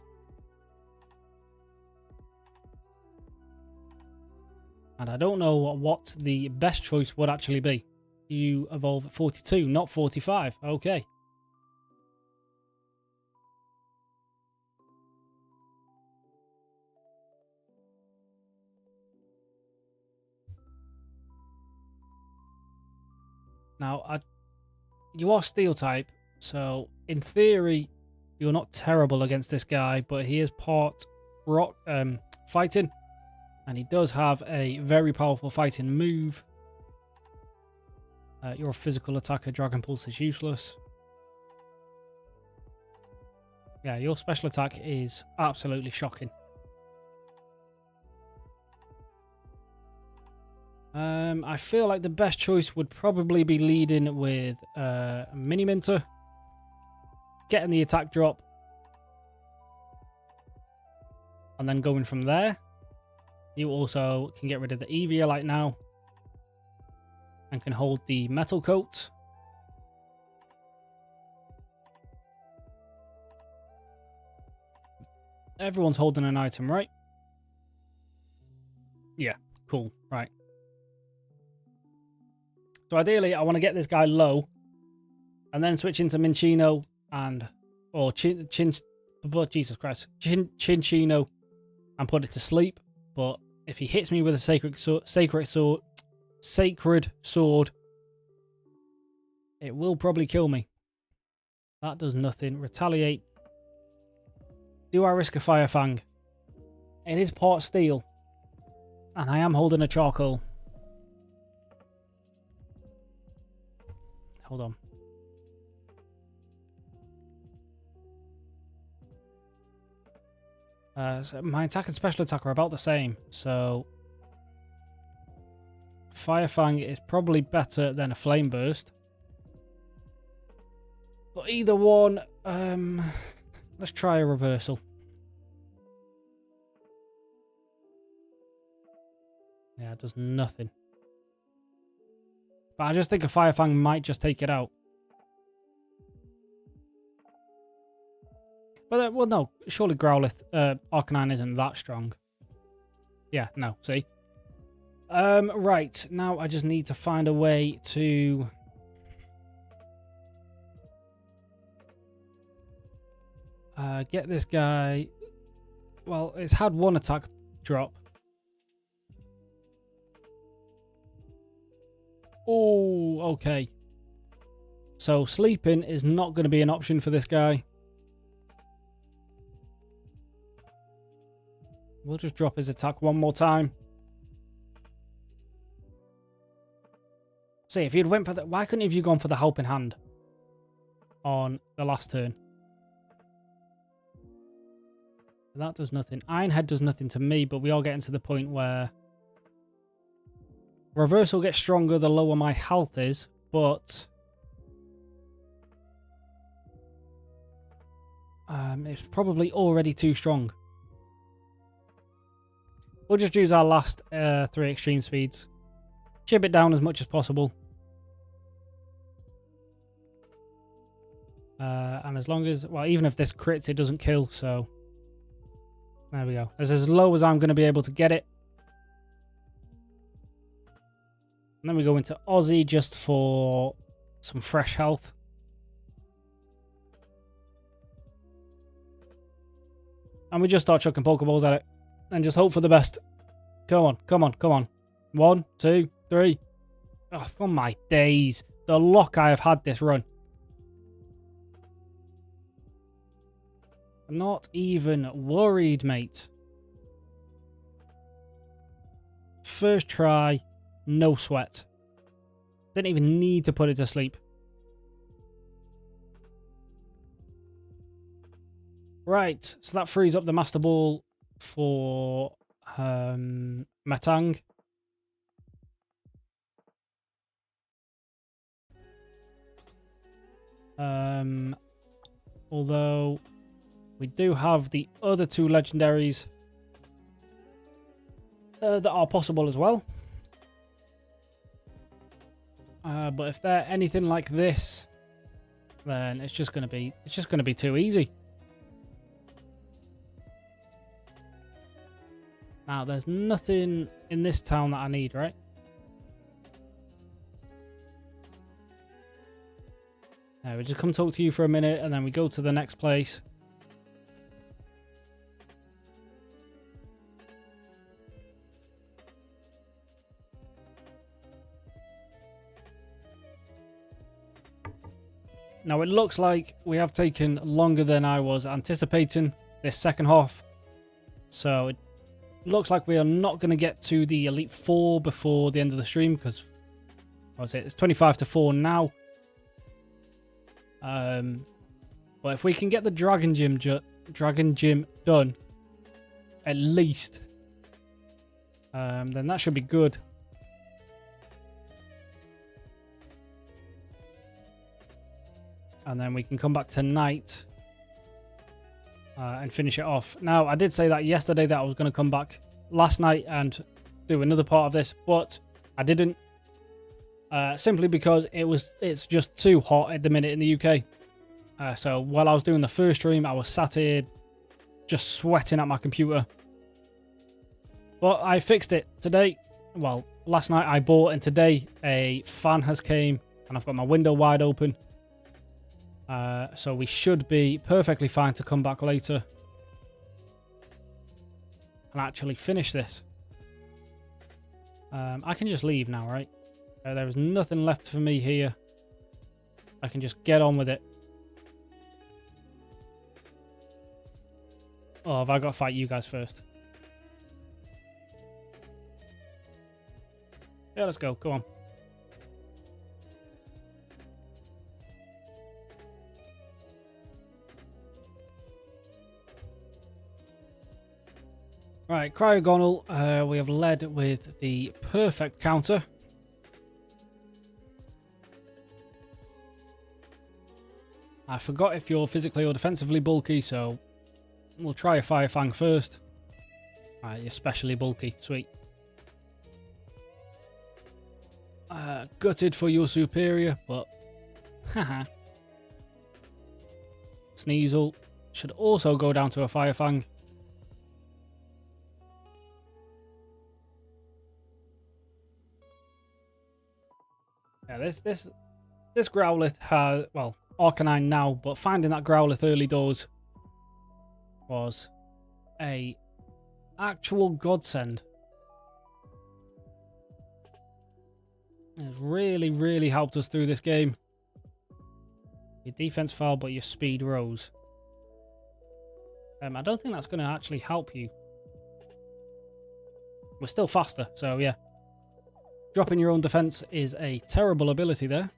And I don't know what the best choice would actually be. You evolve at 42, not 45. Okay. Now, you are Steel type, so in theory, you're not terrible against this guy, but he is part rock fighting. And he does have a very powerful fighting move. You're a physical attacker. Dragon Pulse is useless. Yeah, your special attack is absolutely shocking. I feel like the best choice would probably be leading with Mini Minter. Getting the attack drop. And then going from there. You also can get rid of the Eviolite now. And can hold the Metal Coat. Everyone's holding an item, right? Yeah, cool, right. So ideally, I want to get this guy low and then switch into Minchino or Jesus Christ, Chinchino and put it to sleep. But if he hits me with a sacred sword, it will probably kill me. That does nothing. Retaliate. Do I risk a Fire Fang? It is part steel. And I am holding a charcoal. Hold on. So my attack and special attack are about the same. So Fire Fang is probably better than a Flame Burst. But either one, let's try a reversal. Yeah, it does nothing. But I just think a Fire Fang might just take it out. But, well, no. Surely Growlithe, Arcanine isn't that strong. Yeah, no. See? Right. Now I just need to find a way to... get this guy... Well, it's had one attack drop. Oh, okay. So sleeping is not going to be an option for this guy. We'll just drop his attack one more time. See, if you'd went for that, why couldn't you have gone for the helping hand on the last turn? That does nothing. Iron Head does nothing to me, but we are getting to the point where reversal gets stronger the lower my health is, but it's probably already too strong. We'll just use our last 3 extreme speeds. Chip it down as much as possible. And as long as, well, even if this crits, it doesn't kill, so there we go. That's as low as I'm going to be able to get it. And then we go into Aussie just for some fresh health. And we just start chucking Pokeballs at it. And just hope for the best. Come on, come on, come on. 1, 2, 3. Oh my days. The luck I have had this run. I'm not even worried, mate. First try, no sweat. Didn't even need to put it to sleep. Right, so that frees up the Master Ball for Metang. Although we do have the other 2 legendaries that are possible as well. But if they're anything like this, then it's just gonna be too easy. Now, there's nothing in this town that I need, right? Now, we just come talk to you for a minute, and then we go to the next place. Now, it looks like we have taken longer than I was anticipating this second half. So, it looks like we are not going to get to the Elite Four before the end of the stream because, I would say it's 25 to 4 now. But if we can get the Dragon Gym done, at least, then that should be good. And then we can come back tonight and finish it off. Now, I did say that yesterday that I was going to come back last night and do another part of this, but I didn't. Simply because it's just too hot at the minute in the UK. So while I was doing the first stream, I was sat here just sweating at my computer. But I fixed it today. well, last night I bought, and today a fan has came, and I've got my window wide open. So we should be perfectly fine to come back later and actually finish this. I can just leave now, right? There is nothing left for me here. I can just get on with it. Oh, have I got to fight you guys first? Yeah, let's go. Go on. Right, Cryogonal, we have led with the perfect counter. I forgot if you're physically or defensively bulky, so we'll try a Fire Fang first. Alright, you're specially bulky. Sweet. Gutted for your superior, but haha. Sneasel should also go down to a Fire Fang. Yeah, this Growlithe has, well, Arcanine now, but finding that Growlithe early doors was a actual godsend. It's really, really helped us through this game. Your defense fell, but your speed rose. I don't think that's going to actually help you. We're still faster, so yeah. Dropping your own defense is a terrible ability there.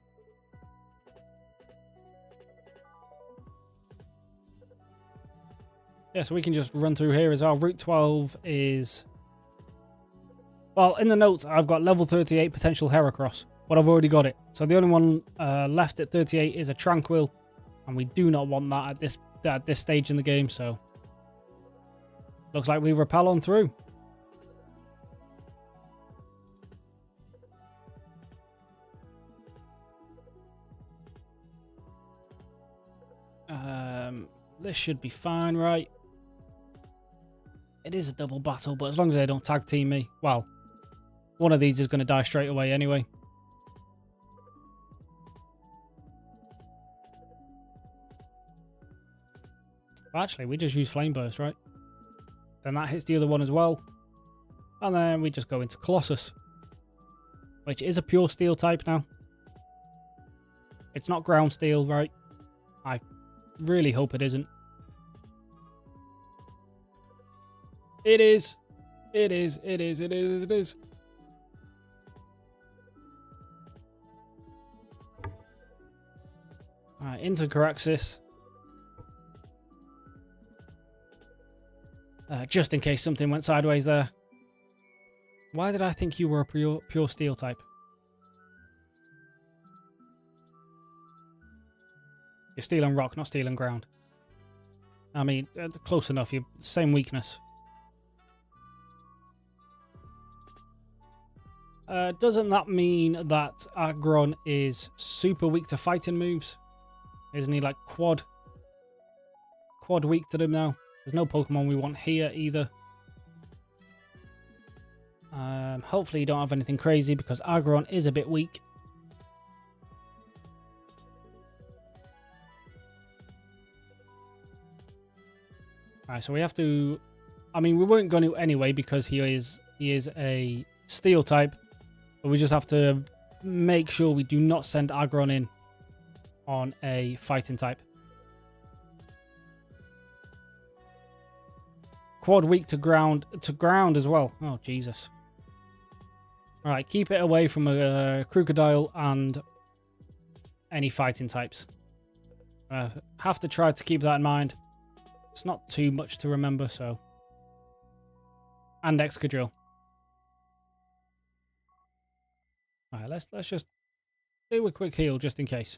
Yeah, so we can just run through here as well. Route 12 is... Well, in the notes, I've got level 38 potential Heracross, but I've already got it. So the only one left at 38 is a Tranquil, and we do not want that at this stage in the game, so... Looks like we rappel on through. This should be fine, right? It is a double battle, but as long as they don't tag team me, well, one of these is going to die straight away anyway. Well, actually, we just use Flame Burst, right? Then that hits the other one as well. And then we just go into Colossus, which is a pure steel type now. It's not ground steel, right? I really hope it isn't. It is. It is. It is. It is. It is. Alright, into Caraxis. Just in case something went sideways there. Why did I think you were a pure steel type? You're steel and rock, not steel and ground. I mean, close enough. You're same weakness. Doesn't that mean that Aggron is super weak to fighting moves? Isn't he like quad weak to them now? There's no Pokemon we want here either. Hopefully you don't have anything crazy because Aggron is a bit weak. Alright, so we have to... I mean, we weren't going to anyway because he is a steel type. But we just have to make sure we do not send Aggron in on a fighting type. Quad weak to ground as well. Oh, Jesus. Alright, keep it away from a Crocodile and any fighting types. Have to try to keep that in mind. It's not too much to remember, so. And Excadrill. Alright, let's just do a quick heal just in case.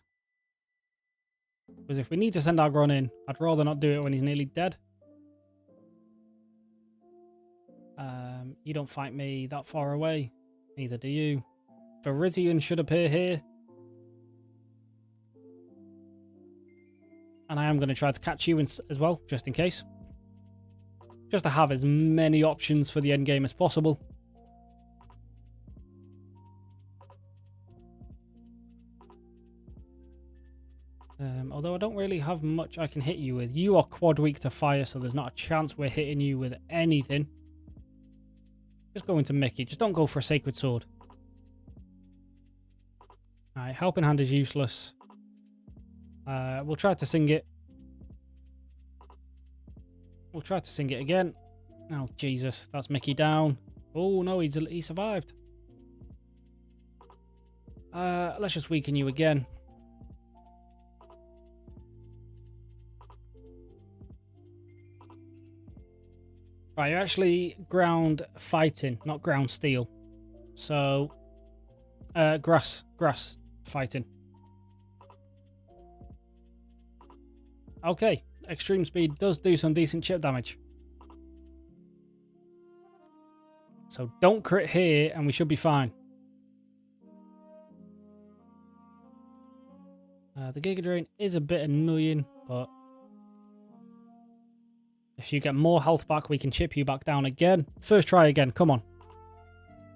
Because if we need to send Aggron in, I'd rather not do it when he's nearly dead. You don't fight me that far away. Neither do you. Virizion should appear here. And I am going to try to catch you as well, just in case. Just to have as many options for the end game as possible. Although I don't really have much I can hit you with. You are quad weak to fire, so there's not a chance we're hitting you with anything. Just go into Mickey. Just don't go for a Sacred Sword. Alright, Helping Hand is useless. We'll try to sing it. We'll try to sing it again. Oh, Jesus. That's Mickey down. Oh, no, he survived. Let's just weaken you again. Right, you're actually ground fighting, not ground steel. So, grass fighting. Okay, extreme speed does do some decent chip damage. So don't crit here and we should be fine. The Giga Drain is a bit annoying, but if you get more health back, we can chip you back down again. First try again, come on.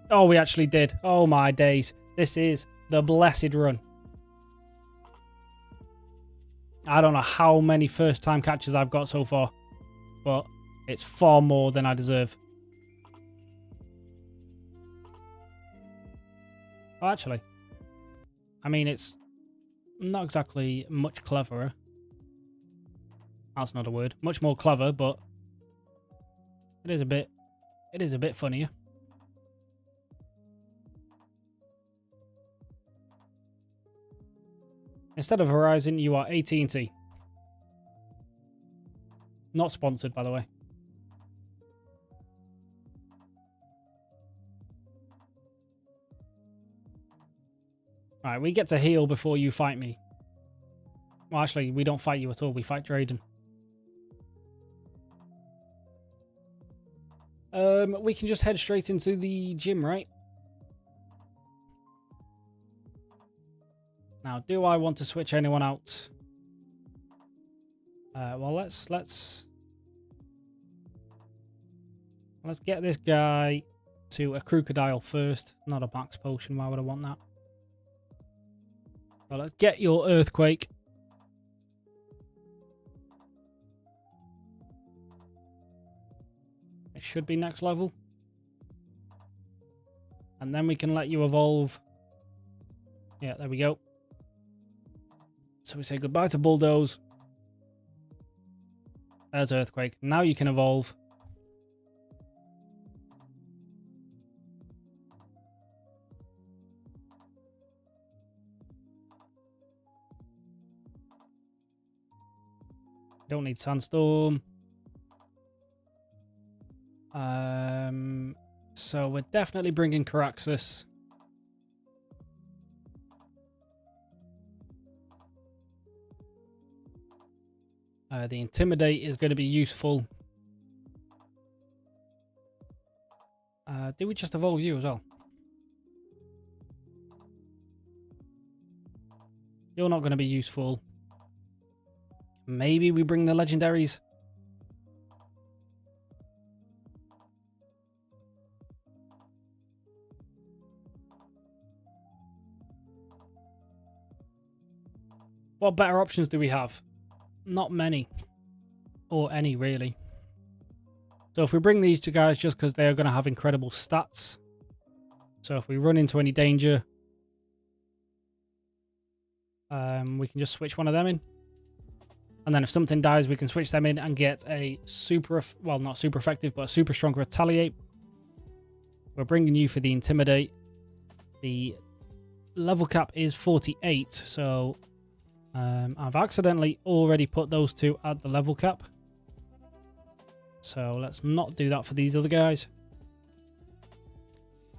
Oh, we actually did. Oh my days. This is the blessed run. I don't know how many first time catches I've got so far, but it's far more than I deserve. Oh, actually, I mean, it's not exactly much cleverer. That's not a word. Much more clever, but it is a bit funnier. Instead of Horizon, you are AT&T. Not sponsored, by the way. Alright, we get to heal before you fight me. Well, actually, we don't fight you at all. We fight Drayden. We can just head straight into the gym, right? Now, do I want to switch anyone out? Well, let's get this guy to a crocodile first. Not a max potion. Why would I want that? Well, let's get your earthquake. It should be next level. And then we can let you evolve. Yeah, there we go. So we say goodbye to Bulldoze. There's Earthquake. Now you can evolve. Don't need Sandstorm. So we're definitely bringing Caraxus. The Intimidate is going to be useful. Do we just evolve you as well? You're not going to be useful. Maybe we bring the legendaries. What better options do we have? Not many. Or any, really. So if we bring these two guys just because they are going to have incredible stats. So if we run into any danger, we can just switch one of them in. And then if something dies, we can switch them in and get a super, well, not super effective, but a super strong Retaliate. We're bringing you for the Intimidate. The level cap is 48, so I've accidentally already put those two at the level cap. So let's not do that for these other guys.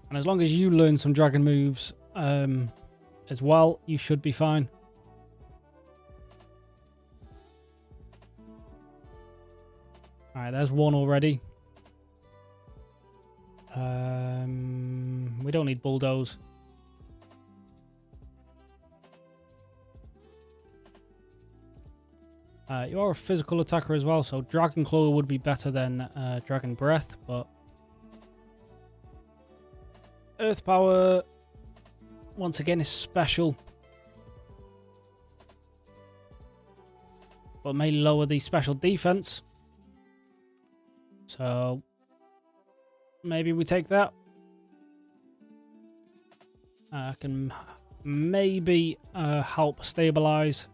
And as long as you learn some dragon moves as well, you should be fine. Alright, there's one already. We don't need Bulldoze. You are a physical attacker as well, so Dragon Claw would be better than Dragon Breath, but Earth Power once again is special. but may lower the special defense. So maybe we take that. Can maybe help stabilize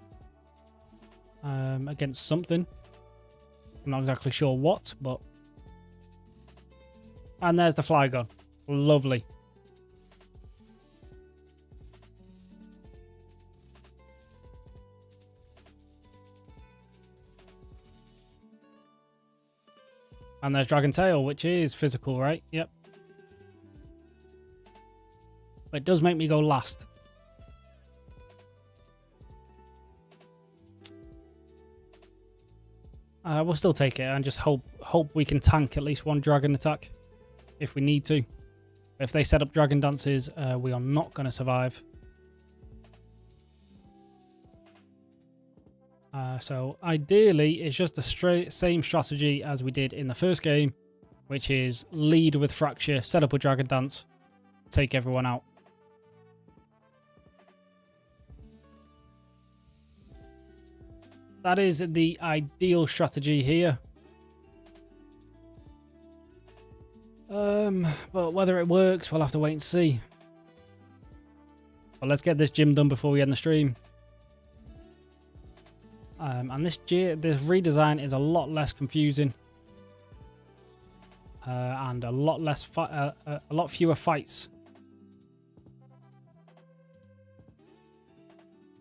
against something. I'm not exactly sure what, but... And there's the Flygon. Lovely. And there's Dragon Tail, which is physical, right? Yep. But it does make me go last. We'll still take it and just hope we can tank at least one dragon attack if we need to. If they set up dragon dances, we are not going to survive. So ideally, it's just the same strategy as we did in the first game, which is lead with Fracture, set up a dragon dance, take everyone out. That is the ideal strategy here. But whether it works, we'll have to wait and see. But let's get this gym done before we end the stream. And this redesign is a lot less confusing. And a lot less a lot fewer fights.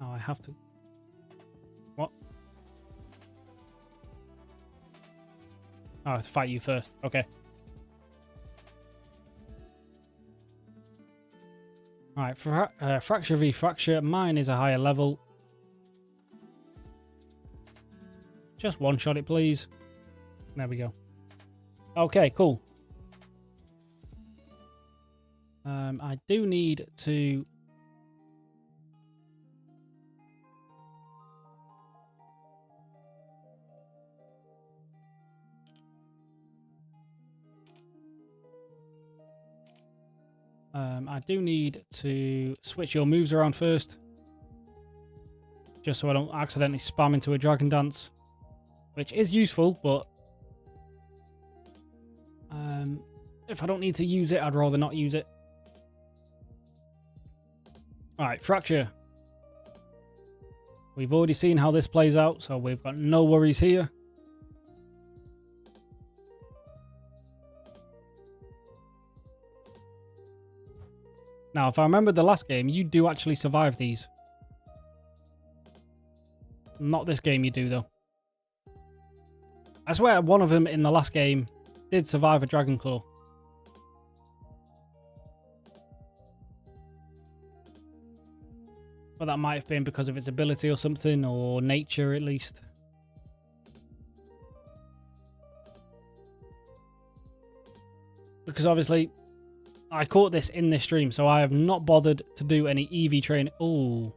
Oh, I have to... What? Oh, I have to fight you first. Okay. Alright, Fracture v Fracture. Mine is a higher level. Just one shot it, please. There we go. Okay, cool. I do need to... I do need to switch your moves around first. Just so I don't accidentally spam into a Dragon Dance. Which is useful, but... if I don't need to use it, I'd rather not use it. Alright, Fracture. We've already seen how this plays out, so we've got no worries here. Now, if I remember the last game, you do actually survive these. Not this game you do, though. I swear one of them in the last game did survive a Dragon Claw. But that might have been because of its ability or something, or nature at least. Because obviously, I caught this in this stream, so I have not bothered to do any EV training. Oh.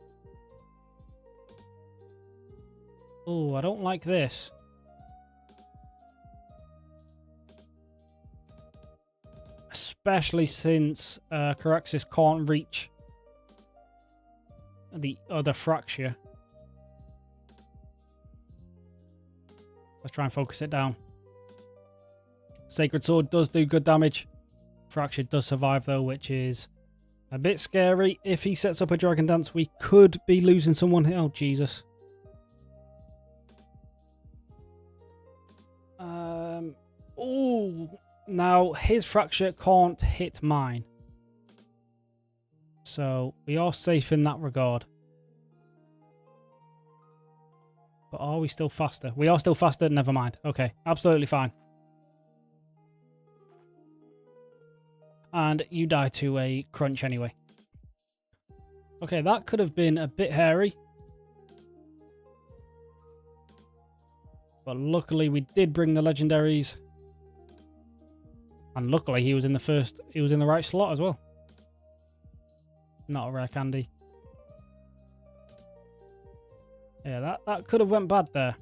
Oh, I don't like this. Especially since Caraxis can't reach the other Fracture. Let's try and focus it down. Sacred Sword does do good damage. Fracture does survive though, which is a bit scary. If he sets up a Dragon Dance, we could be losing someone here. Oh, Jesus. Oh, now his Fracture can't hit mine. So we are safe in that regard. But are we still faster? We are still faster. Never mind. Okay, absolutely fine. And you die to a crunch anyway. Okay, that could have been a bit hairy. But luckily we did bring the legendaries. And luckily he was in the right slot as well. Not a rare candy. Yeah, that could have went bad there.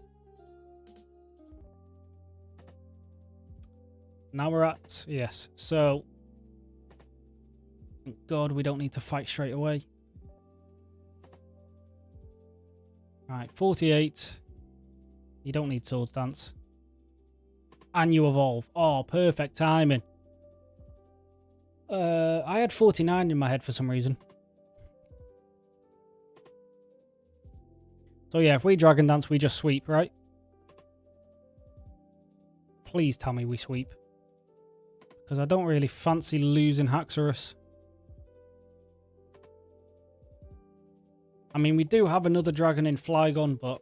Now we're at, yes. So, thank God we don't need to fight straight away. Alright, 48. You don't need Swords Dance. And you evolve. Oh, perfect timing. I had 49 in my head for some reason. So yeah, if we Dragon Dance, we just sweep, right? Please tell me we sweep. Because I don't really fancy losing Haxorus. I mean, we do have another dragon in Flygon, but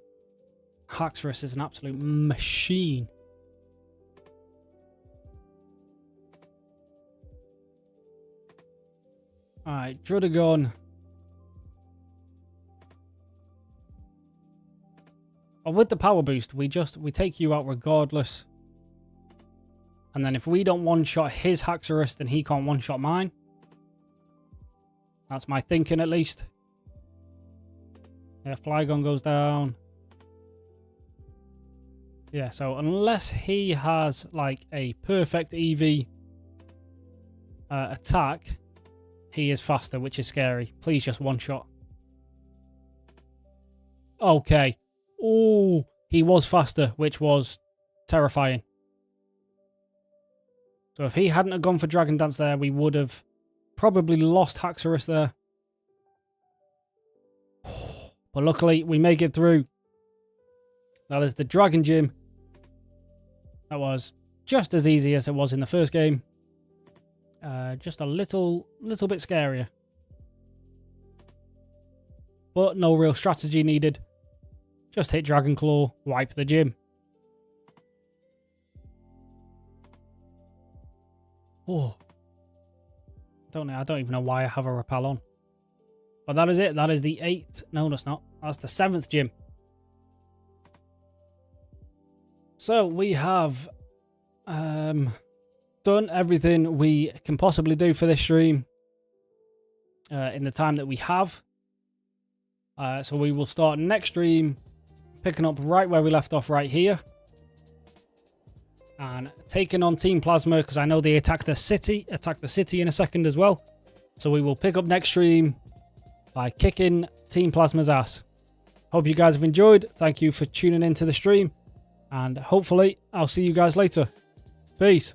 Haxorus is an absolute machine. Alright, Drudagon. Well, with the power boost, we take you out regardless. And then if we don't one-shot his Haxorus, then he can't one-shot mine. That's my thinking, at least. Yeah, Flygon goes down. Yeah, so unless he has, like, a perfect EV attack, he is faster, which is scary. Please just one-shot. Okay. Oh, he was faster, which was terrifying. So if he hadn't have gone for Dragon Dance there, we would have probably lost Haxorus there. But luckily, we make it through. That is the Dragon Gym. That was just as easy as it was in the first game. Just a little bit scarier. But no real strategy needed. Just hit Dragon Claw, wipe the gym. Oh. I don't even know why I have a repel on. But that is it. That is the 8th. No, that's not. That's the 7th gym. So we have done everything we can possibly do for this stream in the time that we have. So we will start next stream picking up right where we left off, right here. And taking on Team Plasma, because I know they attack the city in a second as well. So we will pick up next stream by kicking Team Plasma's ass. Hope you guys have enjoyed. Thank you for tuning into the stream. And hopefully I'll see you guys later. Peace.